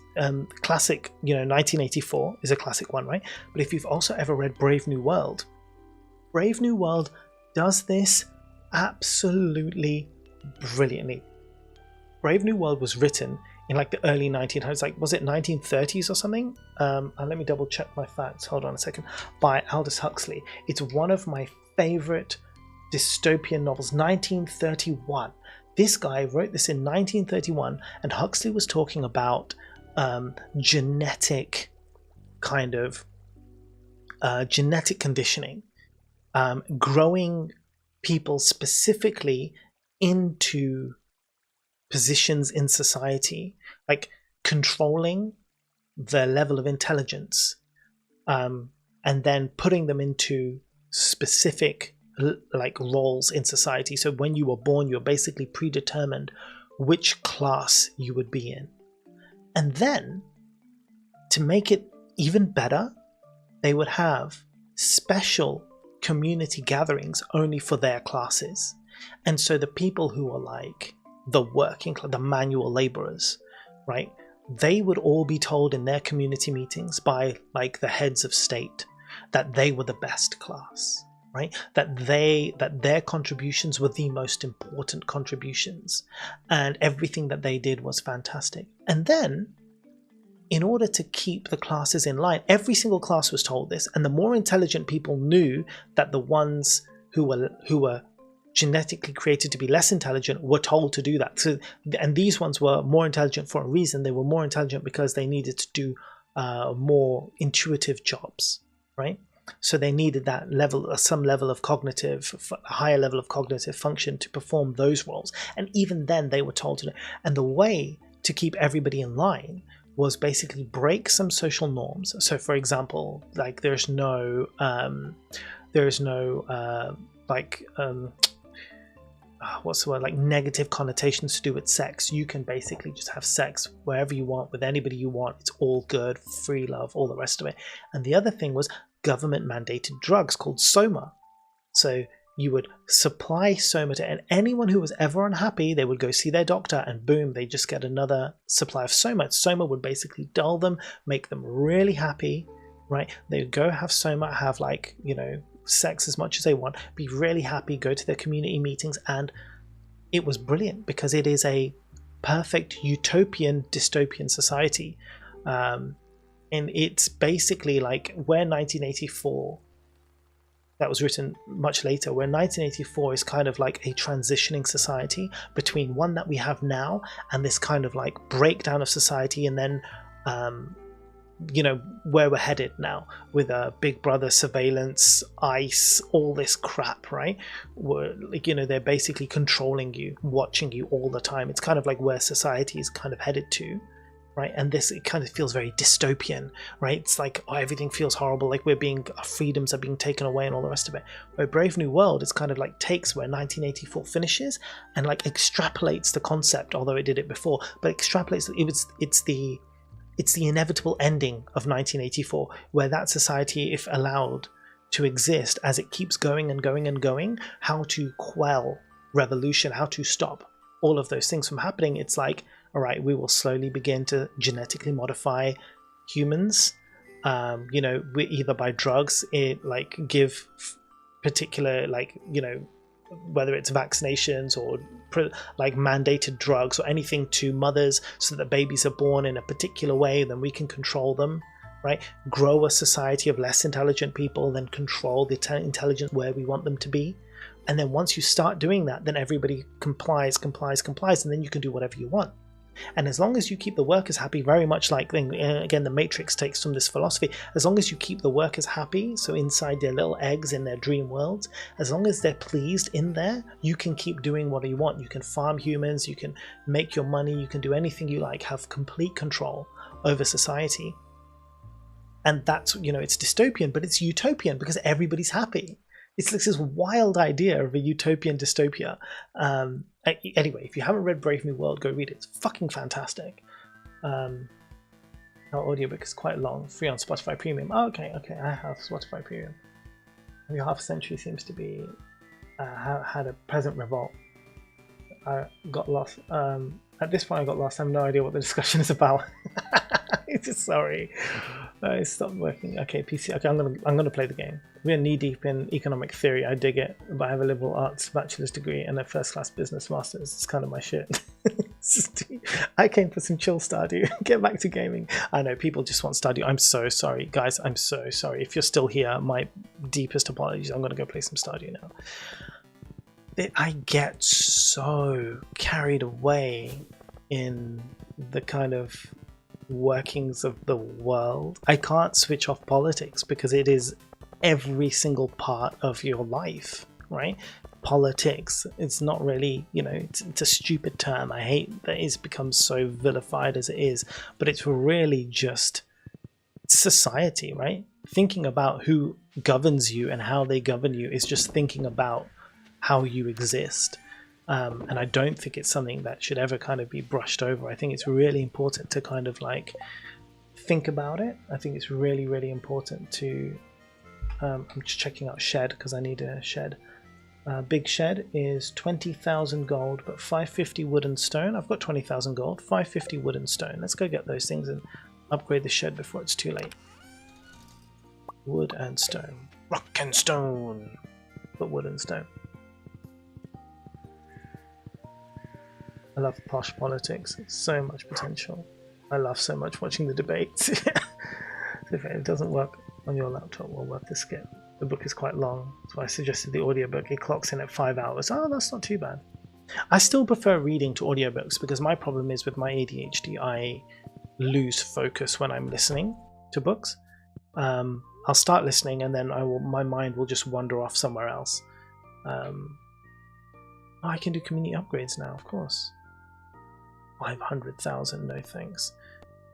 S1: classic, 1984 is a classic one, right? But if you've also ever read Brave New World does this absolutely brilliantly. Brave New World was written in like the early 1900s, like was it 1930s or something? And let me double check my facts. Hold on a second. By Aldous Huxley. It's one of my favorite dystopian novels. 1931. This guy wrote this in 1931, and Huxley was talking about genetic kind of genetic conditioning, growing people specifically into positions in society, like controlling their level of intelligence, and then putting them into specific like roles in society. So when you were born, you're basically predetermined which class you would be in. And then to make it even better, they would have special community gatherings only for their classes. And so the people who are like the working class, the manual laborers, right, they would all be told in their community meetings by like the heads of state that they were the best class, right? That their contributions were the most important contributions, and everything that they did was fantastic. And then, in order to keep the classes in line, every single class was told this, and the more intelligent people knew that the ones who were genetically created to be less intelligent were told to do that. So, and these ones were more intelligent for a reason. They were more intelligent because they needed to do more intuitive jobs, right? So they needed that level, some level of cognitive, a higher level of cognitive function to perform those roles. And even then they were told to do. And the way to keep everybody in line was basically break some social norms. So for example, like there's no what's the word, like negative connotations to do with sex. You can basically just have sex wherever you want, with anybody you want. It's all good, free love, all the rest of it. And the other thing was government mandated drugs called Soma. So you would supply Soma to, and anyone who was ever unhappy, they would go see their doctor, and boom, they just get another supply of Soma. Soma would basically dull them, make them really happy, right? They would go have Soma, have like, sex as much as they want, be really happy, go to their community meetings. And it was brilliant because it is a perfect utopian dystopian society. And it's basically like where 1984, that was written much later, where 1984 is kind of like a transitioning society between one that we have now and this kind of like breakdown of society, and then where we're headed now with Big Brother surveillance, ICE, all this crap, right? Where, they're basically controlling you, watching you all the time. It's kind of like where society is kind of headed to, right? And this, it kind of feels very dystopian, right? It's like, oh, everything feels horrible, like our freedoms are being taken away and all the rest of it. Where Brave New World is kind of like takes where 1984 finishes and like extrapolates the concept, although it did it before, but extrapolates it's the inevitable ending of 1984, where that society, if allowed to exist as it keeps going and going and going, how to quell revolution, how to stop all of those things from happening. It's like, all right, we will slowly begin to genetically modify humans, either by drugs, give particular, whether it's vaccinations or like mandated drugs or anything to mothers so that babies are born in a particular way, then we can control them, right? Grow a society of less intelligent people, then control the intelligence where we want them to be, And then once you start doing that, then everybody complies, and then you can do whatever you want. And as long as you keep the workers happy, very much like, again, the Matrix takes from this philosophy, as long as you keep the workers happy, so inside their little eggs in their dream worlds, as long as they're pleased in there, you can keep doing what you want. You can farm humans, you can make your money, you can do anything you like, have complete control over society. And that's, it's dystopian, but it's utopian because everybody's happy. It's like this wild idea of a utopian dystopia. Anyway, if you haven't read Brave New World, go read it. It's fucking fantastic. Our audiobook is quite long, free on Spotify Premium. Oh, okay, I have Spotify Premium. Your half century seems to be had a present revolt. I got lost. At this point, I got lost. I have no idea what the discussion is about. Sorry, it stopped working. Okay, PC. Okay, I'm gonna play the game. We're knee deep in economic theory. I dig it, but I have a liberal arts bachelor's degree and a first class business master's. It's kind of my shit. I came for some chill Stardew. Get back to gaming. I know people just want Stardew. I'm so sorry, guys. I'm so sorry. If you're still here, my deepest apologies. I'm gonna go play some Stardew now. I get so carried away in the kind of workings of the world. I can't switch off politics because it is every single part of your life, right? Politics, it's not really, it's a stupid term. I hate that it's become so vilified as it is, but it's really just society, right? Thinking about who governs you and how they govern you is just thinking about how you exist. And I don't think it's something that should ever kind of be brushed over. I think it's really important to kind of like think about it. I think it's really, really important to I'm just checking out shed because I need a shed. Big shed is 20,000 gold, but 550 wood and stone. I've got 20,000 gold, 550 wood and stone. Let's go get those things and upgrade the shed before it's too late. Wood and stone. Rock and stone. But wood and stone. I love posh politics. It's so much potential. I love so much watching the debates. If it doesn't work on your laptop, we'll worth the skip. The book is quite long, so I suggested the audiobook. It clocks in at 5 hours. Oh, that's not too bad. I still prefer reading to audiobooks because my problem is with my ADHD, I lose focus when I'm listening to books. I'll start listening and then my mind will just wander off somewhere else. I can do community upgrades now, of course. 500,000, no thanks.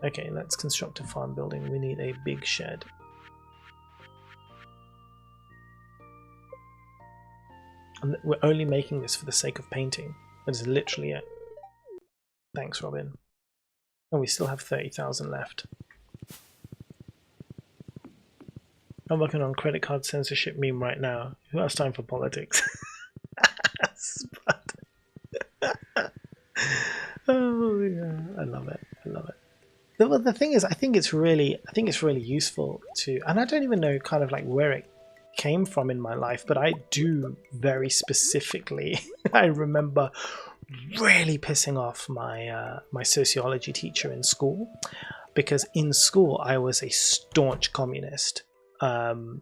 S1: Okay, let's construct a farm building. We need a big shed. And we're only making this for the sake of painting. That is literally it. Thanks, Robin. And we still have 30,000 left. I'm working on credit card censorship meme right now. Who has time for politics? Oh yeah, I love it. The thing is, I think it's really useful to, and I don't even know kind of like where it came from in my life, but I do very specifically. I remember really pissing off my my sociology teacher in school, because in school I was a staunch communist and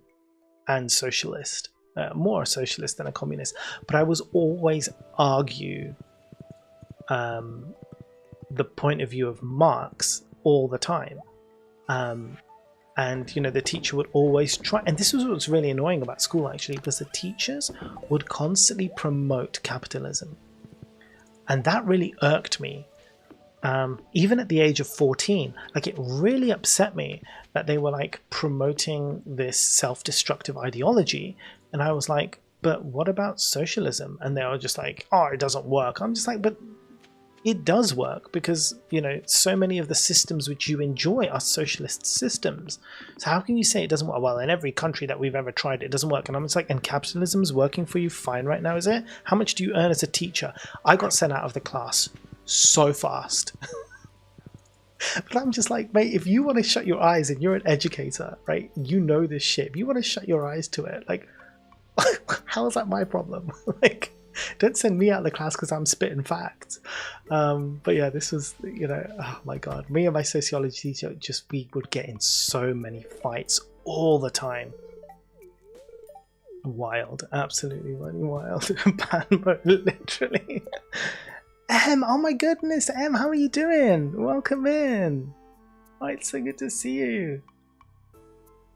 S1: socialist, more a socialist than a communist, but I was always argue the point of view of Marx all the time. And the teacher would always try, and this was what's really annoying about school actually, because the teachers would constantly promote capitalism, and that really irked me. Even at the age of 14, like it really upset me that they were like promoting this self-destructive ideology, and I was like, but what about socialism? And they were just like, oh, it doesn't work. I'm just like, but it does work, because so many of the systems which you enjoy are socialist systems. So how can you say it doesn't work? Well, in every country that we've ever tried, it doesn't work. And I'm just like, and capitalism's working for you fine right now, is it? How much do you earn as a teacher? I got sent out of the class so fast. But I'm just like, mate, if you want to shut your eyes and you're an educator, right? You know this shit. If you want to shut your eyes to it, like, how is that my problem? Like, don't send me out of the class because I'm spitting facts. But yeah, this was, oh my god, me and my sociology teacher, we would get in so many fights all the time. Wild, absolutely bloody wild. Banbo, literally. Oh my goodness, how are you doing? Welcome in. Oh, it's so good to see you.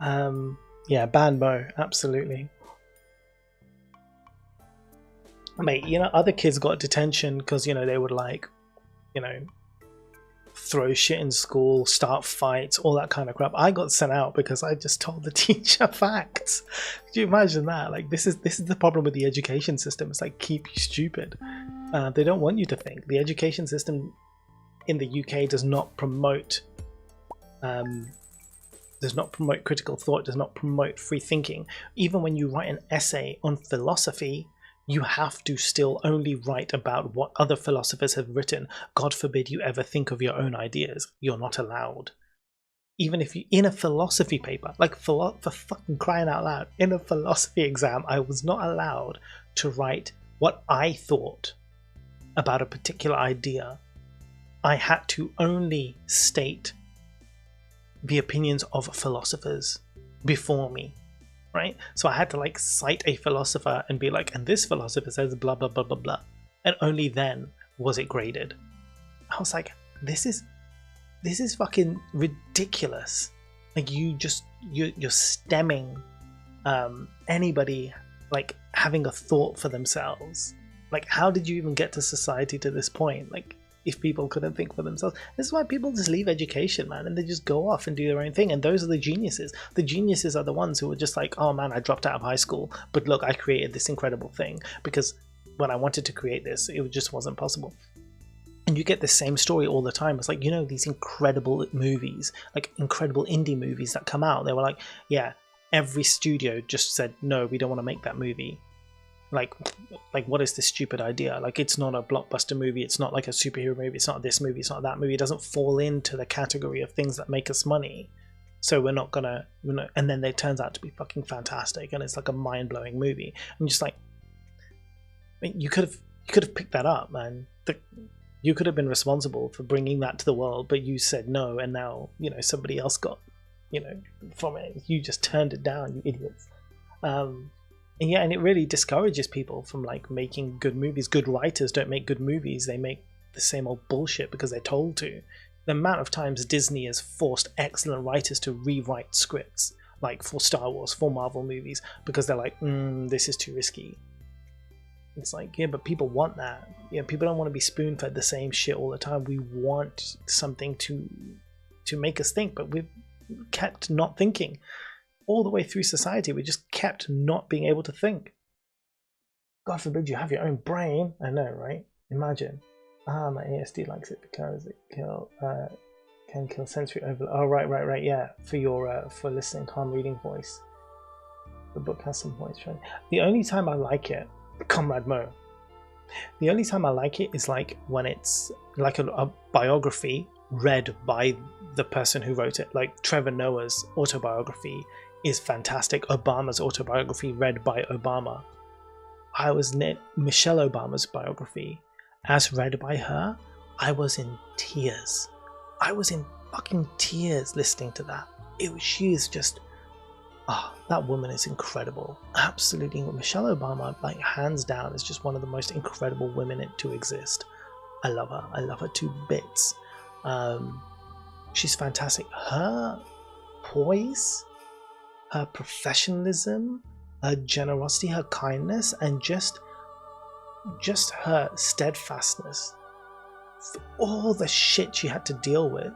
S1: Yeah, Banbo, absolutely. Mate, other kids got detention because, they would like, throw shit in school, start fights, all that kind of crap. I got sent out because I just told the teacher facts. Could you imagine that? Like, this is the problem with the education system. It's like, keep you stupid. They don't want you to think. The education system in the UK does not promote critical thought, does not promote free thinking. Even when you write an essay on philosophy, you have to still only write about what other philosophers have written. God forbid you ever think of your own ideas. You're not allowed. Even if you, in a philosophy paper, like for fucking crying out loud, in a philosophy exam, I was not allowed to write what I thought about a particular idea. I had to only state the opinions of philosophers before me. Right? So I had to like cite a philosopher and be like, and this philosopher says blah blah blah blah blah, and only then was it graded. I was like, this is fucking ridiculous. Like, you're stemming anybody like having a thought for themselves. Like, how did you even get to society to this point? Like, if people couldn't think for themselves. This is why people just leave education, man, and they just go off and do their own thing. And those are the geniuses. The geniuses are the ones who are just like, oh man, I dropped out of high school, but look, I created this incredible thing because when I wanted to create this, it just wasn't possible. And you get the same story all the time. It's like, these incredible movies, like incredible indie movies that come out. They were like, yeah, every studio just said, no, we don't want to make that movie. Like what is this stupid idea? Like, it's not a blockbuster movie, it's not like a superhero movie, it's not this movie, it's not that movie. It doesn't fall into the category of things that make us money, so we're not gonna, and then it turns out to be fucking fantastic and it's like a mind-blowing movie. I'm just like, you could have picked that up, man. You could have been responsible for bringing that to the world, but you said no, and now somebody else got from it. You just turned it down, you idiots. And it really discourages people from like making good movies. Good writers don't make good movies. They make the same old bullshit because they're told to. The amount of times Disney has forced excellent writers to rewrite scripts, like for Star Wars, for Marvel movies, because they're like, this is too risky. It's like, yeah, but people want that. People don't want to be spoon-fed the same shit all the time. We want something to make us think, but we've kept not thinking. All the way through society, we just kept not being able to think. God forbid you have your own brain. I know, right? Imagine. My ASD likes it because it can kill sensory overload. Oh, right. Yeah, for listening, calm reading voice. The book has some voice training. The only time I like it, Comrade Mo. The only time I like it is like when it's like a biography read by the person who wrote it. Like Trevor Noah's autobiography is fantastic. Obama's autobiography read by Obama. Michelle Obama's biography as read by her, I was in tears. I was in fucking tears listening to that. She is just, that woman is incredible. Absolutely. Michelle Obama, like, hands down, is just one of the most incredible women to exist. I love her. I love her to bits. She's fantastic. Her poise, her professionalism, her generosity, her kindness, and just her steadfastness for all the shit she had to deal with,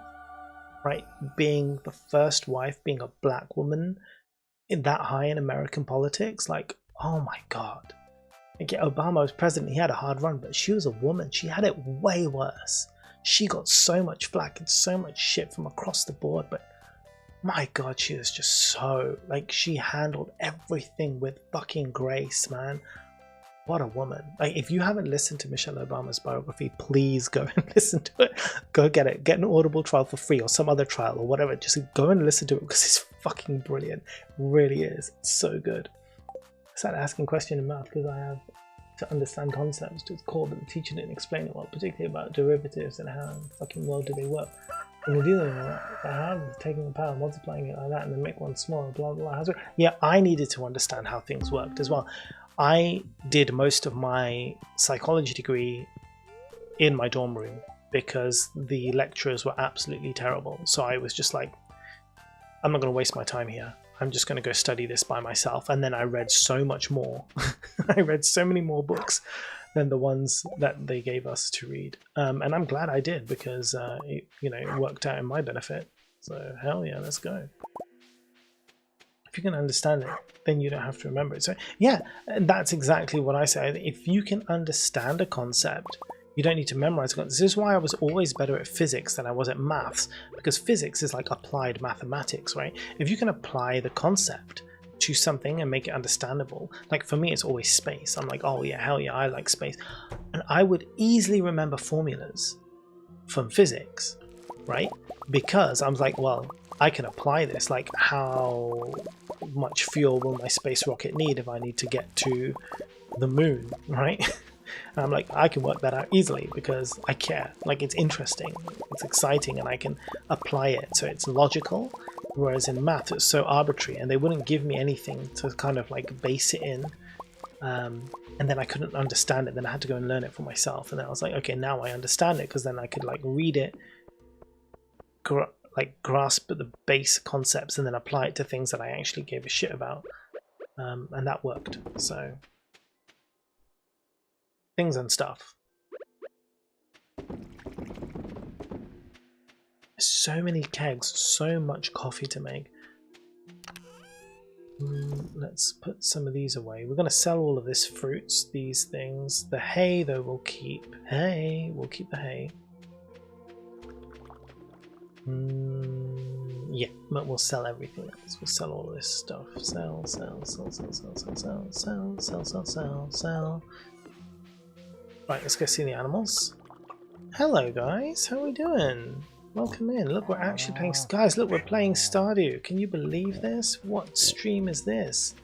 S1: right? Being the first wife, being a black woman in that high in American politics, like, oh my god. Like, yeah, Obama was president, he had a hard run, but she was a woman. She had it way worse. She got so much flack and so much shit from across the board, but my god, she was just so, like, she handled everything with fucking grace, man. What a woman. Like, if you haven't listened to Michelle Obama's biography, please go and listen to it. Go get it. Get an Audible trial for free, or some other trial or whatever. Just go and listen to it because it's fucking brilliant. It really is. It's so good. I started asking questions in math because I have to understand concepts to its core, but the teacher didn't explain it well, particularly about derivatives and how in fucking well do they work. When you do that, how taking the power, multiplying it like that, and then make one smaller, blah blah blah. Yeah, I needed to understand how things worked as well. I did most of my psychology degree in my dorm room because the lecturers were absolutely terrible. So I was just like, I'm not going to waste my time here. I'm just going to go study this by myself. And then I read so much more. I read so many more books than the ones that they gave us to read. And I'm glad I did because, it worked out in my benefit. So hell yeah, let's go. If you can understand it, then you don't have to remember it. So yeah, and that's exactly what I say. If you can understand a concept, you don't need to memorize it. This is why I was always better at physics than I was at maths, because physics is like applied mathematics, right? If you can apply the concept to something and make it understandable, like for me it's always space. I'm like, oh yeah, hell yeah, I like space. And I would easily remember formulas from physics, right? Because I was like, well, I can apply this, like how much fuel will my space rocket need if I need to get to the moon, right? And I'm like, I can work that out easily because I care. Like, it's interesting, it's exciting, and I can apply it. So it's logical, whereas in math it's so arbitrary, and they wouldn't give me anything to kind of like base it in. And then I couldn't understand it. Then I had to go and learn it for myself. And then I was like, okay, now I understand it, because then I could like read it, grasp the base concepts, and then apply it to things that I actually gave a shit about. And that worked. So things and stuff. So many kegs, so much coffee to make. Let's put some of these away. We're going to sell all of this fruits, these things. The hay, though, we'll keep. Hay, we'll keep the hay. Yeah, but we'll sell everything else. We'll sell all of this stuff. Sell, sell, sell, sell, sell, sell, sell, sell, sell, sell, sell, sell. Right, let's go see the animals. Hello, guys. How are we doing? Welcome in. Look, we're actually playing... Guys, look, we're playing Stardew. Can you believe this? What stream is this?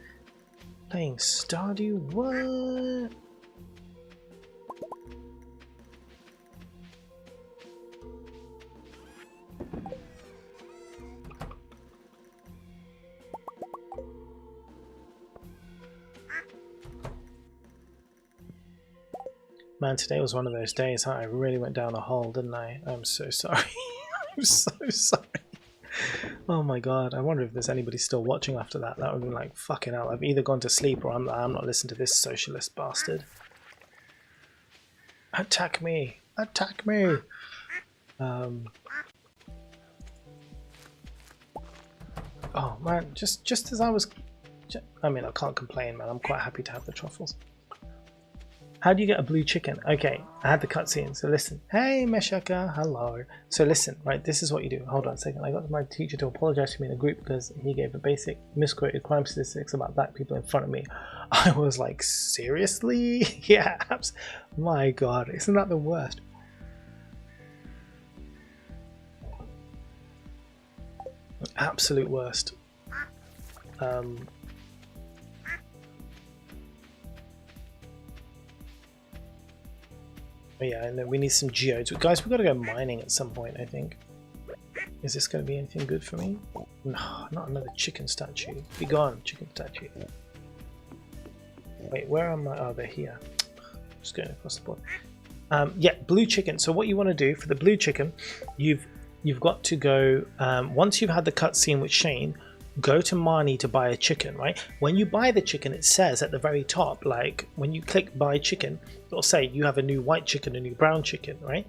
S1: Playing Stardew? What? Man, today was one of those days, huh? I really went down a hole, didn't I? I'm so sorry. I'm so sorry. Oh my god, I wonder if there's anybody still watching after that. That would be like, fucking hell, I've either gone to sleep or I'm not listening to this socialist bastard. Attack me! Attack me! Oh man, just as I was... I mean, I can't complain, man. I'm quite happy to have the truffles. How do you get a blue chicken? Okay, I had the cutscene, so listen. Hey, Meshaka, hello. So listen, right, this is what you do. Hold on a second. I got my teacher to apologize to me in a group because he gave a basic misquoted crime statistics about black people in front of me. I was like, seriously? Yeah, my god, isn't that the worst? Absolute worst. Yeah, and then we need some geodes. Guys, we've got to go mining at some point, I think. Is this going to be anything good for me? No, not another chicken statue. Be gone, chicken statue. Wait, where am I? Oh, they're here. Just going across the board. Yeah, blue chicken. So what you want to do for the blue chicken, you've got to go, once you've had the cutscene with Shane, go to Marnie to buy a chicken, right? When you buy the chicken, it says at the very top, like when you click buy chicken, it'll say you have a new white chicken, a new brown chicken, right?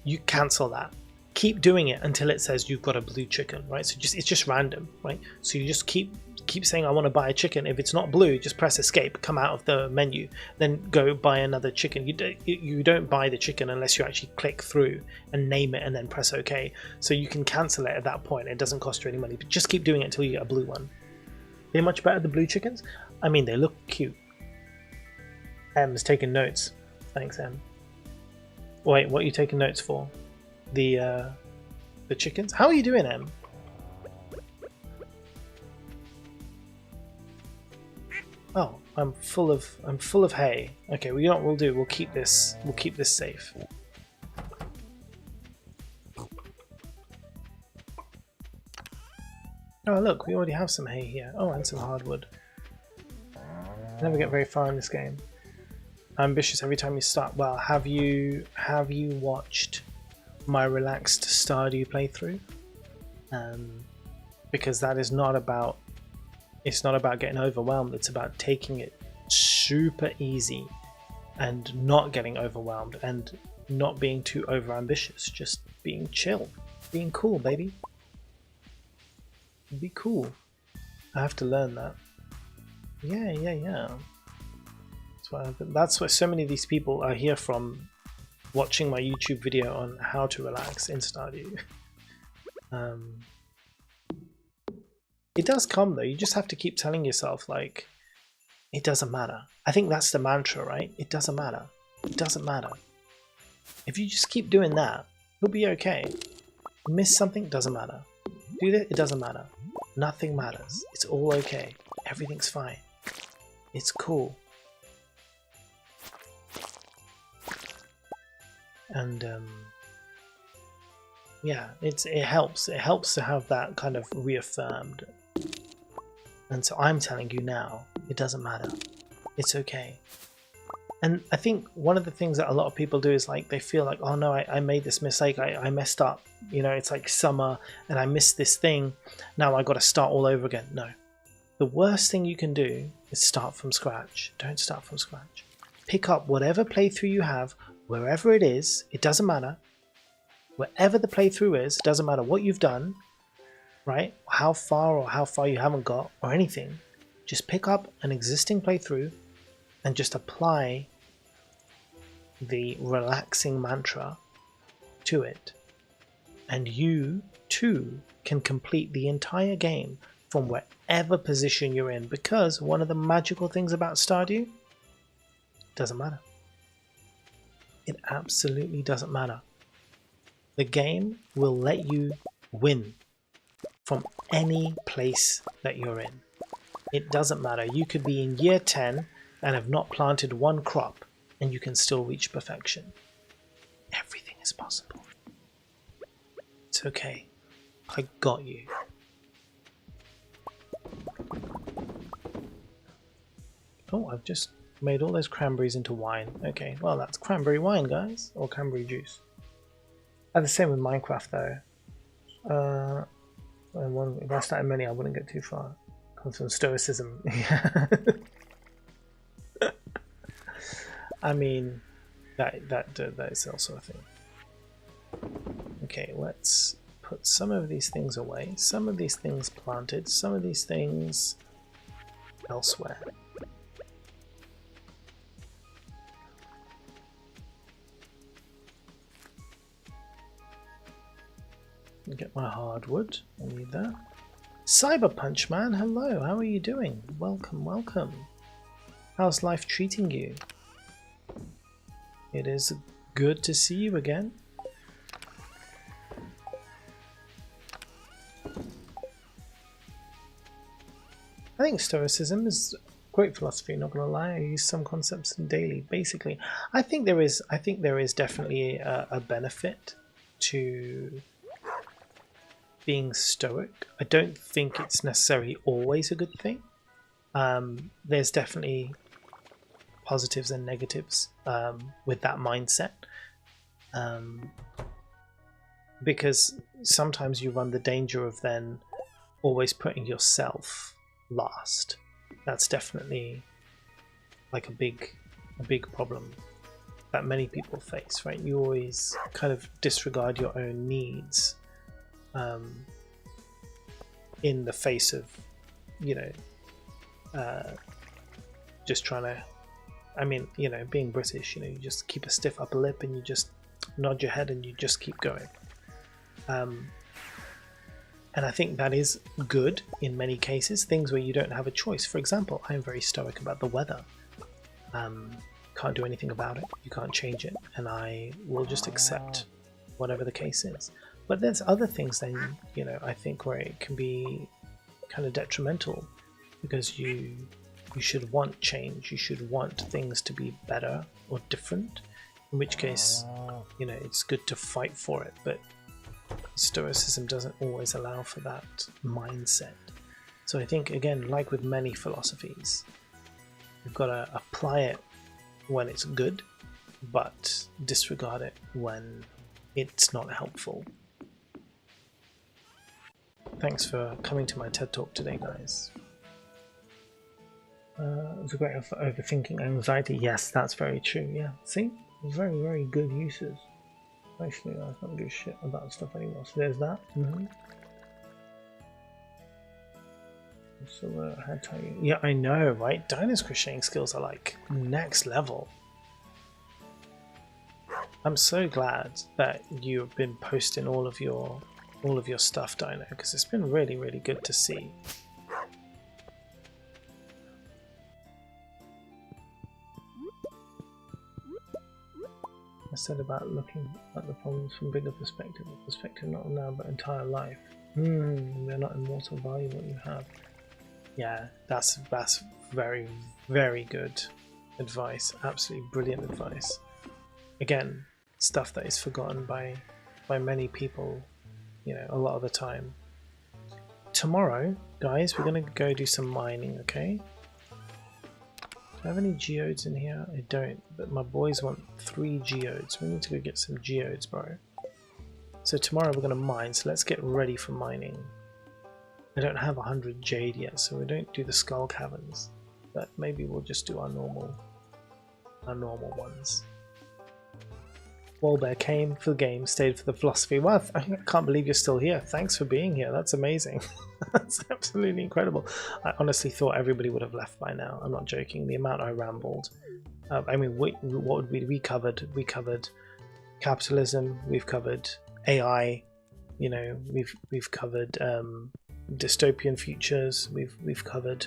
S1: You cancel that. Keep doing it until it says you've got a blue chicken, right? So it's just random, right? So you just keep saying I want to buy a chicken. If it's not blue, just press escape, come out of the menu, then go buy another chicken. You don't buy the chicken unless you actually click through and name it and then press OK. So you can cancel it at that point. It doesn't cost you any money, but just keep doing it until you get a blue one. They're much better, the blue chickens. I mean, they look cute. M's taking notes. Thanks, M. Wait, what are you taking notes for? The chickens? How are you doing, M? Oh, I'm full of hay. Okay, we'll keep this safe. Oh look, we already have some hay here. Oh, and some hardwood. Never get very far in this game. Ambitious every time you start. Well, have you watched my relaxed Stardew playthrough? Because that is not about. It's not about getting overwhelmed. It's about taking it super easy and not getting overwhelmed and not being too over ambitious. Just being chill, being cool, baby. Be cool. I have to learn that. Yeah. That's why so many of these people are here from, watching my YouTube video on how to relax in Stardew. It does come though. You just have to keep telling yourself like, it doesn't matter. I think that's the mantra, right? It doesn't matter. It doesn't matter. If you just keep doing that, you'll be okay. Miss something, doesn't matter. Do that, it doesn't matter. Nothing matters. It's all okay. Everything's fine. It's cool. And yeah, it helps. It helps to have that kind of reaffirmed. And so I'm telling you now, it doesn't matter. It's okay. And I think one of the things that a lot of people do is like they feel like, oh no, I made this mistake, I messed up. You know, it's like summer and I missed this thing. Now I got to start all over again. No. The worst thing you can do is start from scratch. Don't start from scratch. Pick up whatever playthrough you have, wherever it is, it doesn't matter. Wherever the playthrough is, it doesn't matter what you've done, right? How far you haven't got or anything. Just pick up an existing playthrough and just apply the relaxing mantra to it. And you too can complete the entire game from wherever position you're in, because one of the magical things about Stardew, doesn't matter. It absolutely doesn't matter. The game will let you win from any place that you're in. It doesn't matter. You could be in year 10 and have not planted one crop and you can still reach perfection. Everything is possible. It's okay. I got you. Oh, I've just made all those cranberries into wine. Okay, well that's cranberry wine, guys, or cranberry juice. And the same with Minecraft though. If I started many, I wouldn't get too far. Comes from stoicism. I mean, that is also a thing. Okay, let's put some of these things away. Some of these things planted. Some of these things elsewhere. Get my hardwood. I need that. Cyber Punch Man, hello. How are you doing? Welcome, welcome. How's life treating you? It is good to see you again. I think Stoicism is great philosophy. Not gonna lie, I use some concepts daily. Basically, I think there is definitely a benefit to being stoic. I don't think it's necessarily always a good thing. There's definitely positives and negatives with that mindset, because sometimes you run the danger of then always putting yourself last. That's definitely like a big problem that many people face, right? You always kind of disregard your own needs in the face of, you know, just trying to, I mean, you know, being British, you know, you just keep a stiff upper lip and you just nod your head and you just keep going. And I think that is good in many cases, things where you don't have a choice. For example, I'm very stoic about the weather. Can't do anything about it, you can't change it, and I will just accept whatever the case is. But there's other things then, you know, I think where it can be kind of detrimental, because you should want change, you should want things to be better or different, in which case, you know, it's good to fight for it. But Stoicism doesn't always allow for that mindset. So I think, again, like with many philosophies, you've got to apply it when it's good, but disregard it when it's not helpful. Thanks for coming to my TED Talk today, guys. It's a great for overthinking anxiety. Yes, that's very true. Yeah, see? Very, very good uses. Actually, I don't give a shit about stuff anymore. So there's that. So how to tell you? Yeah, I know, right? Dinah's crocheting skills are like next level. I'm so glad that you've been posting all of your stuff, Dinah, because it's been really, really good to see. I said about looking at the problems from bigger perspective not now but entire life. They're not immortal, value what you have. Yeah, that's very, very good advice. Absolutely brilliant advice. Again, stuff that is forgotten by many people, you know, a lot of the time. Tomorrow, guys, we're gonna go do some mining, okay? Do I have any geodes in here? I don't, but my boys want 3 geodes. We need to go get some geodes, bro. So tomorrow we're gonna mine, so let's get ready for mining. I don't have 100 jade yet, so we don't do the skull caverns, but maybe we'll just do our normal ones. Wallbear came for the game, stayed for the philosophy. Well, I can't believe you're still here. Thanks for being here. That's amazing. That's absolutely incredible. I honestly thought everybody would have left by now. I'm not joking. The amount I rambled. I mean, what would we covered? We covered capitalism. We've covered AI. You know, we've covered dystopian futures. We've covered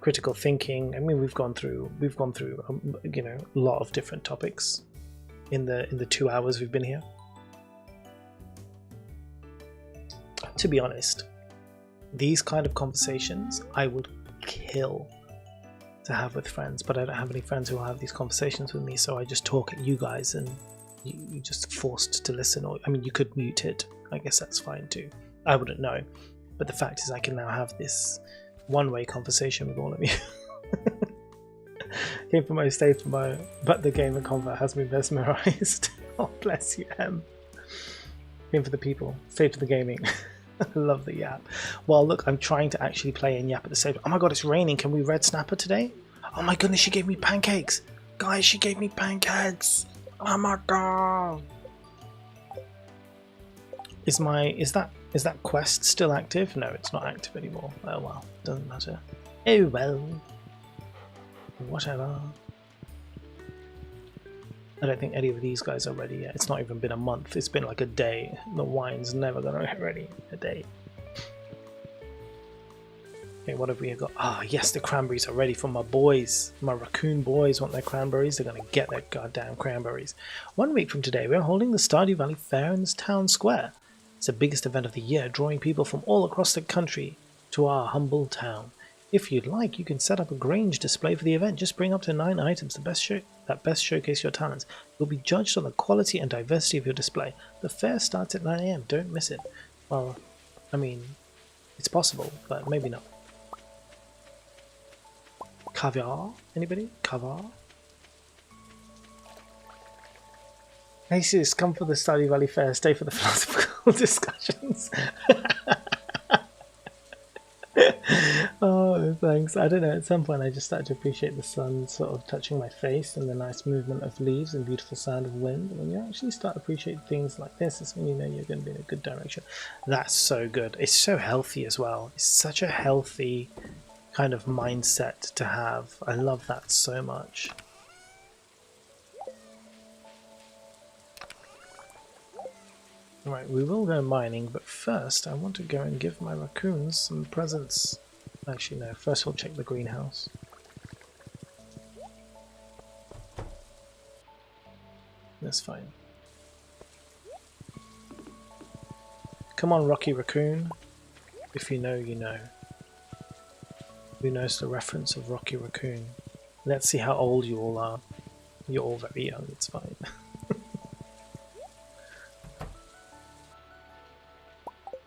S1: critical thinking. I mean, we've gone through you know, a lot of different topics in the 2 hours we've been here. To be honest, these kind of conversations I would kill to have with friends, but I don't have any friends who will have these conversations with me, so I just talk at you guys and you're just forced to listen. Or I mean, you could mute it. I guess that's fine too. I wouldn't know. But the fact is I can now have this one-way conversation with all of you. Came for my, stayed for my, but the game of combat has me mesmerized. Oh, bless you, Em. Came for the people, stayed for the gaming. I love the yap. Well, look, I'm trying to actually play and yap at the same time. Oh my god, it's raining. Can we red snapper today? Oh my goodness, she gave me pancakes. Guys, she gave me pancakes. Oh my god. Is that quest still active? No, it's not active anymore. Oh well, doesn't matter. Oh well. Whatever. I don't think any of these guys are ready yet. It's not even been a month. It's been like a day. The wine's never gonna get ready. A day. Okay, what have we got? Ah, yes, the cranberries are ready for my boys. My raccoon boys want their cranberries. They're gonna get their goddamn cranberries. 1 week from today, we're holding the Stardew Valley Fair in this town square. It's the biggest event of the year, drawing people from all across the country to our humble town. If you'd like, you can set up a Grange display for the event. Just bring up to 9 items that best showcase your talents. You'll be judged on the quality and diversity of your display. The fair starts at 9 AM. Don't miss it. Well, I mean, it's possible, but maybe not. Caviar? Anybody? Caviar? Hey sis, come for the Stardew Valley Fair. Stay for the philosophical discussions. Oh, thanks. I don't know, at some point I just started to appreciate the sun sort of touching my face and the nice movement of leaves and beautiful sound of wind. When you actually start appreciating things like this, it's when you know you're going to be in a good direction. That's so good. It's so healthy as well. It's such a healthy kind of mindset to have. I love that so much. Right, we will go mining, but first I want to go and give my raccoons some presents. Actually, no, first we'll check the greenhouse. That's fine. Come on, Rocky Raccoon. If you know, you know. Who knows the reference of Rocky Raccoon? Let's see how old you all are. You're all very young, it's fine.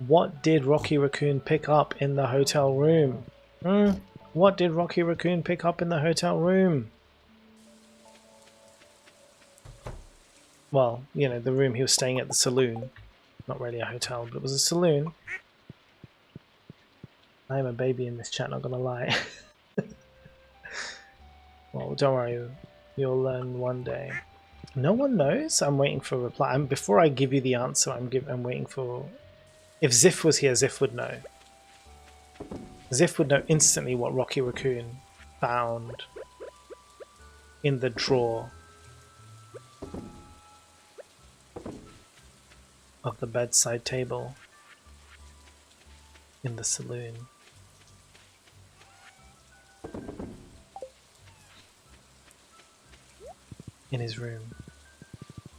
S1: What did Rocky Raccoon pick up in the hotel room? What did Rocky Raccoon pick up in the hotel room? Well, you know, the room he was staying at, the saloon. Not really a hotel, but it was a saloon. I am a baby in this chat, not gonna lie. Well, don't worry, you'll learn one day. No one knows? I'm waiting for a reply. Before I give you the answer, I'm waiting for... If Ziff was here, Ziff would know. Ziff would know instantly what Rocky Raccoon found in the drawer of the bedside table in the saloon. In his room.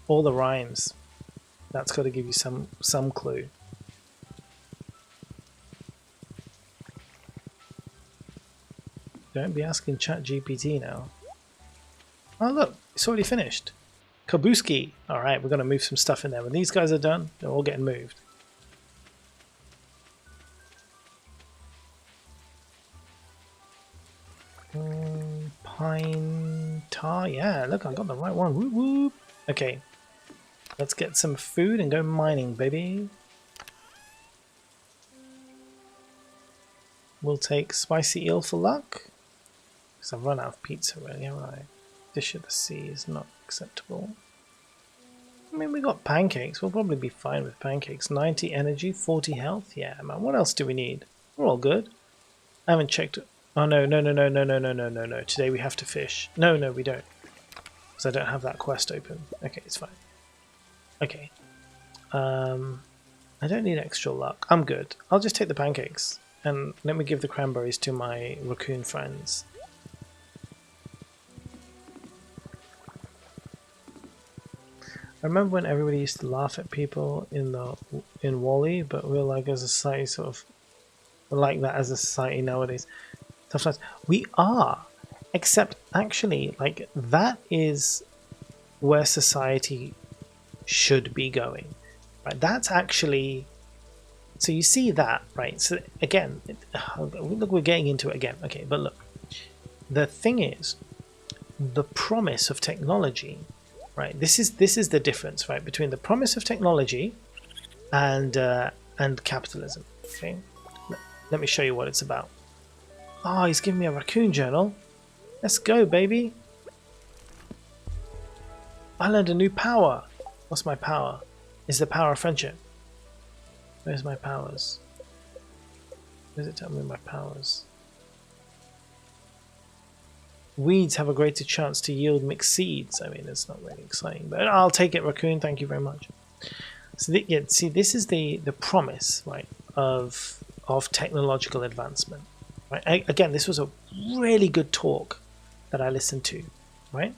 S1: All the rhymes. That's got to give you some clue. Don't be asking ChatGPT now. Oh look, it's already finished. Kabuski. Alright, we're going to move some stuff in there. When these guys are done, they're all getting moved. Pine tar. Yeah, look, I got the right one. Whoop whoop. Okay, let's get some food and go mining, baby. We'll take spicy eel for luck. Because I've run out of pizza already, haven't I? Dish of the sea is not acceptable. I mean, we got pancakes. We'll probably be fine with pancakes. 90 energy, 40 health. Yeah, man. What else do we need? We're all good. I haven't checked. Oh, no. Today we have to fish. No, we don't. Because I don't have that quest open. Okay, it's fine. Okay. I don't need extra luck. I'm good. I'll just take the pancakes. And let me give the cranberries to my raccoon friends. I remember when everybody used to laugh at people in Wall-E, but we're like as a society sort of like that as a society nowadays. Sometimes we are, except actually like that is where society should be going, right? That's actually, so you see that, right? So again, look, we're getting into it again. Okay, but look, the thing is, the promise of technology. Right, this is the difference, right, between the promise of technology and capitalism. Okay, let me show you what it's about. Oh, he's giving me a raccoon journal. Let's go, baby. I learned a new power. What's my power? Is the power of friendship. Where's my powers? Where does it tell me my powers? Weeds have a greater chance to yield mixed seeds. I mean, it's not really exciting, but I'll take it, raccoon. Thank you very much. So, yeah, see, this is the promise, right, of technological advancement. Right? Again, this was a really good talk that I listened to, right?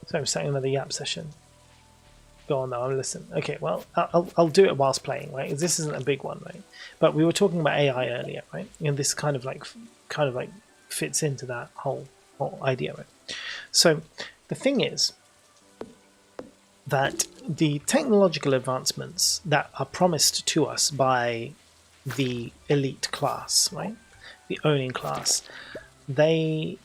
S1: So I'm starting another Yap session. Go on, though. I'll listen. Okay, well, I'll do it whilst playing, right? This isn't a big one, right? But we were talking about AI earlier, right? And this kind of like fits into that whole idea, right? So the thing is that the technological advancements that are promised to us by the elite class, right, the owning class, they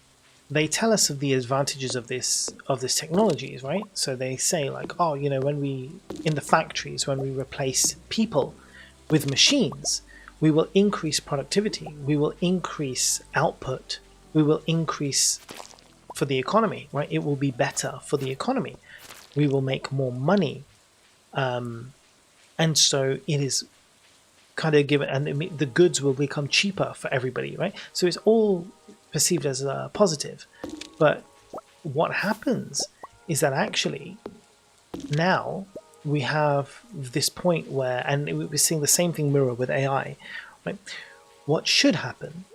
S1: tell us of the advantages of this technologies, right? So they say like, oh, you know, when we in the factories, when we replace people with machines, we will increase productivity, we will increase output, we will increase for the economy, right? It will be better for the economy. We will make more money. And so it is kind of given, and the goods will become cheaper for everybody, right? So it's all perceived as a positive. But what happens is that actually now we have this point where, and we're seeing the same thing mirror with AI, right? What should happen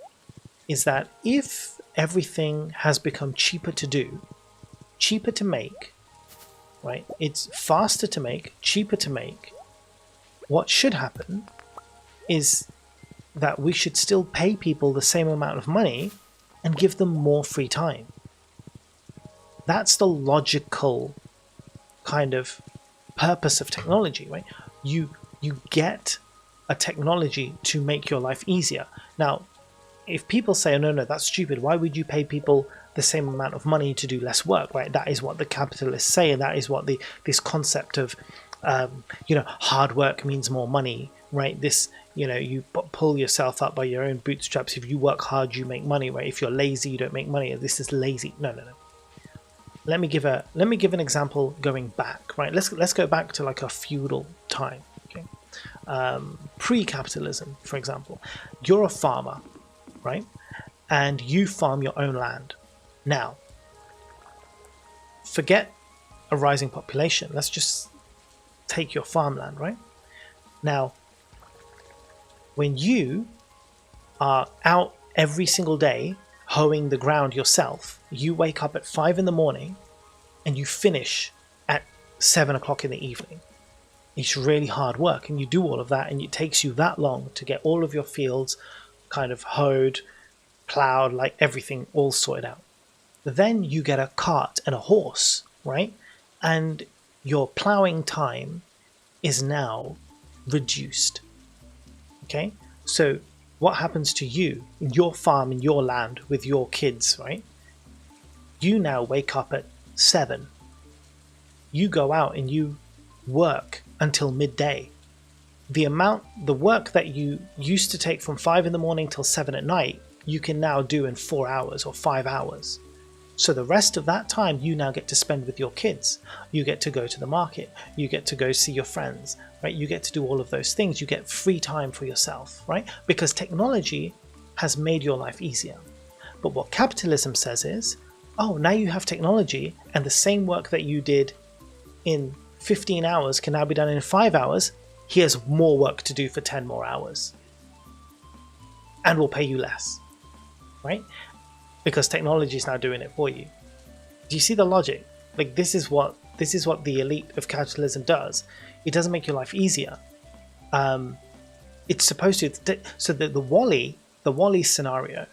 S1: is that if everything has become cheaper to do, cheaper to make, right? It's faster to make, cheaper to make. What should happen is that we should still pay people the same amount of money and give them more free time. That's the logical kind of purpose of technology, right? You get a technology to make your life easier. Now, if people say, oh, no, that's stupid, why would you pay people the same amount of money to do less work, right? That is what the capitalists say, and that is what this concept of, hard work means more money, right? This, you pull yourself up by your own bootstraps. If you work hard, you make money, right? If you're lazy, you don't make money. This is lazy. No. Let me give an example going back, right? Let's go back to like a feudal time, okay? Pre-capitalism, for example. You're a farmer, right? And you farm your own land. Now, forget a rising population. Let's just take your farmland, right? Now, when you are out every single day hoeing the ground yourself, you wake up at 5 a.m. and you finish at 7 o'clock in the evening. It's really hard work, and you do all of that, and it takes you that long to get all of your fields kind of hoed, plowed, like everything all sorted out. Then you get a cart and a horse, right? And your plowing time is now reduced. Okay? So what happens to you in your farm, in your land, with your kids, right? You now wake up at 7. You go out and you work until midday. The work that you used to take from 5 a.m. till 7 at night, you can now do in 4 hours or 5 hours. So the rest of that time you now get to spend with your kids. You get to go to the market. You get to go see your friends, right? You get to do all of those things. You get free time for yourself, right? Because technology has made your life easier. But what capitalism says is, oh, now you have technology, and the same work that you did in 15 hours can now be done in 5 hours. Here's more work to do for 10 more hours. And we'll pay you less, right? Because technology is now doing it for you. Do you see the logic? Like, this is what the elite of capitalism does. It doesn't make your life easier. It's supposed to. So the Wall-E scenario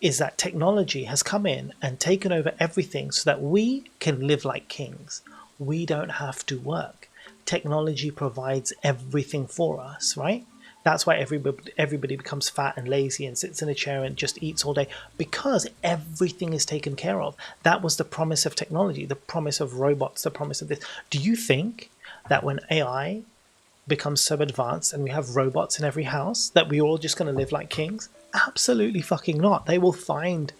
S1: is that technology has come in and taken over everything so that we can live like kings. We don't have to work. Technology provides everything for us, right? That's why everybody becomes fat and lazy and sits in a chair and just eats all day, because everything is taken care of. That was the promise of technology, the promise of robots, the promise of this. Do you think that when AI becomes so advanced and we have robots in every house, that we're all just going to live like kings? Absolutely fucking not. They will find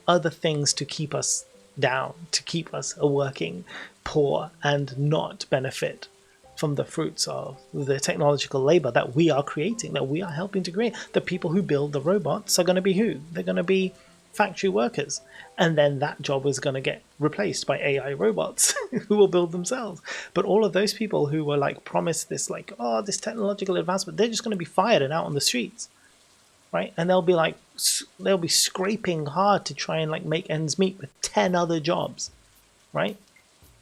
S1: other things to keep us down, to keep us working poor and not benefit from the fruits of the technological labor that we are creating, that we are helping to create. The people who build the robots are going to be who? They're going to be factory workers. And then that job is going to get replaced by AI robots who will build themselves. But all of those people who were like promised this, like, oh, this technological advancement, they're just going to be fired and out on the streets, right? And they'll be scraping hard to try and like make ends meet with 10 other jobs, right?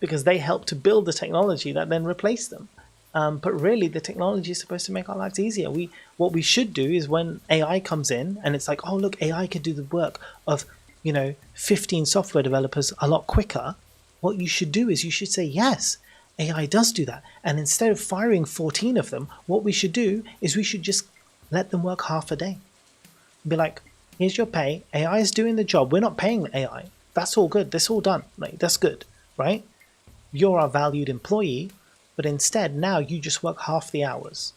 S1: Because they help to build the technology that then replace them. But really, the technology is supposed to make our lives easier. What we should do is, when AI comes in and it's like, oh, look, AI could do the work of, 15 software developers a lot quicker. What you should do is you should say, yes, AI does do that. And instead of firing 14 of them, what we should do is we should just let them work half a day. Be like, here's your pay. AI is doing the job. We're not paying AI. That's all good. That's all done. Like, that's good, right? You're our valued employee, but instead now you just work half the hours.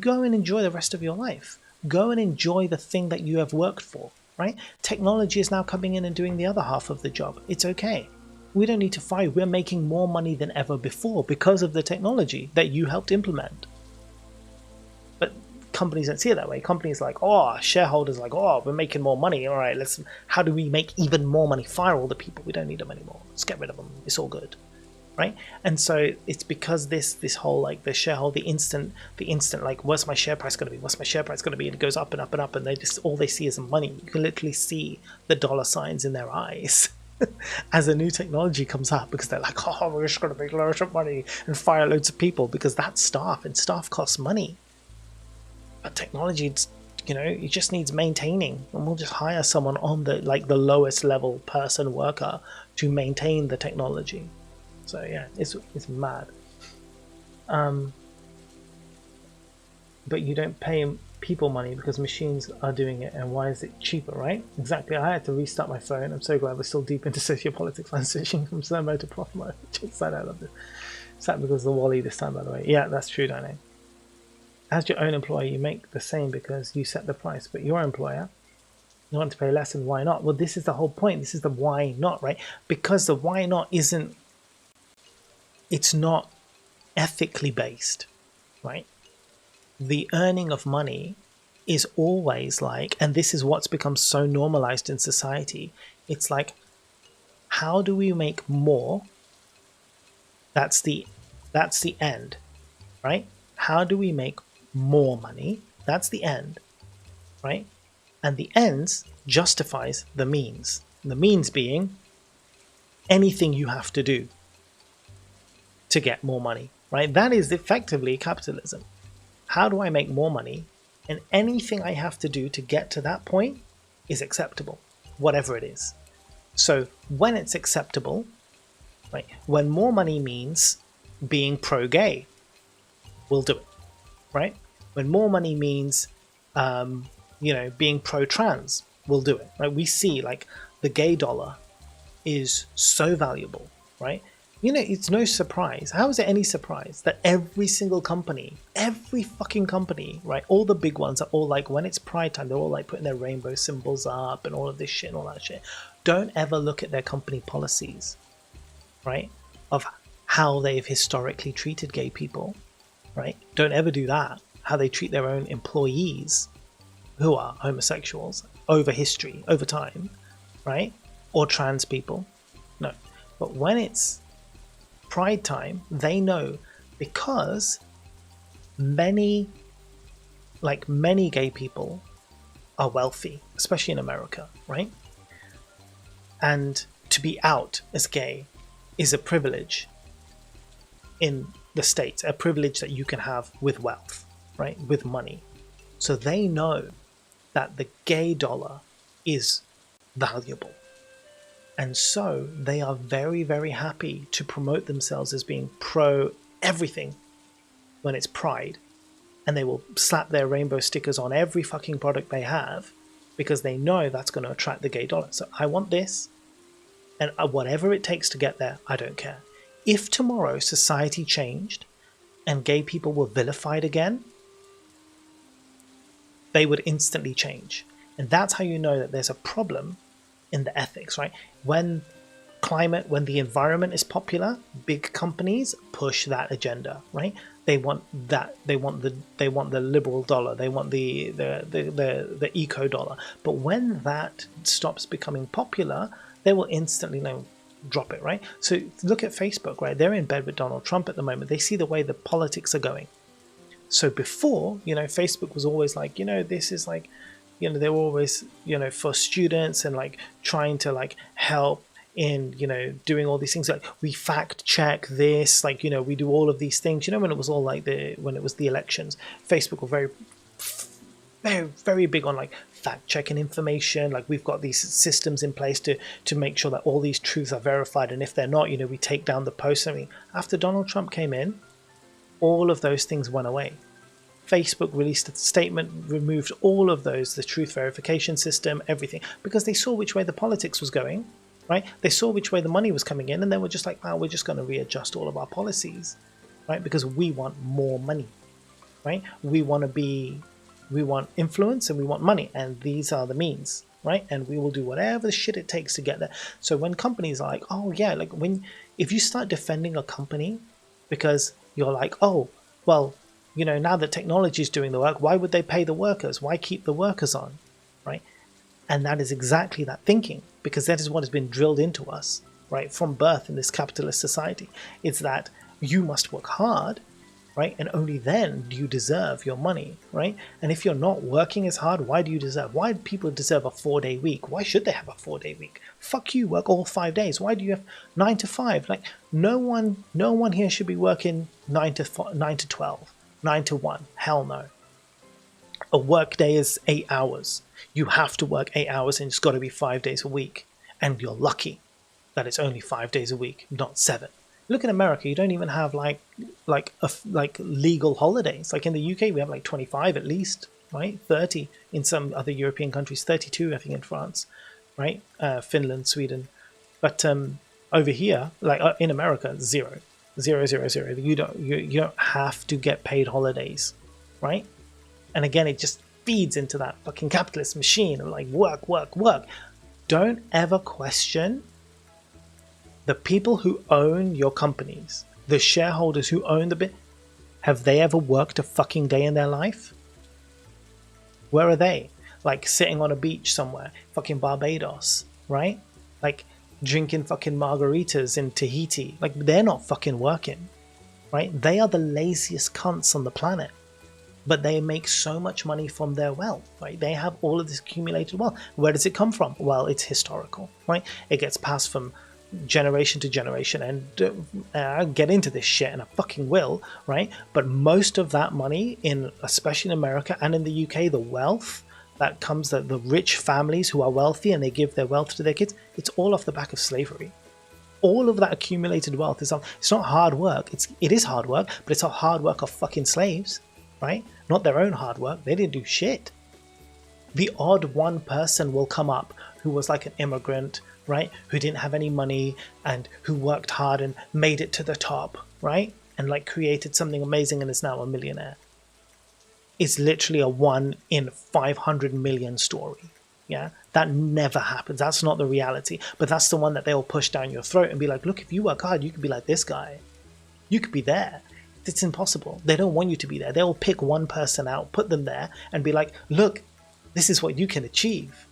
S1: Go and enjoy the rest of your life. Go and enjoy the thing that you have worked for, right? Technology is now coming in and doing the other half of the job. It's okay. We don't need to fight. We're making more money than ever before because of the technology that you helped implement. But companies don't see it that way. Companies like, oh, shareholders like, oh, we're making more money. All right, how do we make even more money? Fire all the people. We don't need them anymore. Let's get rid of them. It's all good. Right? And so it's because this whole like the shareholder, the instant like, what's my share price going to be? What's my share price going to be? And it goes up and up and up, and all they see is money. You can literally see the dollar signs in their eyes as a new technology comes up, because they're like, oh, we're just going to make loads of money and fire loads of people, because that's staff, and staff costs money. But technology, it just needs maintaining, and we'll just hire someone on the lowest level worker to maintain the technology. So yeah, it's mad. but you don't pay people money because machines are doing it, and why is it cheaper, right? Exactly. I had to restart my phone. I'm so glad we're still deep into sociopolitics. I'm switching from slow mode to prof mode. I love this. Is that because of the Wally this time, by the way? Yeah, that's true, Dino. As your own employer, you make the same because you set the price, but your employer, you want to pay less, and why not? Well, this is the whole point. This is the why not, right? Because the why not isn't, it's not ethically based, right? The earning of money is always like, and this is what's become so normalized in society, it's like, how do we make more? That's the end, right? How do we make more money? That's the end, right? And the ends justifies the means. The means being anything you have to do to get more money, right? That is effectively capitalism. How do I make more money? And anything I have to do to get to that point is acceptable, whatever it is. So when it's acceptable, right? When more money means being pro-gay, we'll do it, right? When more money means, being pro-trans, we'll do it, right? We see like the gay dollar is so valuable, right? It's no surprise. How is it any surprise that every single company, every fucking company, right? All the big ones are all like, when it's Pride time, they're all like putting their rainbow symbols up and all of this shit and all that shit. Don't ever look at their company policies, right? Of how they've historically treated gay people, right? Don't ever do that. How they treat their own employees who are homosexuals over history, over time, right? Or trans people. No. But when it's Pride time, they know, because many gay people are wealthy, especially in America, right? And to be out as gay is a privilege in the States, a privilege that you can have with wealth, right? With money. So they know that the gay dollar is valuable. And so they are very, very happy to promote themselves as being pro everything when it's Pride. And they will slap their rainbow stickers on every fucking product they have because they know that's going to attract the gay dollar. So I want this, and whatever it takes to get there, I don't care. If tomorrow society changed and gay people were vilified again, they would instantly change. And that's how you know that there's a problem in the ethics, right? When the environment is popular, big companies push that agenda, right? They want that. They want the liberal dollar. They want the eco dollar. But when that stops becoming popular, they will instantly drop it, right? So look at Facebook, right? They're in bed with Donald Trump at the moment. They see the way the politics are going. So before, Facebook was always like, this is like, they were always, for students and like trying to like help in, doing all these things. Like we fact check this, like, we do all of these things, when it was all like when it was the elections, Facebook were very, very, very big on like fact checking information. Like we've got these systems in place to make sure that all these truths are verified. And if they're not, we take down the posts. I mean, after Donald Trump came in, all of those things went away. Facebook released a statement, removed all of those, the truth verification system, everything, because they saw which way the politics was going, right? They saw which way the money was coming in, and then we're just like, wow, we're just going to readjust all of our policies, right? Because we want more money, right? We want influence and we want money, and these are the means, right? And we will do whatever shit it takes to get there. So when companies are like, oh yeah, like if you start defending a company because you're like, oh, well, now that technology is doing the work, why would they pay the workers? Why keep the workers on, right? And that is exactly that thinking, because that is what has been drilled into us, right, from birth in this capitalist society. It's that you must work hard, right, and only then do you deserve your money, right? And if you're not working as hard, why do people deserve a 4-day week? Why should they have a 4-day week? Fuck you, work all 5 days. Why do you have 9 to 5? Like no one here should be working 9 to 12. 9 to 1, hell no. A work day is 8 hours. You have to work 8 hours, and it's got to be 5 days a week. And you're lucky that it's only 5 days a week, not 7. Look in America, you don't even have like legal holidays. Like in the UK, we have like 25 at least, right? 30 in some other European countries, 32 I think in France, right? Finland, Sweden, but over here, like in America, zero. You don't have to get paid holidays, right? And again, it just feeds into that fucking capitalist machine of like work, work, work. Don't ever question the people who own your companies, the shareholders who own the bit. Have they ever worked a fucking day in their life? Where are they? Like sitting on a beach somewhere, fucking Barbados, right? Like drinking fucking margaritas in Tahiti. Like they're not fucking working, right? They are the laziest cunts on the planet. But they make so much money from their wealth, right? They have all of this accumulated wealth. Where does it come from? Well, it's historical, right? It gets passed from generation to generation, and I'll get into this shit, and I fucking will, right? But most of that money, especially in America and in the UK, the wealth that comes, the rich families who are wealthy and they give their wealth to their kids, it's all off the back of slavery. All of that accumulated wealth it's not hard work. It is hard work, but it's a hard work of fucking slaves, right? Not their own hard work. They didn't do shit. The odd one person will come up who was like an immigrant, right? Who didn't have any money and who worked hard and made it to the top, right? And like created something amazing and is now a millionaire. It's literally a 1 in 500 million story. Yeah, that never happens. That's not the reality. But that's the one that they'll push down your throat and be like, look, if you work hard, you could be like this guy. You could be there. It's impossible. They don't want you to be there. They'll pick one person out, put them there, and be like, look, this is what you can achieve.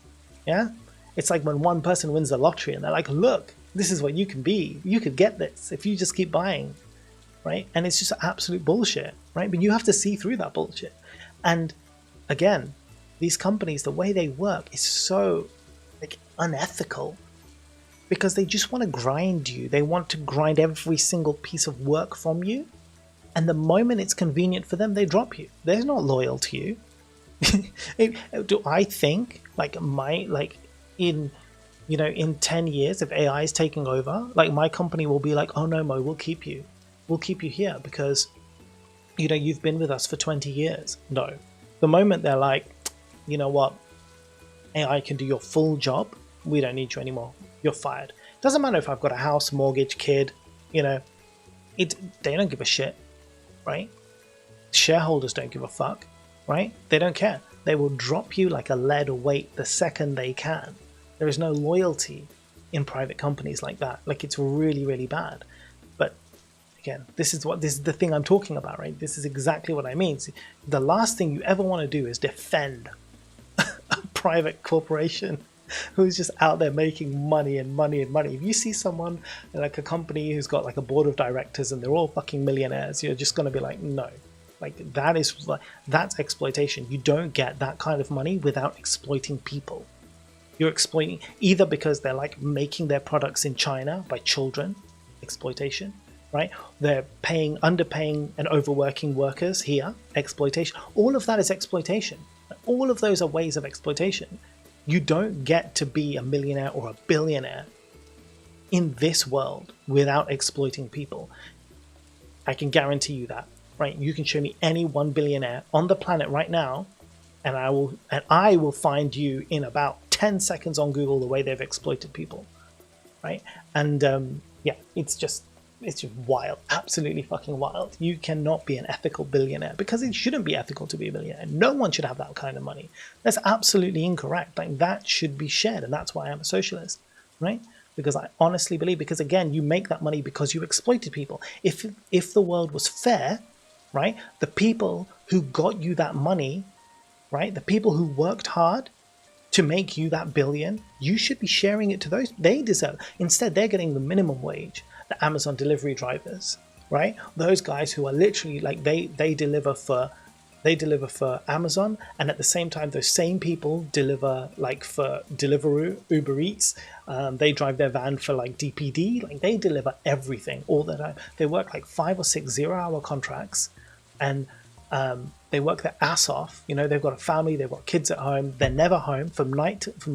S1: Yeah? It's like when one person wins the lottery and they're like, look, this is what you can be. You could get this if you just keep buying. Right? And it's just absolute bullshit. Right? But you have to see through that bullshit. And again, these companies, the way they work is so like unethical because they just want to grind you. They want to grind every single piece of work from you. And the moment it's convenient for them, they drop you. They're not loyal to you. Do I think in 10 years, if AI is taking over, like my company will be like, oh no, Mo, we'll keep you here because you've been with us for 20 years. No. The moment they're like, you know what, AI can do your full job, we don't need you anymore. You're fired. Doesn't matter if I've got a house, mortgage, kid, they don't give a shit. Right? Shareholders don't give a fuck, right? They don't care. They will drop you like a lead weight the second they can. There is no loyalty in private companies like that. Like it's really, really bad. But again, this is the thing I'm talking about, right? This is exactly what I mean. See, the last thing you ever want to do is defend a private corporation who's just out there making money and money and money. If you see someone like a company who's got like a board of directors and they're all fucking millionaires, you're just going to be like, no, like that's exploitation. You don't get that kind of money without exploiting people. You're exploiting either because they're like making their products in China by children, exploitation, right? They're underpaying and overworking workers here, exploitation. All of that is exploitation. All of those are ways of exploitation. You don't get to be a millionaire or a billionaire in this world without exploiting people. I can guarantee you that, right? You can show me any one billionaire on the planet right now, and I will find you in about 10 seconds on Google the way they've exploited people, right? And it's just wild, absolutely fucking wild. You cannot be an ethical billionaire because it shouldn't be ethical to be a billionaire. No one should have that kind of money. That's absolutely incorrect. Like that should be shared, and that's why I'm a socialist, right? Because I honestly believe, because again, you make that money because you exploited people. If the world was fair, right, the people who got you that money, right, the people who worked hard to make you that billion, you should be sharing it to those they deserve. Instead, they're getting the minimum wage. The Amazon delivery drivers, right? Those guys who are literally like they deliver for Amazon, and at the same time those same people deliver like for Deliveroo, Uber Eats. They drive their van for like DPD. Like they deliver everything all the time. They work like 5 or 6 0-hour contracts, and they work their ass off. They've got a family, they've got kids at home. They're never home from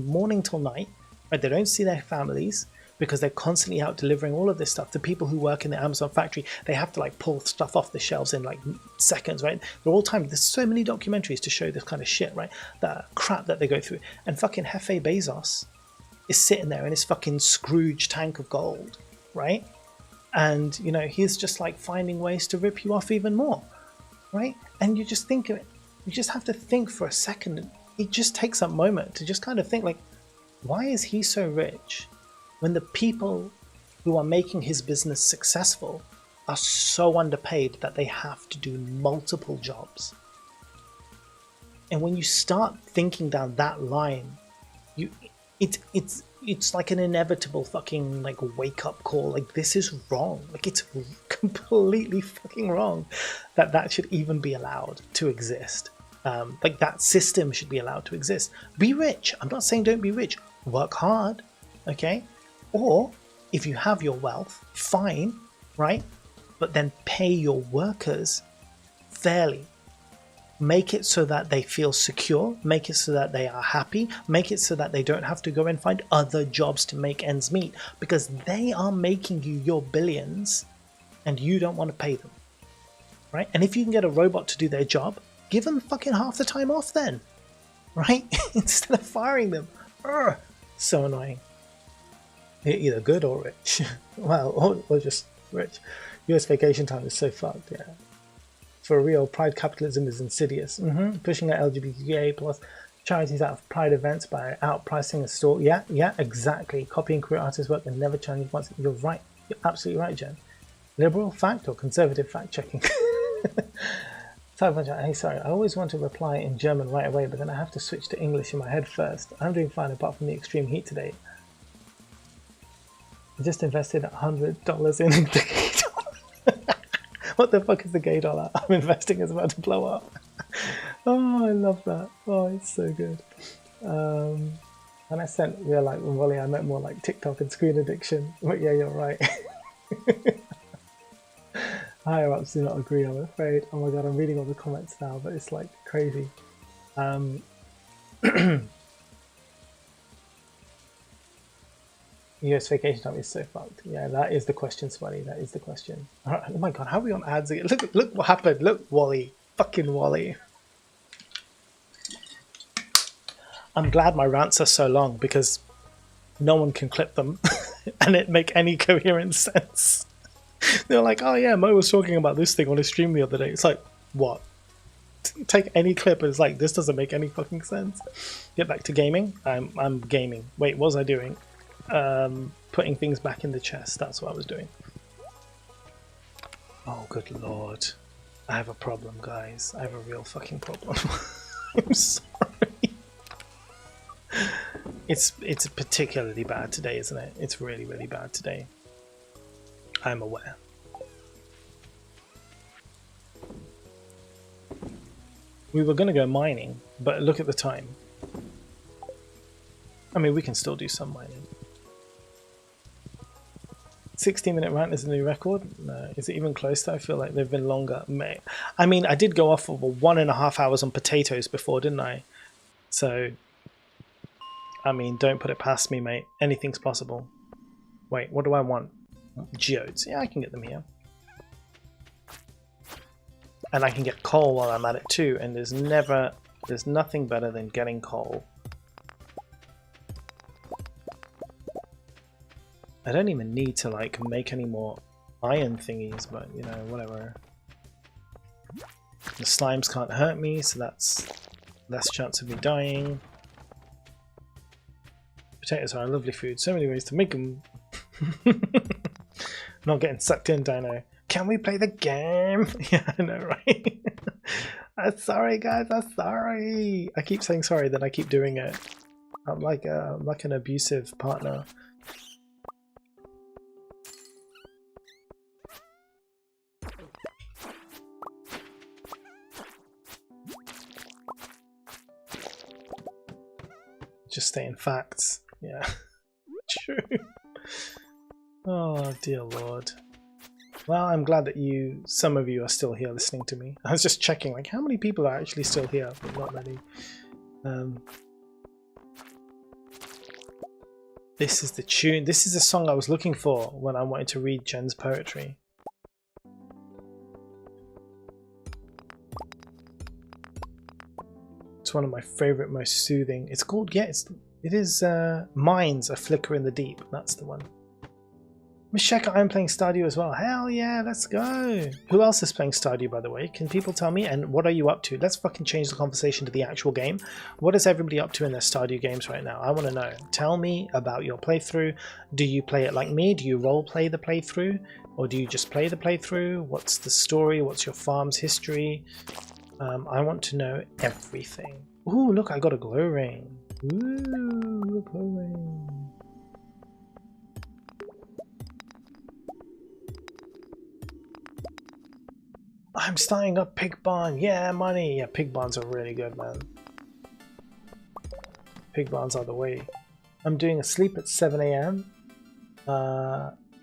S1: morning till night. Right? They don't see their families. because they're constantly out delivering all of this stuff. The people who work in the Amazon factory, they have to like pull stuff off the shelves in like seconds, right? They're all time. There's so many documentaries to show this kind of shit, right? The crap that they go through. And fucking Jefe Bezos is sitting there in his fucking Scrooge tank of gold, right? And, you know, he's just like finding ways to rip you off even more, right? And you just think of it, you just have to think for a second. It just takes a moment to just kind of think like, why is he so rich when the people who are making his business successful are so underpaid that they have to do multiple jobs? And when you start thinking down that line, it's like an inevitable fucking like wake up call. Like, this is wrong. Like, it's completely fucking wrong that should even be allowed to exist. Like, that system should be allowed to exist. Be rich. I'm not saying don't be rich. Work hard, okay? Or if you have your wealth, fine, right? But then pay your workers fairly. Make it so that they feel secure. Make it so that they are happy. Make it so that they don't have to go and find other jobs to make ends meet, because they are making you your billions and you don't want to pay them, right? And if you can get a robot to do their job, give them fucking half the time off then, right? Instead of firing them. Urgh, so annoying. Either good or rich. Well, or just rich. US vacation time is so fucked, yeah. For real, pride capitalism is insidious. Pushing out LGBTQA plus charities out of pride events by outpricing a store. Yeah, exactly. Copying career artists' work and never challenging once. You're right. You're absolutely right, Jen. Liberal fact or conservative fact checking? Hey, sorry, I always want to reply in German right away, but then I have to switch to English in my head first. I'm doing fine apart from the extreme heat today. I just invested $100 in the gay dollar. What the fuck is the gay dollar? I'm investing is about to blow up. Oh, I love that. Oh, it's so good. And I sent, yeah, like Wally, I meant more like TikTok and screen addiction. But yeah, you're right. Higher ups do not agree, I'm afraid. Oh my god, I'm reading all the comments now, but it's like crazy. US vacation time is so fucked. Yeah, that is the question, Swanee. That is the question. Oh my god, how are we on ads again? Look what happened. Look, Wally. Fucking Wally. I'm glad my rants are so long because no one can clip them and it make any coherent sense. They're like, oh yeah, Mo was talking about this thing on his stream the other day. It's like, what? Take any clip and it's like, this doesn't make any fucking sense. Get back to gaming. I'm gaming. Wait, what was I doing? Putting things back in the chest. That's what I was doing. Oh, good lord. I have a problem, guys. I have a real fucking problem. I'm sorry. It's particularly bad today, isn't it? It's really, really bad today. I'm aware. We were going to go mining, but look at the time. I mean, we can still do some mining. 60-minute rant is a new record? No. Is it even close to? I feel like they've been longer. I mean, I did go off over 1.5 hours on potatoes before, didn't I? So, I mean, don't put it past me, mate. Anything's possible. Wait, what do I want? Geodes. Yeah, I can get them here. And I can get coal while I'm at it too, and there's nothing better than getting coal. I don't even need to like make any more iron thingies, but you know, whatever. The slimes can't hurt me, so that's less chance of me dying. Potatoes are a lovely food. So many ways to make them. Not getting sucked in, Dino. Can we play the game? Yeah, I know, right? I'm sorry, guys. I'm sorry. I keep saying sorry, then I keep doing it. I'm like an abusive partner. Just stay in facts. Yeah, true. Oh dear lord. Well, I'm glad that some of you are still here listening to me. I was just checking, like, how many people are actually still here, but not many. This is the tune. This is the song I was looking for when I wanted to read Jen's poetry. It's one of my favorite, most soothing. It's called, yeah, it is Minds, A Flicker in the Deep. That's the one. Miss Shecker, I'm playing Stardew as well. Hell yeah, let's go. Who else is playing Stardew, by the way? Can people tell me? And what are you up to? Let's fucking change the conversation to the actual game. What is everybody up to in their Stardew games right now? I want to know. Tell me about your playthrough. Do you play it like me? Do you role play the playthrough? Or do you just play the playthrough? What's the story? What's your farm's history? I want to know everything. Ooh, look, I got a glow ring. Ooh, a glow ring. I'm starting up pig barn. Yeah, money. Yeah, pig barns are really good, man. Pig barns are the way. I'm doing a sleep at 7 AM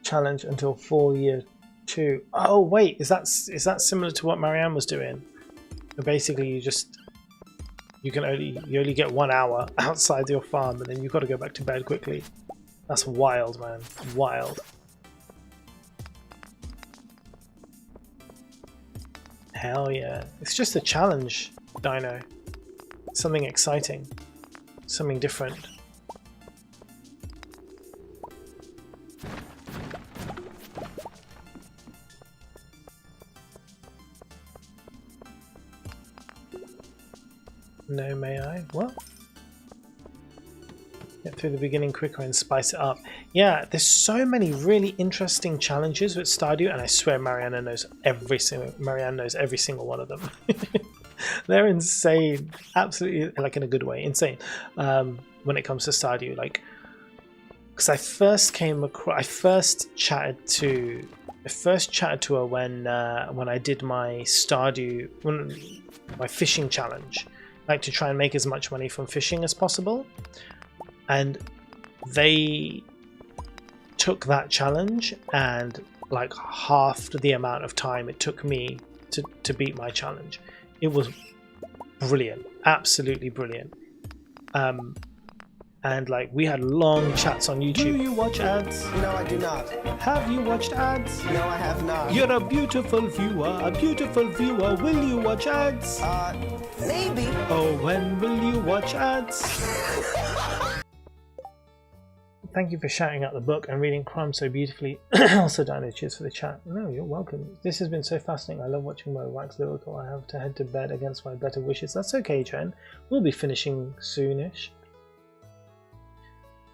S1: challenge until full year 2. Oh wait, is that similar to what Marianne was doing? So basically, you only get 1 hour outside your farm, and then you've got to go back to bed quickly. That's wild, man. Wild. Hell yeah. It's just a challenge, Dino. Something exciting. Something different. No, may I? What? Get through the beginning quicker and spice it up. Yeah, there's so many really interesting challenges with Stardew, and I swear Marianne knows every single one of them. They're insane, absolutely, like in a good way, insane. When it comes to Stardew, like, because I first chatted to her when I did my Stardew, my fishing challenge, like to try and make as much money from fishing as possible. And they took that challenge and like halved the amount of time it took me to beat my challenge. It was brilliant, absolutely brilliant. And like we had long chats on YouTube. Do you watch ads?
S2: No, I do not.
S1: Have you watched ads?
S2: No, I have not.
S1: You're a beautiful viewer, a beautiful viewer. Will you watch ads?
S2: Maybe.
S1: Oh, when will you watch ads? Thank you for shouting out the book and reading crime so beautifully. Also, Dino, cheers for the chat. No, you're welcome. This has been so fascinating. I love watching my wax lyrical. I have to head to bed against my better wishes. That's okay, Jen. We'll be finishing soonish.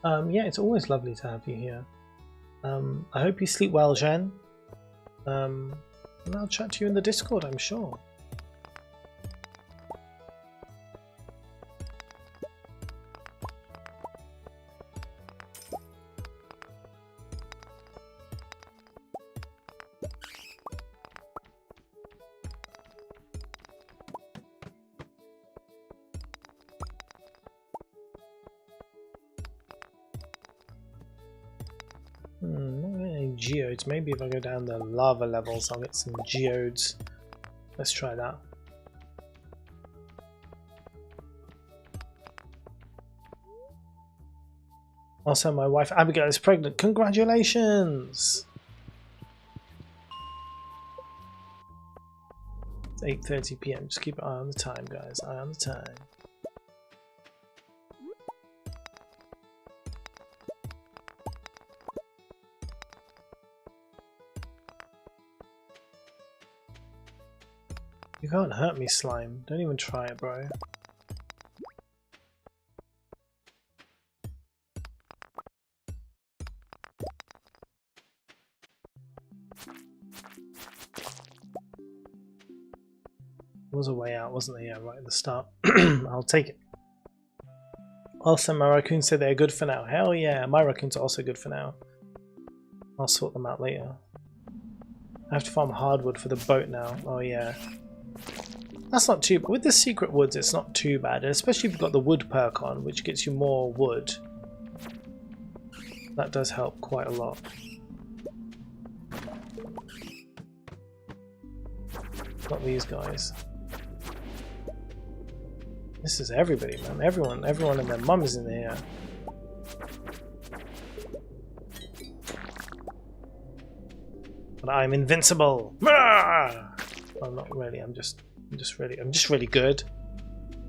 S1: Yeah, it's always lovely to have you here. I hope you sleep well, Jen. And I'll chat to you in the Discord, I'm sure. Not getting any geodes. Maybe if I go down the lava levels, I'll get some geodes. Let's try that. Also, my wife Abigail is pregnant. Congratulations! It's 8:30 PM. Just keep an eye on the time, guys. Eye on the time. You can't hurt me, slime. Don't even try it, bro. There was a way out, wasn't there? Yeah, right at the start. I'll take it. Also, my raccoons say they're good for now. Hell yeah, my raccoons are also good for now. I'll sort them out later. I have to farm hardwood for the boat now. Oh yeah. That's not too bad. With the secret woods, it's not too bad, and especially if you've got the wood perk on, which gets you more wood. That does help quite a lot. Not these guys. This is everybody, man. Everyone and their mum is in here. But I'm invincible. Well, not really. I'm just really good.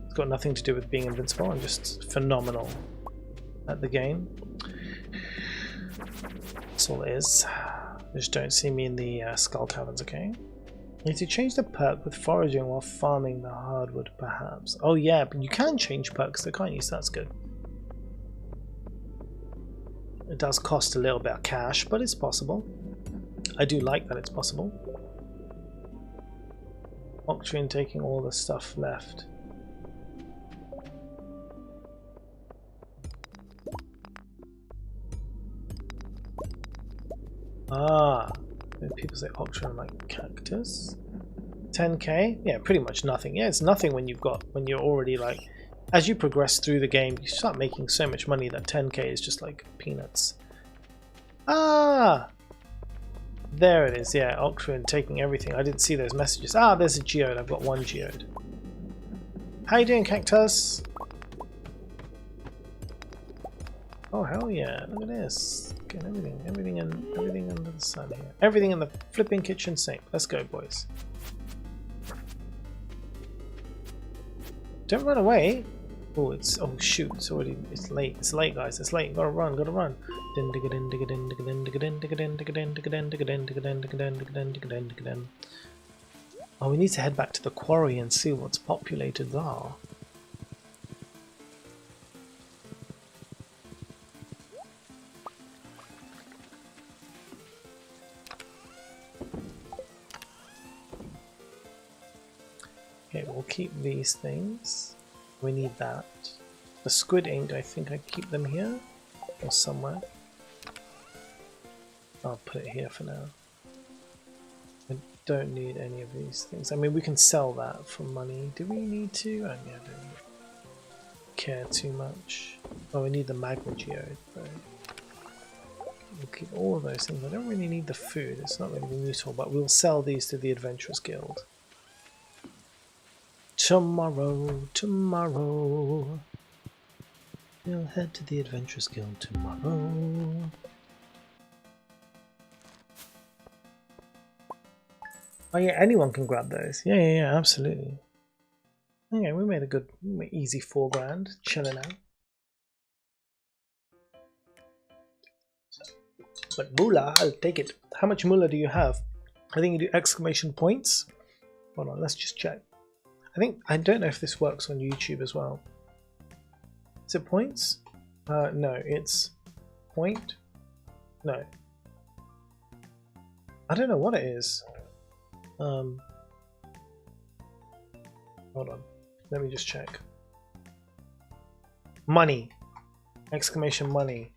S1: It's got nothing to do with being invincible. I'm just phenomenal at the game. That's all it is. Just don't see me in the skull caverns, okay? Need to change the perk with foraging while farming the hardwood, perhaps. Oh yeah, but you can change perks, though, can't you? So that's good. It does cost a little bit of cash, but it's possible. I do like that it's possible. Octrine taking all the stuff left. Ah, when people say Octrine, like cactus. 10k? Yeah, pretty much nothing. Yeah, it's nothing when you're already like, as you progress through the game, you start making so much money that 10k is just like peanuts. Ah! There it is, yeah, Octrine taking everything. I didn't see those messages. Ah, there's a geode. I've got one geode. How you doing, cactus? Oh hell yeah! Look at this. Getting everything under the sun here. Everything in the flipping kitchen sink. Let's go, boys. Don't run away. Oh, oh shoot! It's late. It's late, guys. It's late. Gotta run. Oh, we need to head back to the quarry and see what's populated there. Okay, we'll keep these things. We need that. The squid ink, I think I keep them here or somewhere. I'll put it here for now. I don't need any of these things. I mean, we can sell that for money. Do we need to? I mean, I don't care too much. Oh, we need the magma geode, though. We'll keep all of those things. I don't really need the food. It's not really useful, but we'll sell these to the Adventurers Guild. Tomorrow. We'll head to the Adventurers Guild tomorrow. Oh yeah, anyone can grab those. Yeah, absolutely. Okay, we made a good, easy 4 grand. Chilling out. But moolah, I'll take it. How much moolah do you have? I think you do exclamation points. Hold on, let's just check. I don't know if this works on YouTube as well. Is it points? No, it's point. No. I don't know what it is. Hold on. Let me just check. Money. Exclamation money.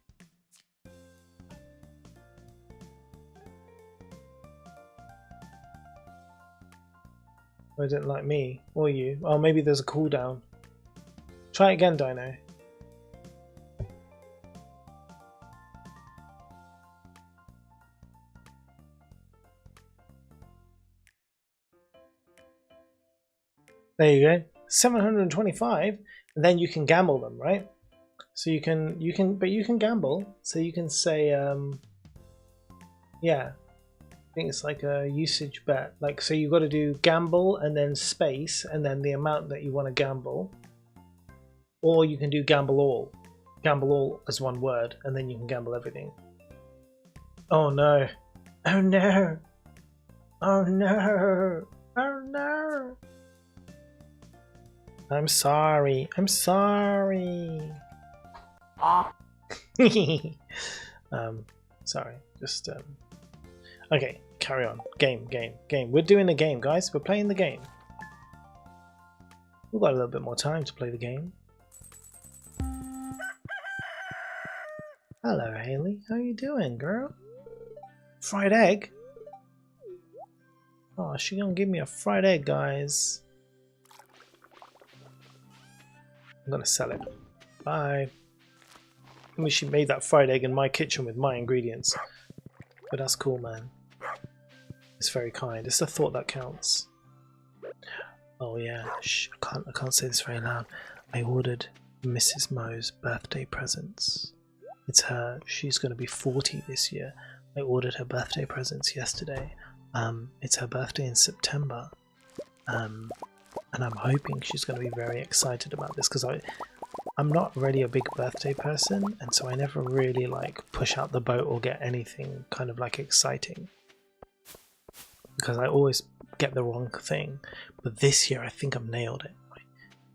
S1: I didn't like me or you. Oh, maybe there's a cooldown. Try it again, Dino. There you go. 725, and then you can gamble them, right? So you can gamble. So you can say, yeah. I think it's like a usage bet. Like, so you've got to do gamble and then space and then the amount that you want to gamble. Or you can do gamble all. Gamble all as one word and then you can gamble everything. Oh no. Oh no. Oh no. Oh no. I'm sorry. I'm sorry. Sorry. Just okay, carry on. Game. We're doing the game, guys. We're playing the game. We've got a little bit more time to play the game. Hello, Haley. How you doing, girl? Fried egg? Oh, she gonna give me a fried egg, guys. I'm gonna sell it. Bye. I mean, she made that fried egg in my kitchen with my ingredients. But that's cool, man. It's very kind. It's the thought that counts. Oh yeah, shh, I can't say this very loud. I ordered Mrs. Mo's birthday presents. It's her. She's going to be 40 this year. I ordered her birthday presents yesterday. It's her birthday in September. And I'm hoping she's going to be very excited about this because I'm not really a big birthday person, and so I never really like push out the boat or get anything kind of like exciting because I always get the wrong thing. But this year I think I've nailed it. Right?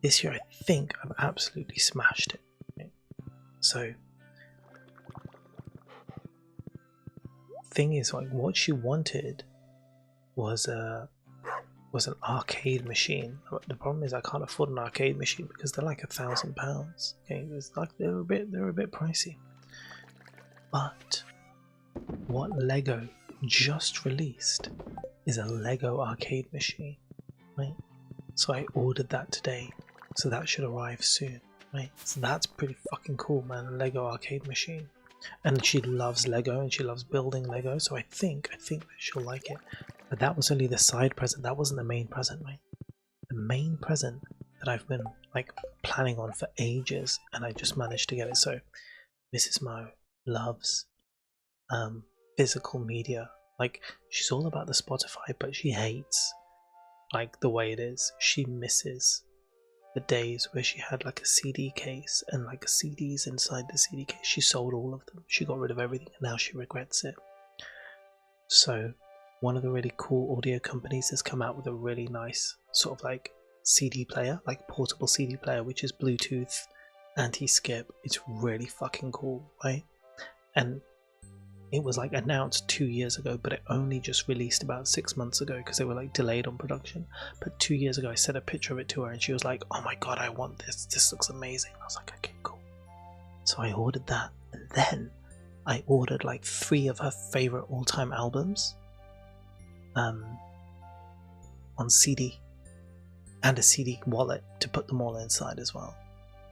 S1: This year I think I've absolutely smashed it. Right? So thing is, like, what she wanted was an arcade machine. The problem is I can't afford an arcade machine because they're like £1,000. Okay, it's like they're a bit pricey. But what Lego just released is a Lego arcade machine, right? So I ordered that today, so that should arrive soon, right? So that's pretty fucking cool, man. A Lego arcade machine, and she loves Lego and she loves building Lego, so I think that she'll like it. But that was only the side present. That wasn't the main present, right? The main present that I've been like planning on for ages, and I just managed to get it. So Mrs. Mo loves physical media. Like, she's all about the Spotify, but she hates like the way it is. She misses the days where she had like a CD case and like CDs inside the CD case. She sold all of them. She got rid of everything, and now she regrets it. So one of the really cool audio companies has come out with a really nice sort of like CD player, like portable CD player, which is Bluetooth, anti-skip. It's really fucking cool, right? And it was like announced 2 years ago, but it only just released about 6 months ago because they were like delayed on production. But 2 years ago I sent a picture of it to her and she was like, oh my god, I want this, this looks amazing. I was like, okay, cool. So I ordered that, and then I ordered like 3 of her favorite all-time albums on CD, and a CD wallet to put them all inside as well.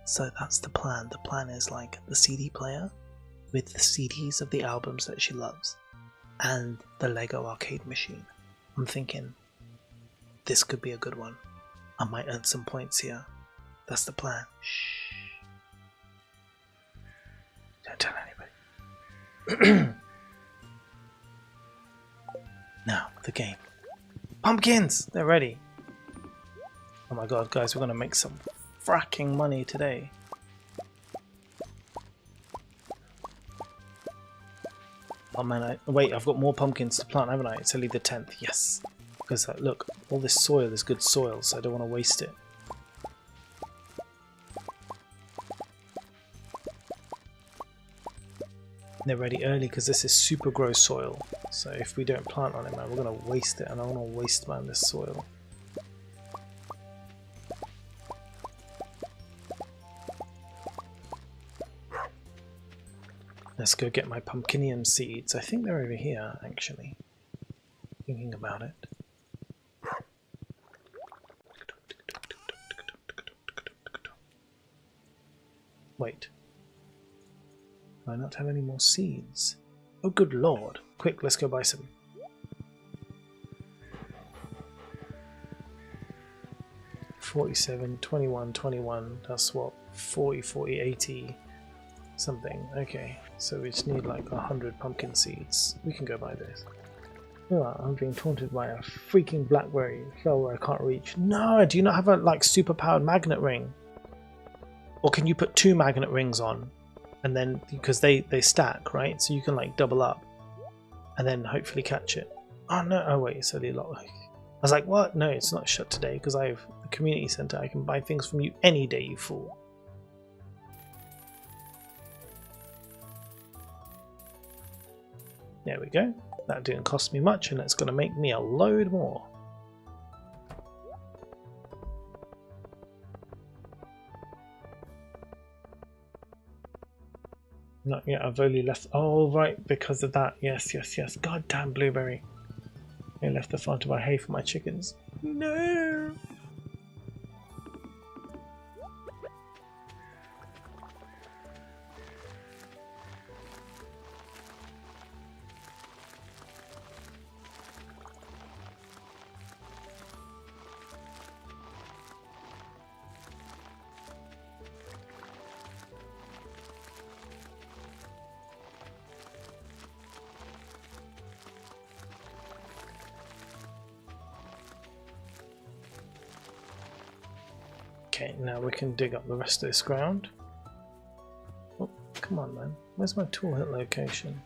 S1: So that's the plan. The plan is like the CD player with the CDs of the albums that she loves and the Lego arcade machine. I'm thinking this could be a good one. I might earn some points here. That's the plan. Shh. Don't tell anybody. Now, the game. Pumpkins! They're ready. Oh my god, guys, we're gonna make some fracking money today. Oh man, wait, I've got more pumpkins to plant, haven't I? It's only the 10th, yes. Because look, all this soil is good soil, so I don't want to waste it. They're ready early because this is super gross soil. So if we don't plant on it, man, we're going to waste it, and I don't want to waste, man, this soil. Let's go get my pumpkinium seeds. I think they're over here, actually. Thinking about it. Wait. Do I not have any more seeds? Oh, good lord. Quick, let's go buy some. $47, $21, $21. That's what? 40, 40, 80 something. Okay, so we just need like 100 pumpkin seeds. We can go buy this. Oh, I'm being taunted by a freaking blackberry flower I can't reach. No, do you not have a like super powered magnet ring? Or can you put 2 magnet rings on? And then, because they stack, right? So you can like double up and then hopefully catch it. Oh no, oh wait, it's only a lot. I was like, what? No, it's not shut today because I have a community center. I can buy things from you any day, you fool. There we go. That didn't cost me much, and it's going to make me a load more. Not yet, I've only left... Oh, right, because of that. Yes, yes, yes. God damn blueberry. I left the farm to buy hay for my chickens. No! Okay, now we can dig up the rest of this ground. Oh, come on, man. Where's my tool hit location?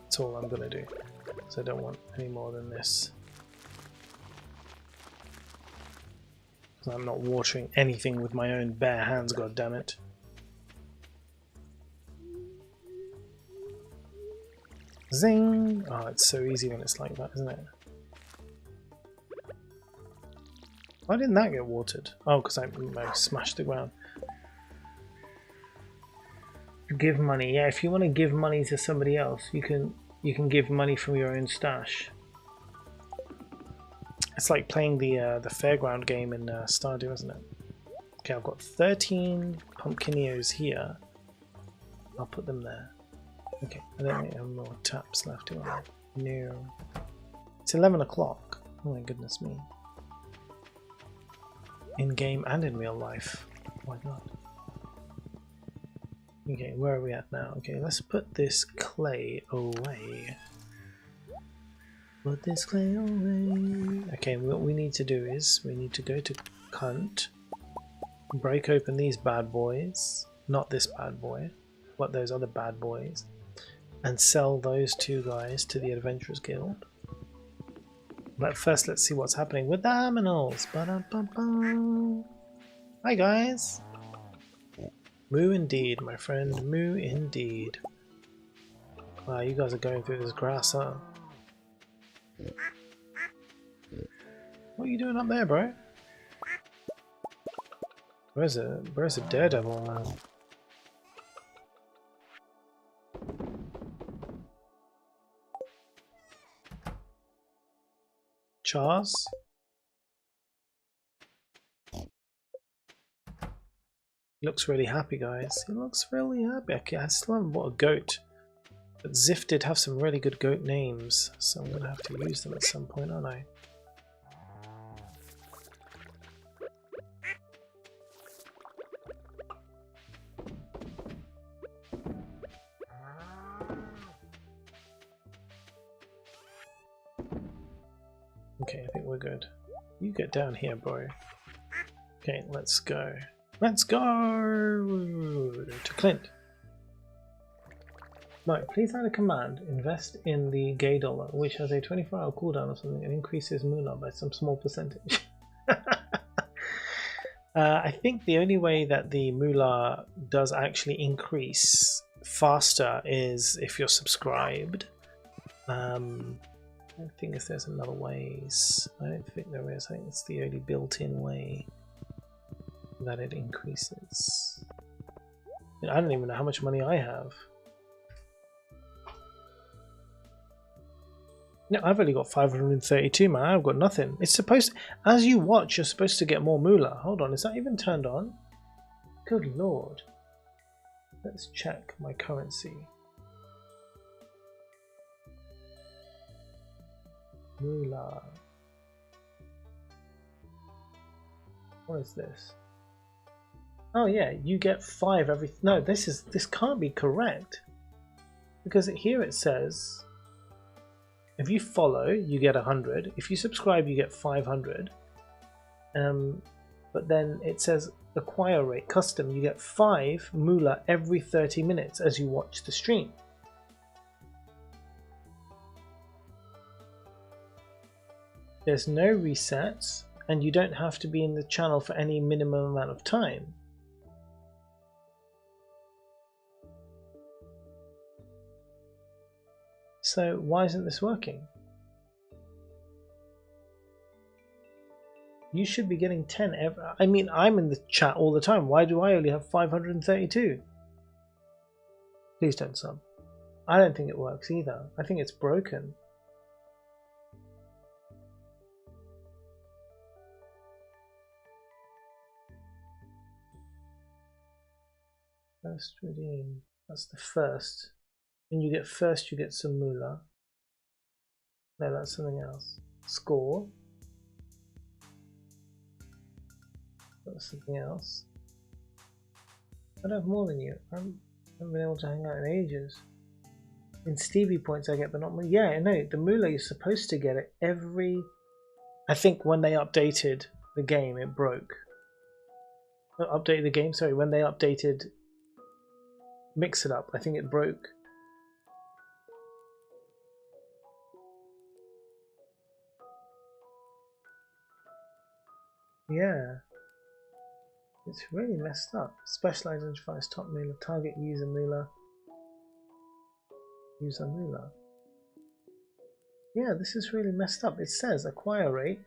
S1: That's all I'm gonna do, because I don't want any more than this. Because I'm not watering anything with my own bare hands, god damn it. Zing! Oh, it's so easy when it's like that, isn't it? Why didn't that get watered? Oh, because I smashed the ground. Give money. Yeah, if you want to give money to somebody else, you can give money from your own stash. It's like playing the fairground game in Stardew, isn't it? Okay, I've got 13 pumpkinios here. I'll put them there. Okay, I don't think I have more taps left, do I? No. It's 11 o'clock. Oh my goodness me. In game and in real life. Why not? Okay, where are we at now? Okay, let's put this clay away. Put this clay away. Okay, what we need to do is we need to go to Cunt, break open these bad boys, not this bad boy, but those other bad boys, and sell those two guys to the Adventurers Guild. But first, let's see what's happening with the aminals. Ba-da-ba-ba. Hi guys. Moo indeed, my friend. Moo indeed. Wow, you guys are going through this grass, huh? What are you doing up there, bro? Where's a daredevil, man? Charles? He looks really happy, guys. He looks really happy. Okay, I still haven't bought a goat. But Ziff did have some really good goat names, so I'm going to have to use them at some point, aren't I? Okay, I think we're good. You get down here, bro. Okay, let's go. Let's go to Clint. No, please add a command. Invest in the gay dollar, which has a 24-hour cooldown or something and increases moolah by some small percentage. I think the only way that the moolah does actually increase faster is if you're subscribed. I don't think if there's another ways. I don't think there is. I think it's the only built-in way that it increases. I don't even know how much money I have. No, I've only got 532, man. I've got nothing. It's supposed to, as you watch, you're supposed to get more moolah. Hold on, is that even turned on? Good lord. Let's check my currency. Moolah. What is this? Oh yeah, you get 5 every. No, this can't be correct, because here it says if you follow, you get 100. If you subscribe, you get 500. But then it says acquire rate custom. You get 5 moolah every 30 minutes as you watch the stream. There's no resets, and you don't have to be in the channel for any minimum amount of time. So why isn't this working? You should be getting 10 every. I mean, I'm in the chat all the time. Why do I only have 532? Please don't sub. I don't think it works either. I think it's broken. First redeem. That's the first. When you get first, you get some moolah. No, that's something else. Score. That's something else. I don't have more than you. I haven't been able to hang out in ages. In Stevie points I get, but not moolah. Yeah, no, the moolah you're supposed to get it every. I think when they updated the game, it broke. Not updated the game, sorry. When they updated Mix It Up, I think it broke. Yeah. It's really messed up. Special identifies top moolah. Target user moolah. User moolah. Yeah, this is really messed up. It says acquire rate.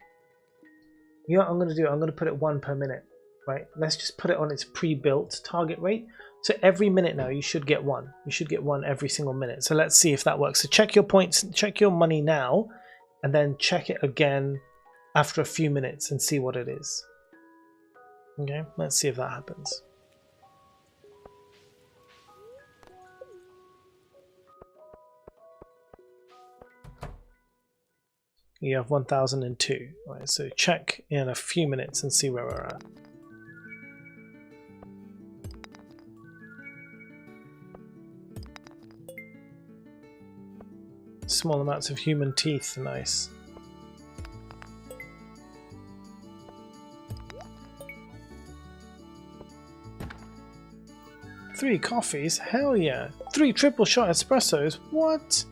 S1: You know what I'm going to do? I'm going to put it 1 per minute. Right? Let's just put it on its pre-built target rate. So every minute now you should get 1. You should get 1 every single minute. So let's see if that works. So check your points, check your money now, and then check it again after a few minutes and see what it is. Okay, let's see if that happens. You have 1002. Right, so check in a few minutes and see where we're at. Small amounts of human teeth, nice. Three coffees? Hell yeah. 3 triple shot espressos? What?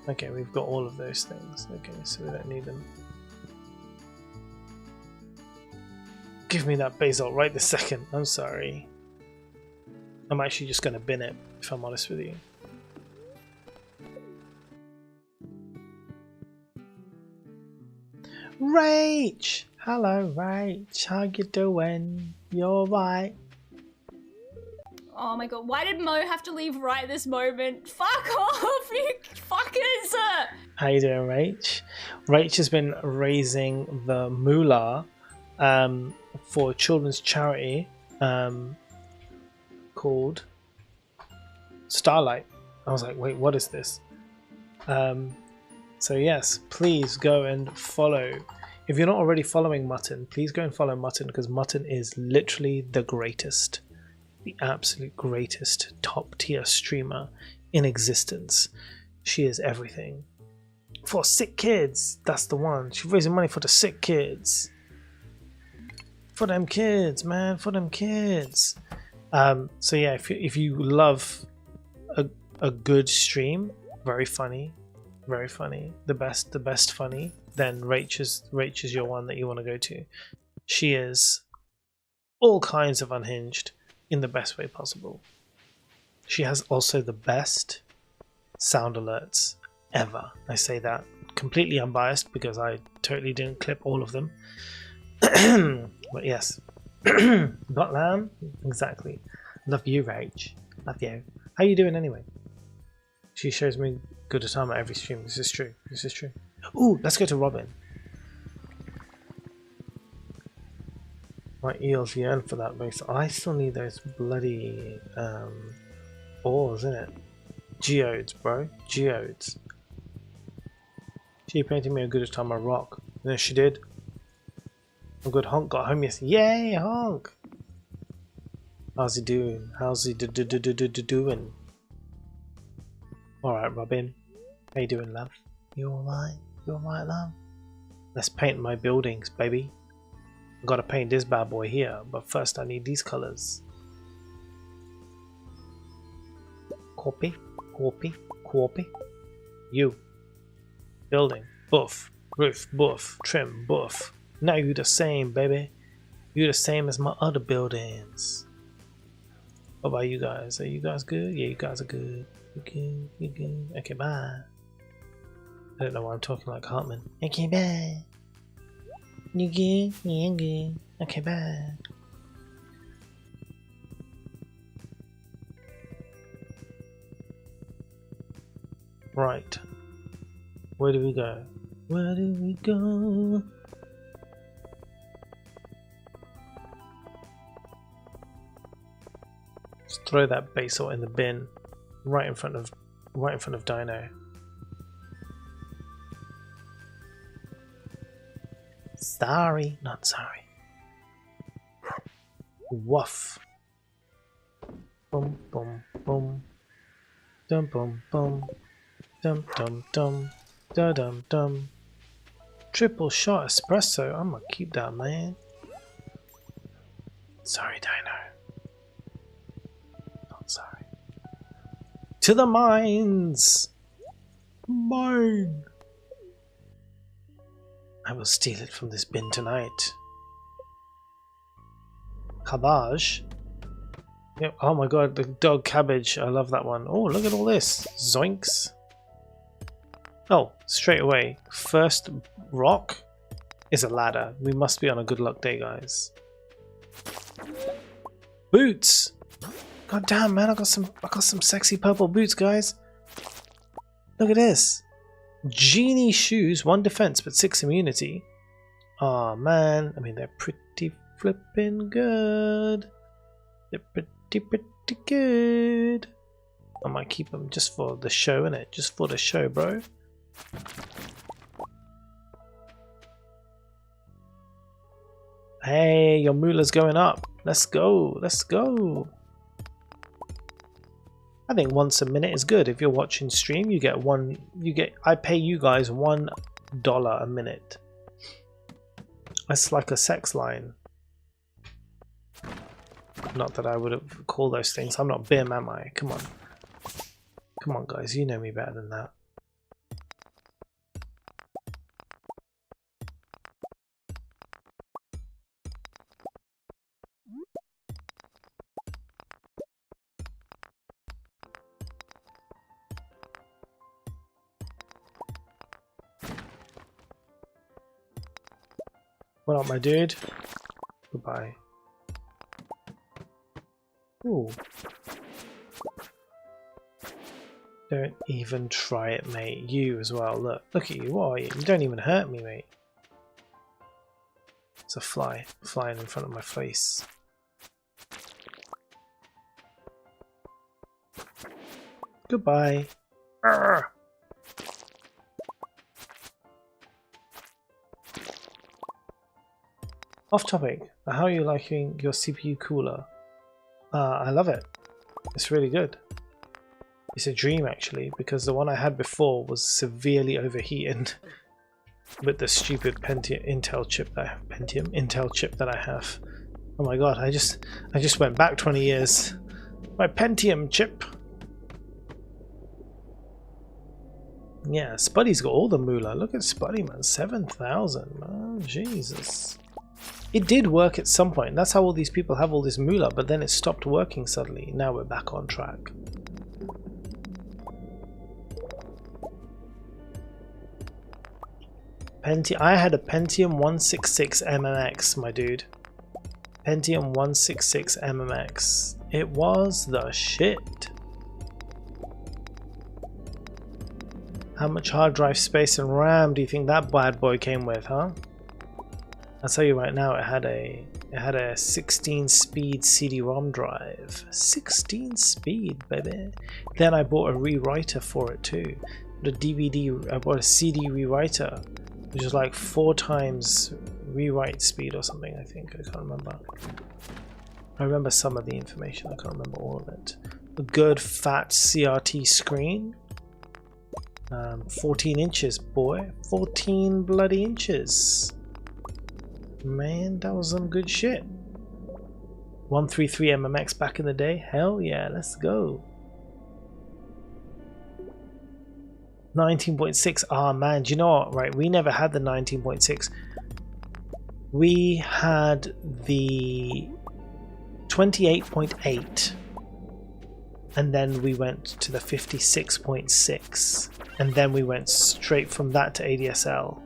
S1: Okay, we've got all of those things. Okay, so we don't need them. Give me that basil right this second. I'm sorry. I'm actually just going to bin it, if I'm honest with you. Rach! Hello, Rach. How you doing? You alright?
S5: Oh my god, why did Mo have to leave right this moment? Fuck off, you fuckers!
S1: How you doing, Rach? Rach has been raising the moolah for a children's charity called Starlight. I was like, wait, what is this? So yes, please go and follow. If you're not already following Mutton, please go and follow Mutton, because Mutton is literally the greatest. The absolute greatest top tier streamer in existence. She is everything. For sick kids, that's the one. She's raising money for the sick kids. For them kids, man, for them kids. So yeah, if you love a good stream, very funny, the best funny, then Rach is your one that you want to go to. She is all kinds of unhinged in the best way possible. She has also the best sound alerts ever. I say that completely unbiased because I totally didn't clip all of them. But yes. Got lamb? Exactly. Love you, Rach. Love you. How you doing anyway? She shows me good time at every stream. This is true. This is true. Ooh, let's go to Robin. My eels yearn for that base. I still need those bloody ores, innit? Geodes, bro. Geodes. She painted me a good time a rock. No, she did. A good honk got home yesterday. Yay, honk! How's he doing? How's he doing? Alright, Robin. How you doing, love? You alright? You alright, love? Let's paint my buildings, baby. I've got to paint this bad boy here, but first I need these colors. Copy, copy, copy. You. Building. Buff. Roof. Buff. Trim. Buff. Now you the same, baby. You the same as my other buildings. What about you guys? Are you guys good? Yeah, you guys are good. You good? You good? Okay, bye. I don't know why I'm talking like Hartman. Okay, bye. You good? Yeah, I'm good. Okay, bye. Right. Where do we go? Where do we go? Just throw that basil in the bin, right in front of Dino. Sorry, not sorry. Woof. Boom, boom, boom. Dum bum bum. Dum dum dum. Da dum dum. Triple shot espresso. I'm gonna keep that, man. Sorry, Dino. Not sorry. To the mines! Mine! I will steal it from this bin tonight. Cabbage? Yep. Oh my god, the dog cabbage. I love that one. Oh, look at all this. Zoinks. Oh, straight away. First rock is a ladder. We must be on a good luck day, guys. Boots! God damn, man, I got some sexy purple boots, guys. Look at this. Genie shoes, 1 defense but 6 immunity. Oh man, I mean they're pretty flippin' good. They're pretty good. I might keep them just for the show, innit? Just for the show, bro. Hey, your moolah's going up. Let's go, let's go. I think once a minute is good. If you're watching stream, you get I pay you guys $1 a minute. That's like a sex line. Not that I would have called those things. I'm not Bim, am I? Come on. Come on, guys. You know me better than that. What up, my dude? Goodbye. Ooh. Don't even try it, mate. You as well. Look at you. What are you? You don't even hurt me, mate. It's a fly flying in front of my face. Goodbye. Arrgh. Off topic, how are you liking your CPU cooler? I love it. It's really good. It's a dream actually, because the one I had before was severely overheating with the stupid Intel chip that I have. Oh my god, I just went back 20 years. My Pentium chip. Yeah, Spuddy's got all the moolah. Look at Spuddy, man. 7,000. Oh, Jesus. It did work at some point. That's how all these people have all this moolah, but then it stopped working suddenly. Now we're back on track. I had a Pentium 166 MMX, my dude. Pentium 166 MMX. It was the shit. How much hard drive space and RAM do you think that bad boy came with, huh? I'll tell you right now, it had a 16-speed CD-ROM drive. 16 speed, baby. Then I bought a rewriter for it too. I bought a CD rewriter, which is like 4 times rewrite speed or something. I think, I can't remember. I remember some of the information. I can't remember all of it. A good fat CRT screen. 14 inches, boy. 14 bloody inches. Man, that was some good shit. 133 MMX back in the day. Hell yeah, let's go. 19.6. Ah man, do you know what? Right, we never had the 19.6. We had the 28.8. And then we went to the 56.6. And then we went straight from that to ADSL.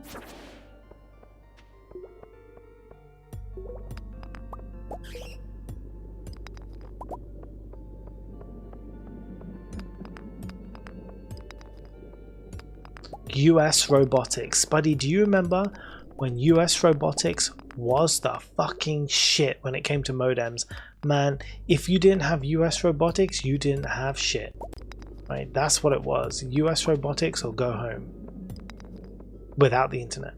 S1: US robotics. Buddy, do you remember when US robotics was the fucking shit when it came to modems? Man, if you didn't have US robotics, you didn't have shit. Right? That's what it was. US robotics or go home. Without the internet.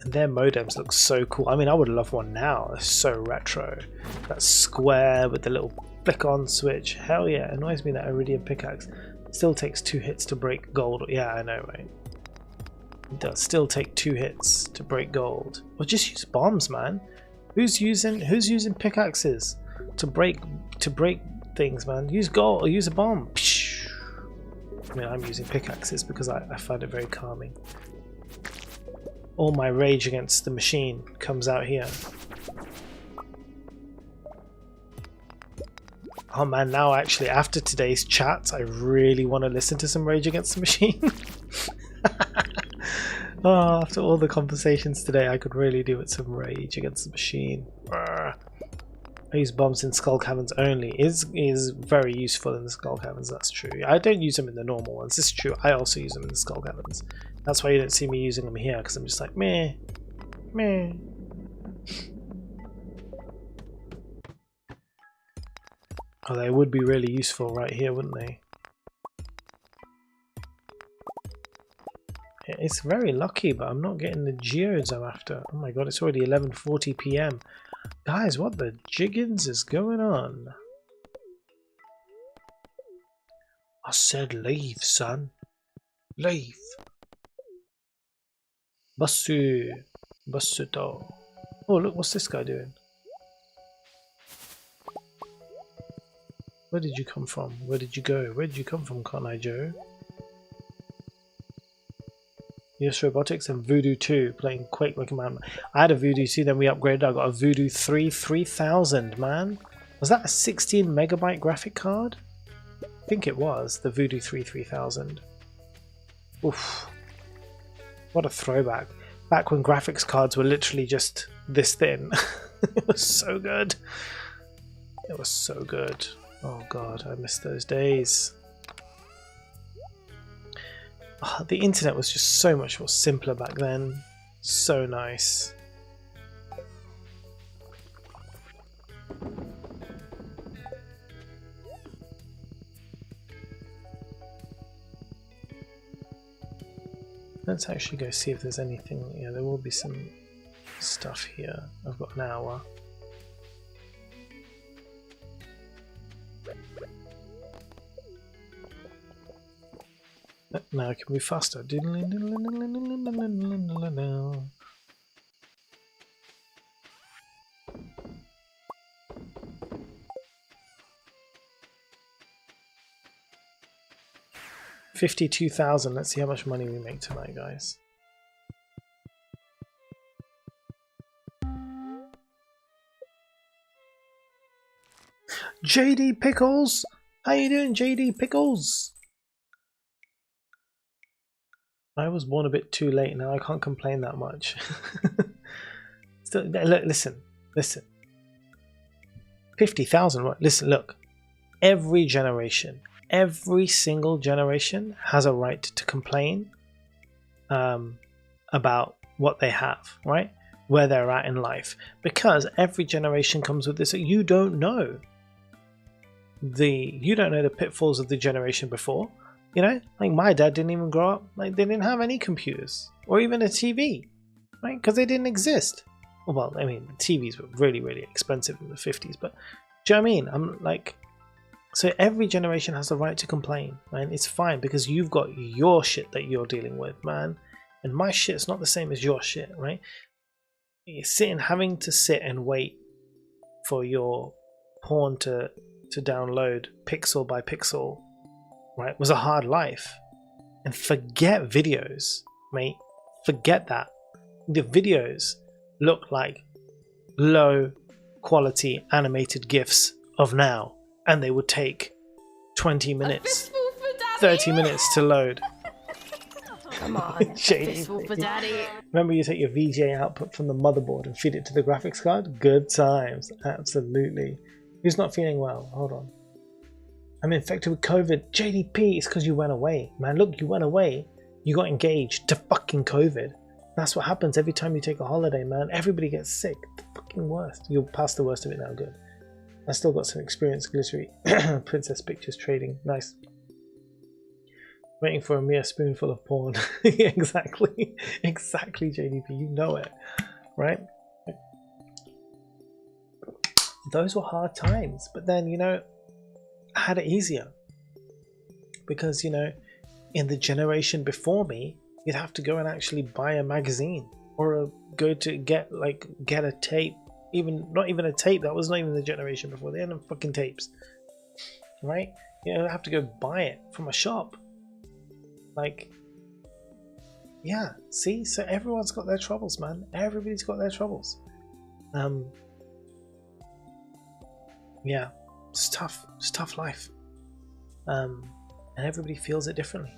S1: And their modems look so cool. I mean, I would love one now. It's so retro. That square with the little flick-on switch. Hell yeah. Annoys me that iridium pickaxe still takes 2 hits to break gold. Yeah, I know, right? It does still take 2 hits to break gold. Well, just use bombs, man. Who's using pickaxes to break things, man? Use gold or use a bomb. I mean, I'm using pickaxes because I find it very calming. All my rage against the machine comes out here. Oh man, now actually after today's chats, I really want to listen to some Rage Against the Machine. Oh, after all the conversations today, I could really do with some Rage Against the Machine. Brr. I use bombs in skull caverns only. Is very useful in the skull caverns, that's true. I don't use them in the normal ones, this is true. I also use them in the skull caverns. That's why you don't see me using them here, because I'm just like, meh, meh. Oh, they would be really useful right here, wouldn't they? It's very lucky, but I'm not getting the geodes I'm after. Oh my god, it's already 11:40 PM. Guys, what the jiggins is going on? I said leave, son. Leave. Basu. Basuto. Oh, look, what's this guy doing? Where did you come from? Where did you go? Where did you come from, Cotton Eye Joe? Yes, Robotics and Voodoo 2 playing Quake like a man. I had a Voodoo 2, then we upgraded. I got a Voodoo 3 3000, man. Was that a 16 megabyte graphic card? I think it was, the Voodoo 3 3000. Oof. What a throwback. Back when graphics cards were literally just this thin. It was so good. It was so good. Oh god, I miss those days. Oh, the internet was just so much more simpler back then. So nice. Let's actually go see if there's anything. Yeah, there will be some stuff here. I've got an hour. Now I can move faster. $52,000. Let's see how much money we make tonight, guys. JD Pickles, how you doing, JD Pickles? I was born a bit too late now. I can't complain that much. Still, look, listen. 50,000. Right? Listen, look. Every generation, every single generation has a right to complain about what they have, right? Where they're at in life, because every generation comes with this. You don't know the pitfalls of the generation before. You know, like my dad didn't even grow up, like they didn't have any computers or even a TV, right? Because they didn't exist. Well, I mean, TVs were really, really expensive in the 50s, but do you know what I mean? I'm like, so every generation has the right to complain, man. It's fine because you've got your shit that you're dealing with, man. And my shit's not the same as your shit, right? You're having to sit and wait for your porn to download pixel by pixel, right, was a hard life. And forget videos, mate. Forget that. The videos look like low quality animated GIFs of now, and they would take 20 minutes, 30 minutes to load.
S5: Come on, fistful for daddy.
S1: Remember, you take your VGA output from the motherboard and feed it to the graphics card? Good times, absolutely. Who's not feeling well? Hold on. I'm infected with COVID. JDP, it's because you went away. Man, look, you went away. You got engaged to fucking COVID. That's what happens every time you take a holiday, man. Everybody gets sick. The fucking worst. You'll pass the worst of it now, good. I still got some experience glittery. Princess pictures trading. Nice. Waiting for a mere spoonful of porn. Exactly. Exactly, JDP. You know it. Right? Those were hard times. But then, you know, I had it easier. Because, you know, in the generation before me, you'd have to go and actually buy a magazine. Or go to get a tape. Not even a tape. That was not even the generation before. They had no fucking tapes. Right? You know, I have to go buy it from a shop. Like, yeah, see? So everyone's got their troubles, man. Everybody's got their troubles. Yeah, it's tough. It's tough life. And everybody feels it differently.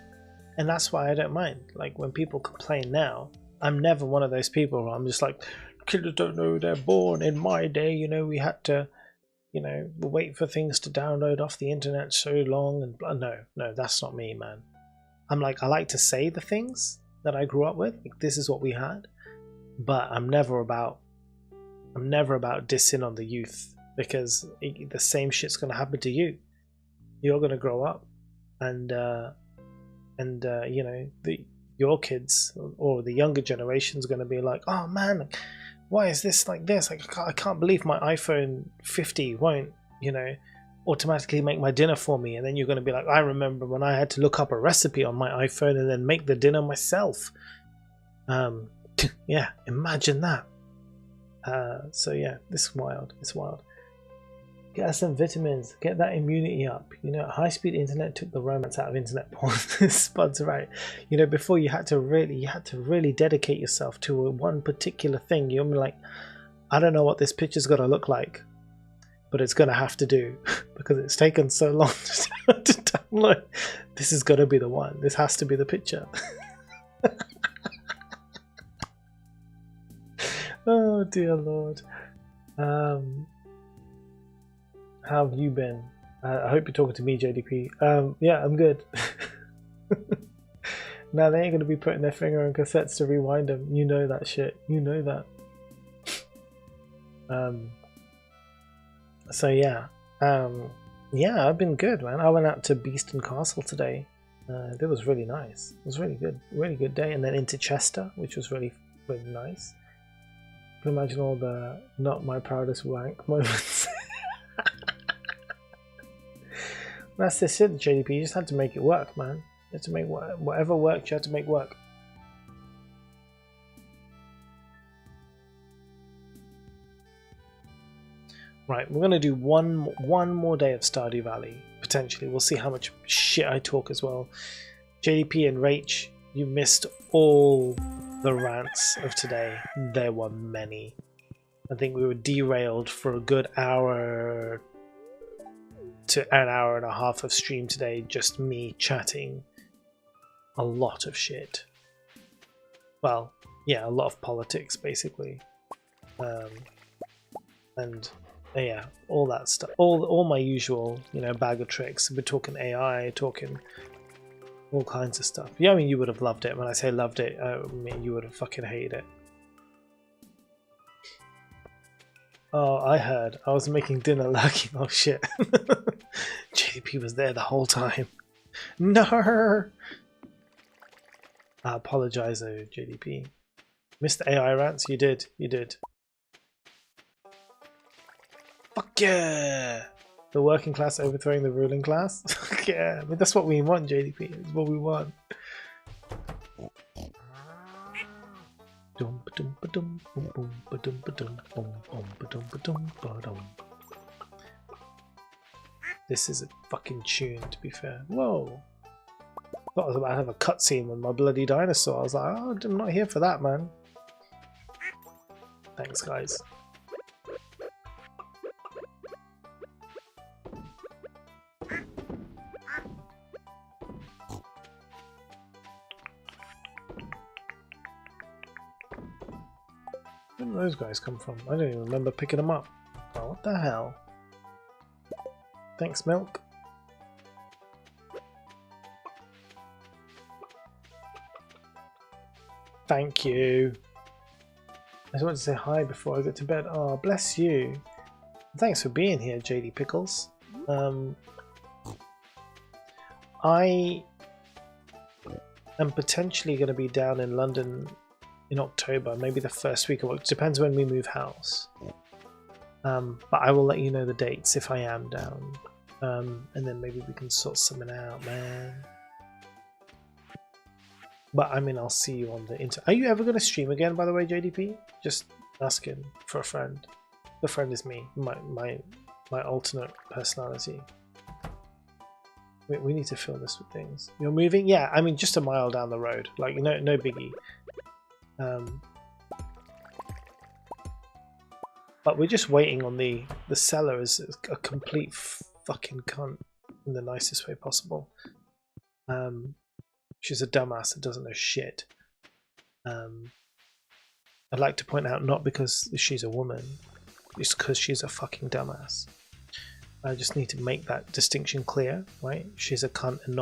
S1: And that's why I don't mind. Like, when people complain now, I'm never one of those people where I'm just like, kids don't know who they're born. In my day, you know, we had to, you know, wait for things to download off the internet so long and blah. No, that's not me, man. I'm like, I like to say the things that I grew up with. Like, this is what we had, but I'm never about dissing on the youth, because the same shit's gonna happen to you. You're gonna grow up, and you know, your kids or the younger generation's gonna be like, oh man, why is this like this? Like, I can't believe my iPhone 50 won't, you know, automatically make my dinner for me. And then you're going to be like, I remember when I had to look up a recipe on my iPhone and then make the dinner myself. Yeah, imagine that. So yeah, this is wild. It's wild. Get us some vitamins, get that immunity up. You know, high-speed internet took the romance out of internet porn. Spud's right. You know, before you had to really dedicate yourself to one particular thing. You're like, I don't know what this picture's got to look like, but it's gonna have to do, because it's taken so long to download. This is gonna be the one. This has to be the picture. Oh dear Lord. How have you been? I hope you're talking to me, JDP. Yeah, I'm good. Now they ain't gonna be putting their finger on cassettes to rewind them. You know that shit. You know that. So yeah, yeah, I've been good, man. I went out to Beeston Castle today. It was really nice. It was really good day. And then into Chester, which was really nice. You can imagine all the not my proudest wank moments. That's the shit, JDP. You just had to make it work, man. You had to make whatever worked. You had to make work. Right, we're gonna do one more day of Stardew Valley, potentially. We'll see how much shit I talk as well. JDP and Rach, you missed all the rants of today. There were many. I think we were derailed for a good hour to an hour and a half of stream today, just me chatting a lot of shit. Well, yeah, a lot of politics, basically. And yeah, all that stuff, all my usual, you know, bag of tricks. We're talking AI, talking all kinds of stuff. Yeah, I mean, you would have loved it. When I say loved it, I mean, you would have fucking hated it. Oh, I heard. I was making dinner lurking. Oh shit. JDP was there the whole time. No. I apologize, though, JDP. Missed the AI rants. You did. You did. Fuck yeah! The working class overthrowing the ruling class? Fuck yeah! I mean, that's what we want, JDP. It's what we want. This is a fucking tune, to be fair. Whoa! I thought I was about to have a cutscene with my bloody dinosaur. I was like, oh, I'm not here for that, man. Thanks, guys. Where did those guys come from? I don't even remember picking them up. Oh, what the hell? Thanks, Milk. Thank you. I just wanted to say hi before I get to bed. Oh, bless you. Thanks for being here, JD Pickles. I I'm potentially going to be down in London in October, maybe the first week of October. Depends when we move house. But I will let you know the dates if I am down. And then maybe we can sort something out, man. But I mean, I'll see you on the internet. Are you ever going to stream again, by the way, JDP? Just asking for a friend. The friend is me, my alternate personality. We need to fill this with things. You're moving? Yeah, I mean, just a mile down the road. Like, no biggie. But we're just waiting on the seller is a complete fucking cunt in the nicest way possible. She's a dumbass that doesn't know shit. I'd like to point out, not because she's a woman, it's because she's a fucking dumbass. I just need to make that distinction clear, right? She's a cunt, and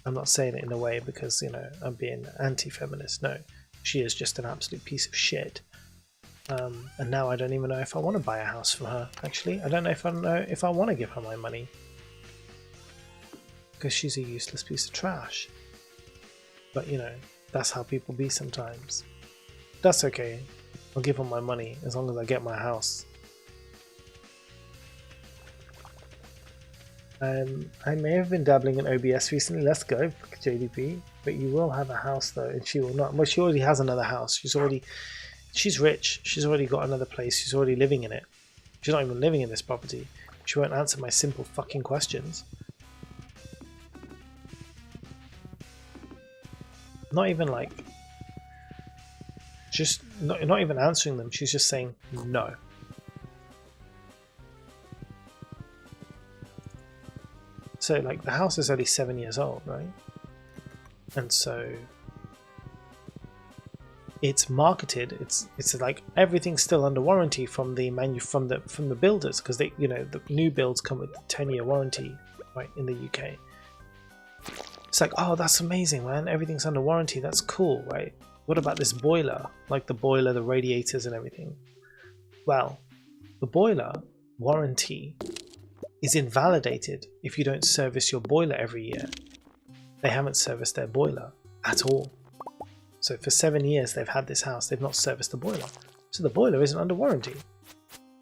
S1: I'm not saying it in a way because, you know, I'm being anti-feminist. No, she is just an absolute piece of shit. And now I don't even know if I want to buy a house from her. Actually, I don't know if I want to give her my money, because she's a useless piece of trash. But you know, that's how people be sometimes. That's okay. I'll give her my money as long as I get my house. I may have been dabbling in OBS recently. Let's go, JDP. But you will have a house though, and she will not. Well, she already has another house. She's rich. She's already got another place. She's already living in it. She's not even living in this property. She won't answer my simple fucking questions. Not even like, just not even answering them. She's just saying no. So like the house is only 7 years old, right? And so it's marketed. It's like everything's still under warranty from the from the builders, because they, you know, the new builds come with 10-year warranty, right, in the UK. It's like, oh, that's amazing, man. Everything's under warranty. That's cool, right? What about this boiler? Like the boiler, the radiators and everything. Well, the boiler warranty is invalidated if you don't service your boiler every year. They haven't serviced their boiler at all. So for 7 years they've had this house, they've not serviced the boiler. So the boiler isn't under warranty.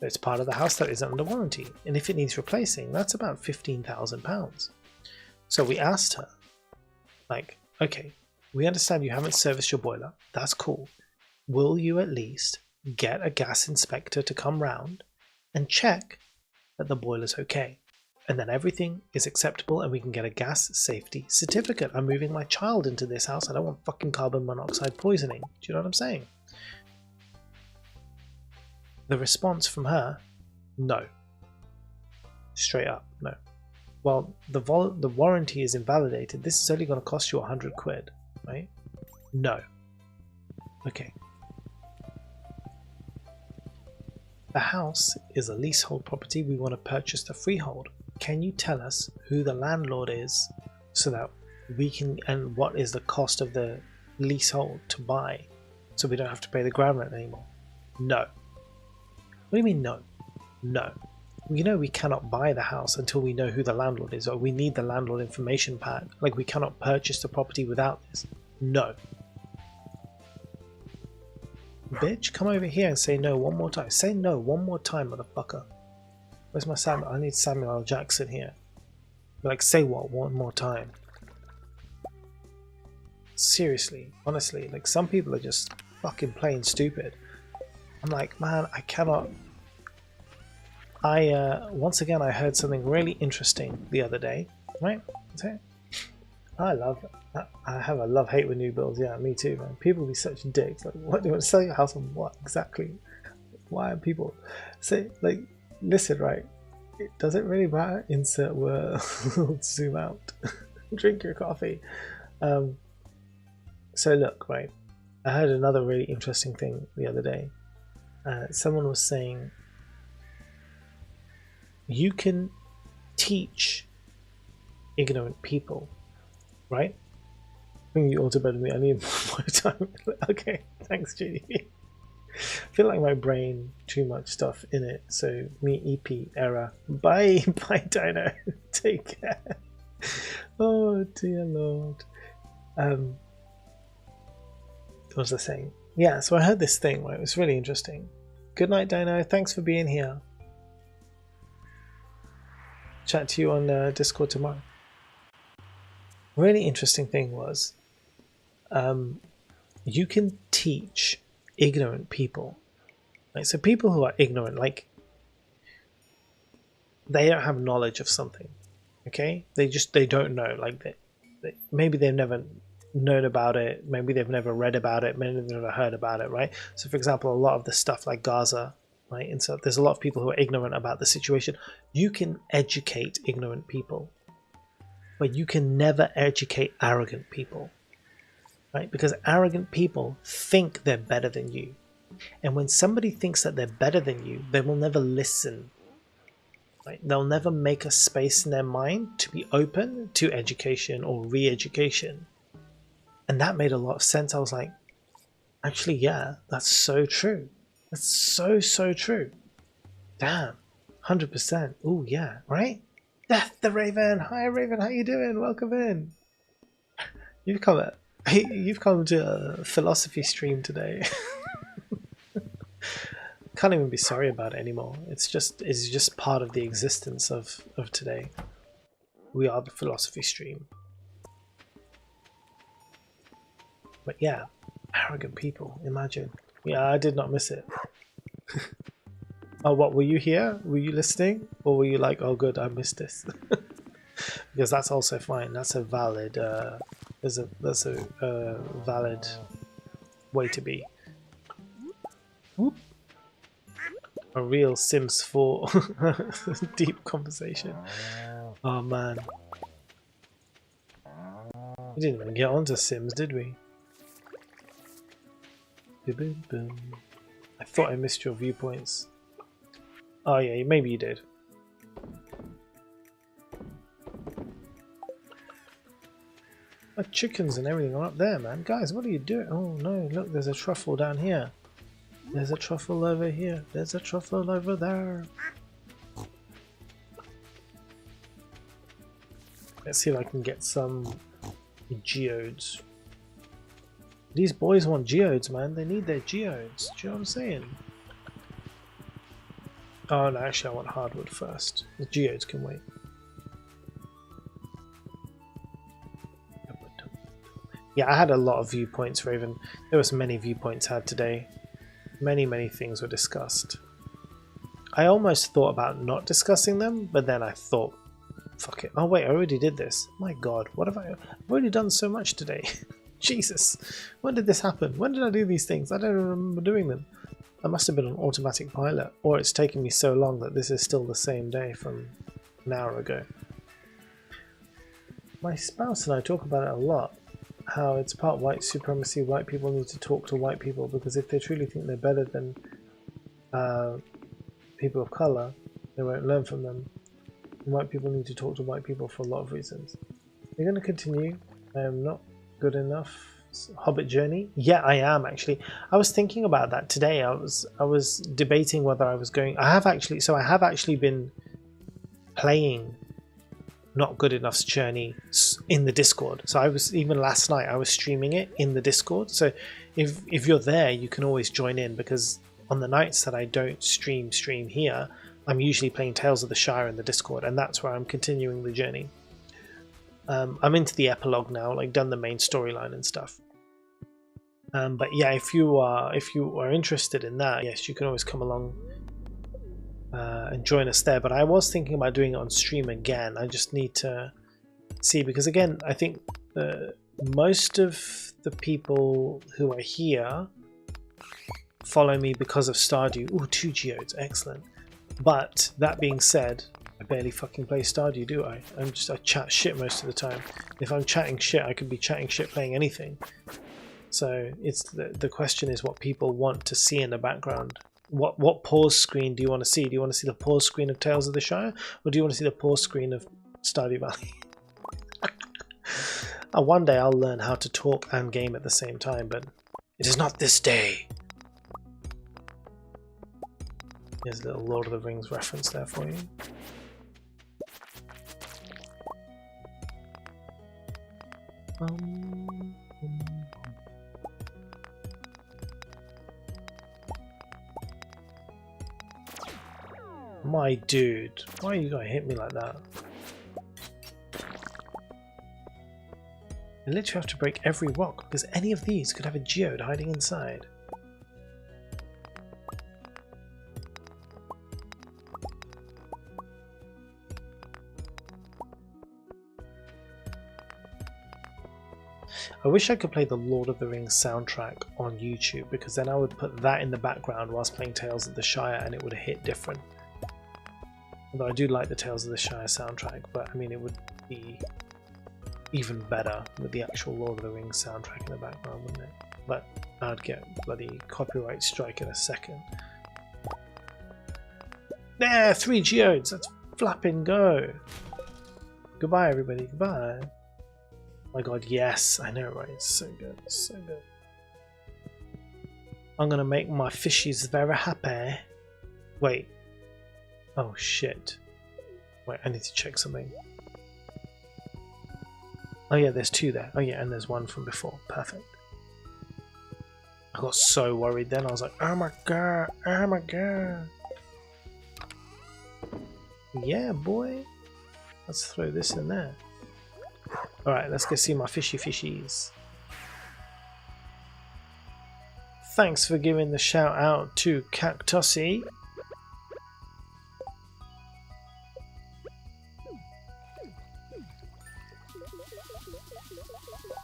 S1: It's part of the house that isn't under warranty. And if it needs replacing, that's about £15,000. So we asked her, like, okay, we understand you haven't serviced your boiler. That's cool. Will you at least get a gas inspector to come round and check that the boiler's okay? And then everything is acceptable and we can get a gas safety certificate. I'm moving my child into this house. I don't want fucking carbon monoxide poisoning. Do you know what I'm saying? The response from her, no. Straight up, no. Well, the warranty is invalidated. This is only going to cost you 100 quid, right? No. Okay. The house is a leasehold property. We want to purchase the freehold. Can you tell us who the landlord is so that we can, and what is the cost of the leasehold to buy, so we don't have to pay the ground rent anymore? No. What do you mean no? No. You know we cannot buy the house until we know who the landlord is, or we need the landlord information pack. Like, we cannot purchase the property without this. No. Bitch, come over here and say no one more time. Say no one more time, motherfucker. Where's my Samuel? I need Samuel L. Jackson here. Like, say what one more time. Seriously, honestly, like, some people are just fucking plain stupid. I'm like, man, I cannot. Once again, I heard something really interesting the other day, right? I love it. I have a love-hate with new builds. Yeah, me too, man. People be such dicks. Like, what do you want to sell your house on? What exactly? Why are people say, like, listen, right? It doesn't really matter. Insert word. Zoom out. Drink your coffee. So look, right? I heard another really interesting thing the other day. Someone was saying, you can teach ignorant people, right? Bring you all to bed with me. I need more time. Okay, thanks, JD. I feel like my brain, too much stuff in it. So me EP error. Bye, bye, Dino. Take care. Oh dear Lord. was the saying? Yeah, so I heard this thing, right? It was really interesting. Good night, Dino. Thanks for being here. Chat to you on Discord tomorrow. Really interesting thing was, you can teach ignorant people. Right? So people who are ignorant, like, they don't have knowledge of something. Okay? They don't know. Like, maybe they've never known about it. Maybe they've never read about it. Maybe they've never heard about it, right? So, for example, a lot of the stuff like Gaza, right? And so there's a lot of people who are ignorant about the situation. You can educate ignorant people, but you can never educate arrogant people, right? Because arrogant people think they're better than you. And when somebody thinks that they're better than you, they will never listen. Right? They'll never make a space in their mind to be open to education or re-education. And that made a lot of sense. I was like, actually, yeah, that's so true. That's so true. Damn, 100%. Oh yeah, right? Death the Raven. Hi Raven, how you doing? Welcome in. You've come to a philosophy stream today. Can't even be sorry about it anymore. It's just part of the existence of today. We are the philosophy stream. But yeah, arrogant people, imagine. Yeah, I did not miss it. Oh, what, were you here? Were you listening? Or were you like, oh good, I missed this? Because that's also fine. That's a valid that's a valid way to be. Whoop. A real Sims 4 deep conversation. Oh man. We didn't even get onto Sims, did we? Boom, boom. I thought I missed your viewpoints. Oh yeah, maybe you did. My chickens and everything are up there, man. Guys, what are you doing? Oh no, look, there's a truffle down here. There's a truffle over here. There's a truffle over there. Let's see if I can get some geodes. These boys want geodes, man. They need their geodes. Do you know what I'm saying? Oh no, actually I want hardwood first. The geodes can wait. Yeah, I had a lot of viewpoints, Raven. There was many viewpoints had today. Many things were discussed. I almost thought about not discussing them, but then I thought, fuck it. Oh wait, I already did this. My god, what have I've already done so much today. Jesus, when did this happen? When did I do these things? I don't remember doing them. I must have been on automatic pilot, or it's taken me so long that this is still the same day from an hour ago. My spouse and I talk about it a lot. How it's part white supremacy. White people need to talk to white people, because if they truly think they're better than people of color, they won't learn from them. And white people need to talk to white people for a lot of reasons. You're going to continue. I am not good enough. Hobbit journey. Yeah, I am actually. I was thinking about that today. I was debating whether I was going. I have actually been playing Not Good Enough's journey in the Discord. So I was, even last night I was streaming it in the Discord. So if you're there, you can always join in, because on the nights that I don't stream here, I'm usually playing Tales of the Shire in the Discord, and that's where I'm continuing the journey. I'm into the epilogue now, like done the main storyline and stuff. But yeah, if you are interested in that, yes, you can always come along and join us there. But I was thinking about doing it on stream again. I just need to see, because again, I think most of the people who are here follow me because of Stardew. Ooh, 2 geodes, excellent. But that being said, I barely fucking play Stardew, do I? I chat shit most of the time. If I'm chatting shit, I could be chatting shit playing anything. So it's the question is what people want to see in the background. What pause screen do you want to see? Do you want to see the pause screen of Tales of the Shire, or do you want to see the pause screen of Stardew Valley? One day I'll learn how to talk and game at the same time, but it is not this day. Here's a little Lord of the Rings reference there for you. my dude. Why you gotta hit me like that? I literally have to break every rock because any of these could have a geode hiding inside. I wish I could play the Lord of the Rings soundtrack on YouTube, because then I would put that in the background whilst playing Tales of the Shire and it would hit different. Although I do like the Tales of the Shire soundtrack, but I mean it would be even better with the actual Lord of the Rings soundtrack in the background, wouldn't it? But I'd get bloody copyright strike in a second. There! 3 geodes! Let's flapping go! Goodbye everybody, goodbye! Oh my god, yes, I know, right? It's so good, so good. I'm gonna make my fishies very happy. Wait. Oh shit. Wait, I need to check something. Oh yeah, there's 2 there. Oh yeah, and there's 1 from before. Perfect. I got so worried then. I was like, oh my god, oh my god. Yeah, boy. Let's throw this in there. Alright, let's go see my fishies. Thanks for giving the shout out to Cactusy.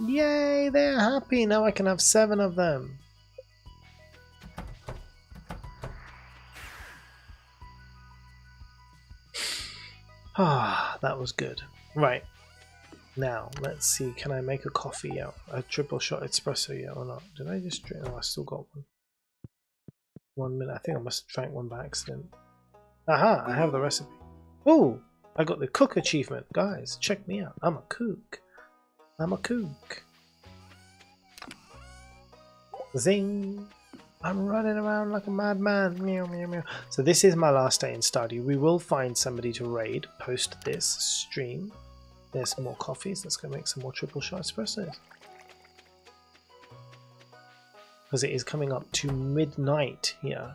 S1: Yay, they're happy. Now I can have 7 of them. Ah, that was good. Right. Now, let's see, can I make a coffee out? A triple shot espresso yet or not? Did I just drink? Oh, I still got one. 1 minute. I think I must have drank one by accident. Aha, I have the recipe. Oh, I got the cook achievement. Guys, check me out. I'm a cook. I'm a cook. Zing. I'm running around like a madman. Meow, meow, meow. So this is my last day in Stardew. We will find somebody to raid post this stream. There's some more coffees. Let's go make some more triple shot espressos. Because it is coming up to midnight here.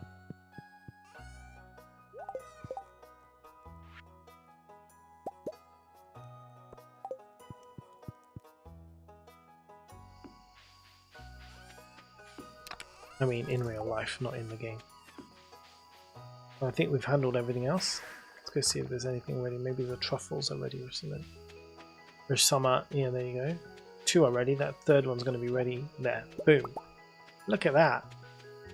S1: I mean, in real life, not in the game. I think we've handled everything else. Let's go see if there's anything ready. Maybe the truffles are ready or something. There's some, yeah, there you go. 2 are ready. That 3rd one's going to be ready. There. Boom. Look at that.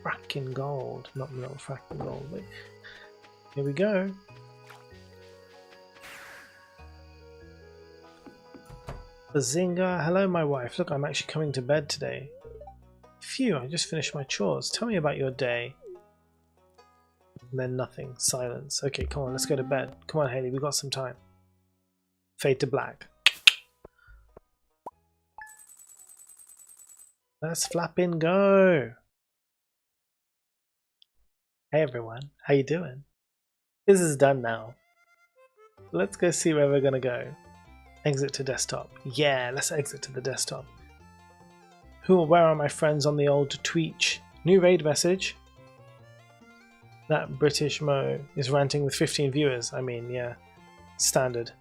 S1: Fracking gold. Not fracking gold, but here we go. Bazinga. Hello, my wife. Look, I'm actually coming to bed today. Phew, I just finished my chores. Tell me about your day. And then nothing. Silence. Okay, come on, let's go to bed. Come on, Haley, we got some time. Fade to black. Let's flapping go. Hey everyone, how you doing? This is done now. Let's go see where we're gonna go. Exit to desktop. Yeah, let's exit to the desktop. Where are my friends on the old Twitch? New raid message. That British Mo is ranting with 15 viewers. I mean, yeah, standard.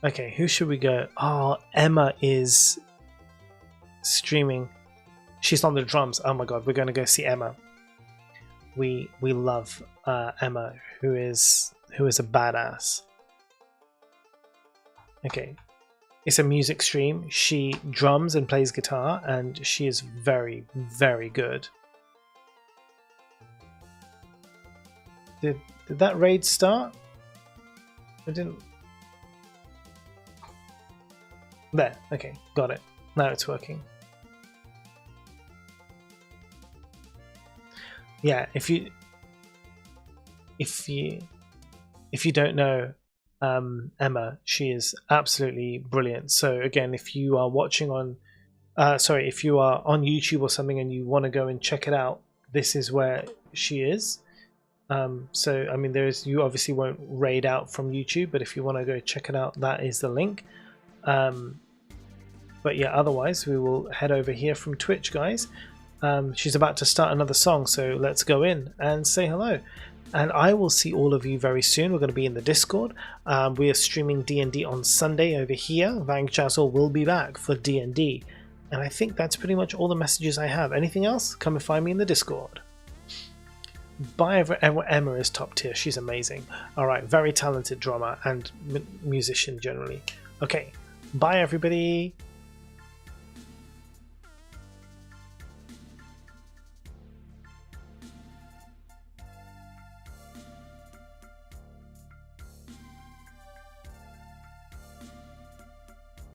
S1: Okay, who should we go? Oh, Emma is streaming. She's on the drums. Oh my god, we're going to go see Emma. We love Emma, who is a badass. Okay. It's a music stream. She drums and plays guitar, and she is very, very good. Did that raid start? I didn't. There. Okay, got it. Now it's working. Yeah, if you don't know Emma, she is absolutely brilliant. So again, if you are watching on if you are on YouTube or something and you want to go and check it out, this is where she is. So I mean, you obviously won't raid out from YouTube, but if you want to go check it out, that is the link. But yeah, otherwise we will head over here from Twitch, guys. She's about to start another song, so let's go in and say hello. and I will see all of you very soon. We're going to be in the Discord. We are streaming D&D on Sunday over here. Vang Chasel will be back for D&D. And I think that's pretty much all the messages I have. Anything else? Come and find me in the Discord. Bye, Emma is top tier. She's amazing. Alright, very talented drummer and musician generally. Okay, bye everybody.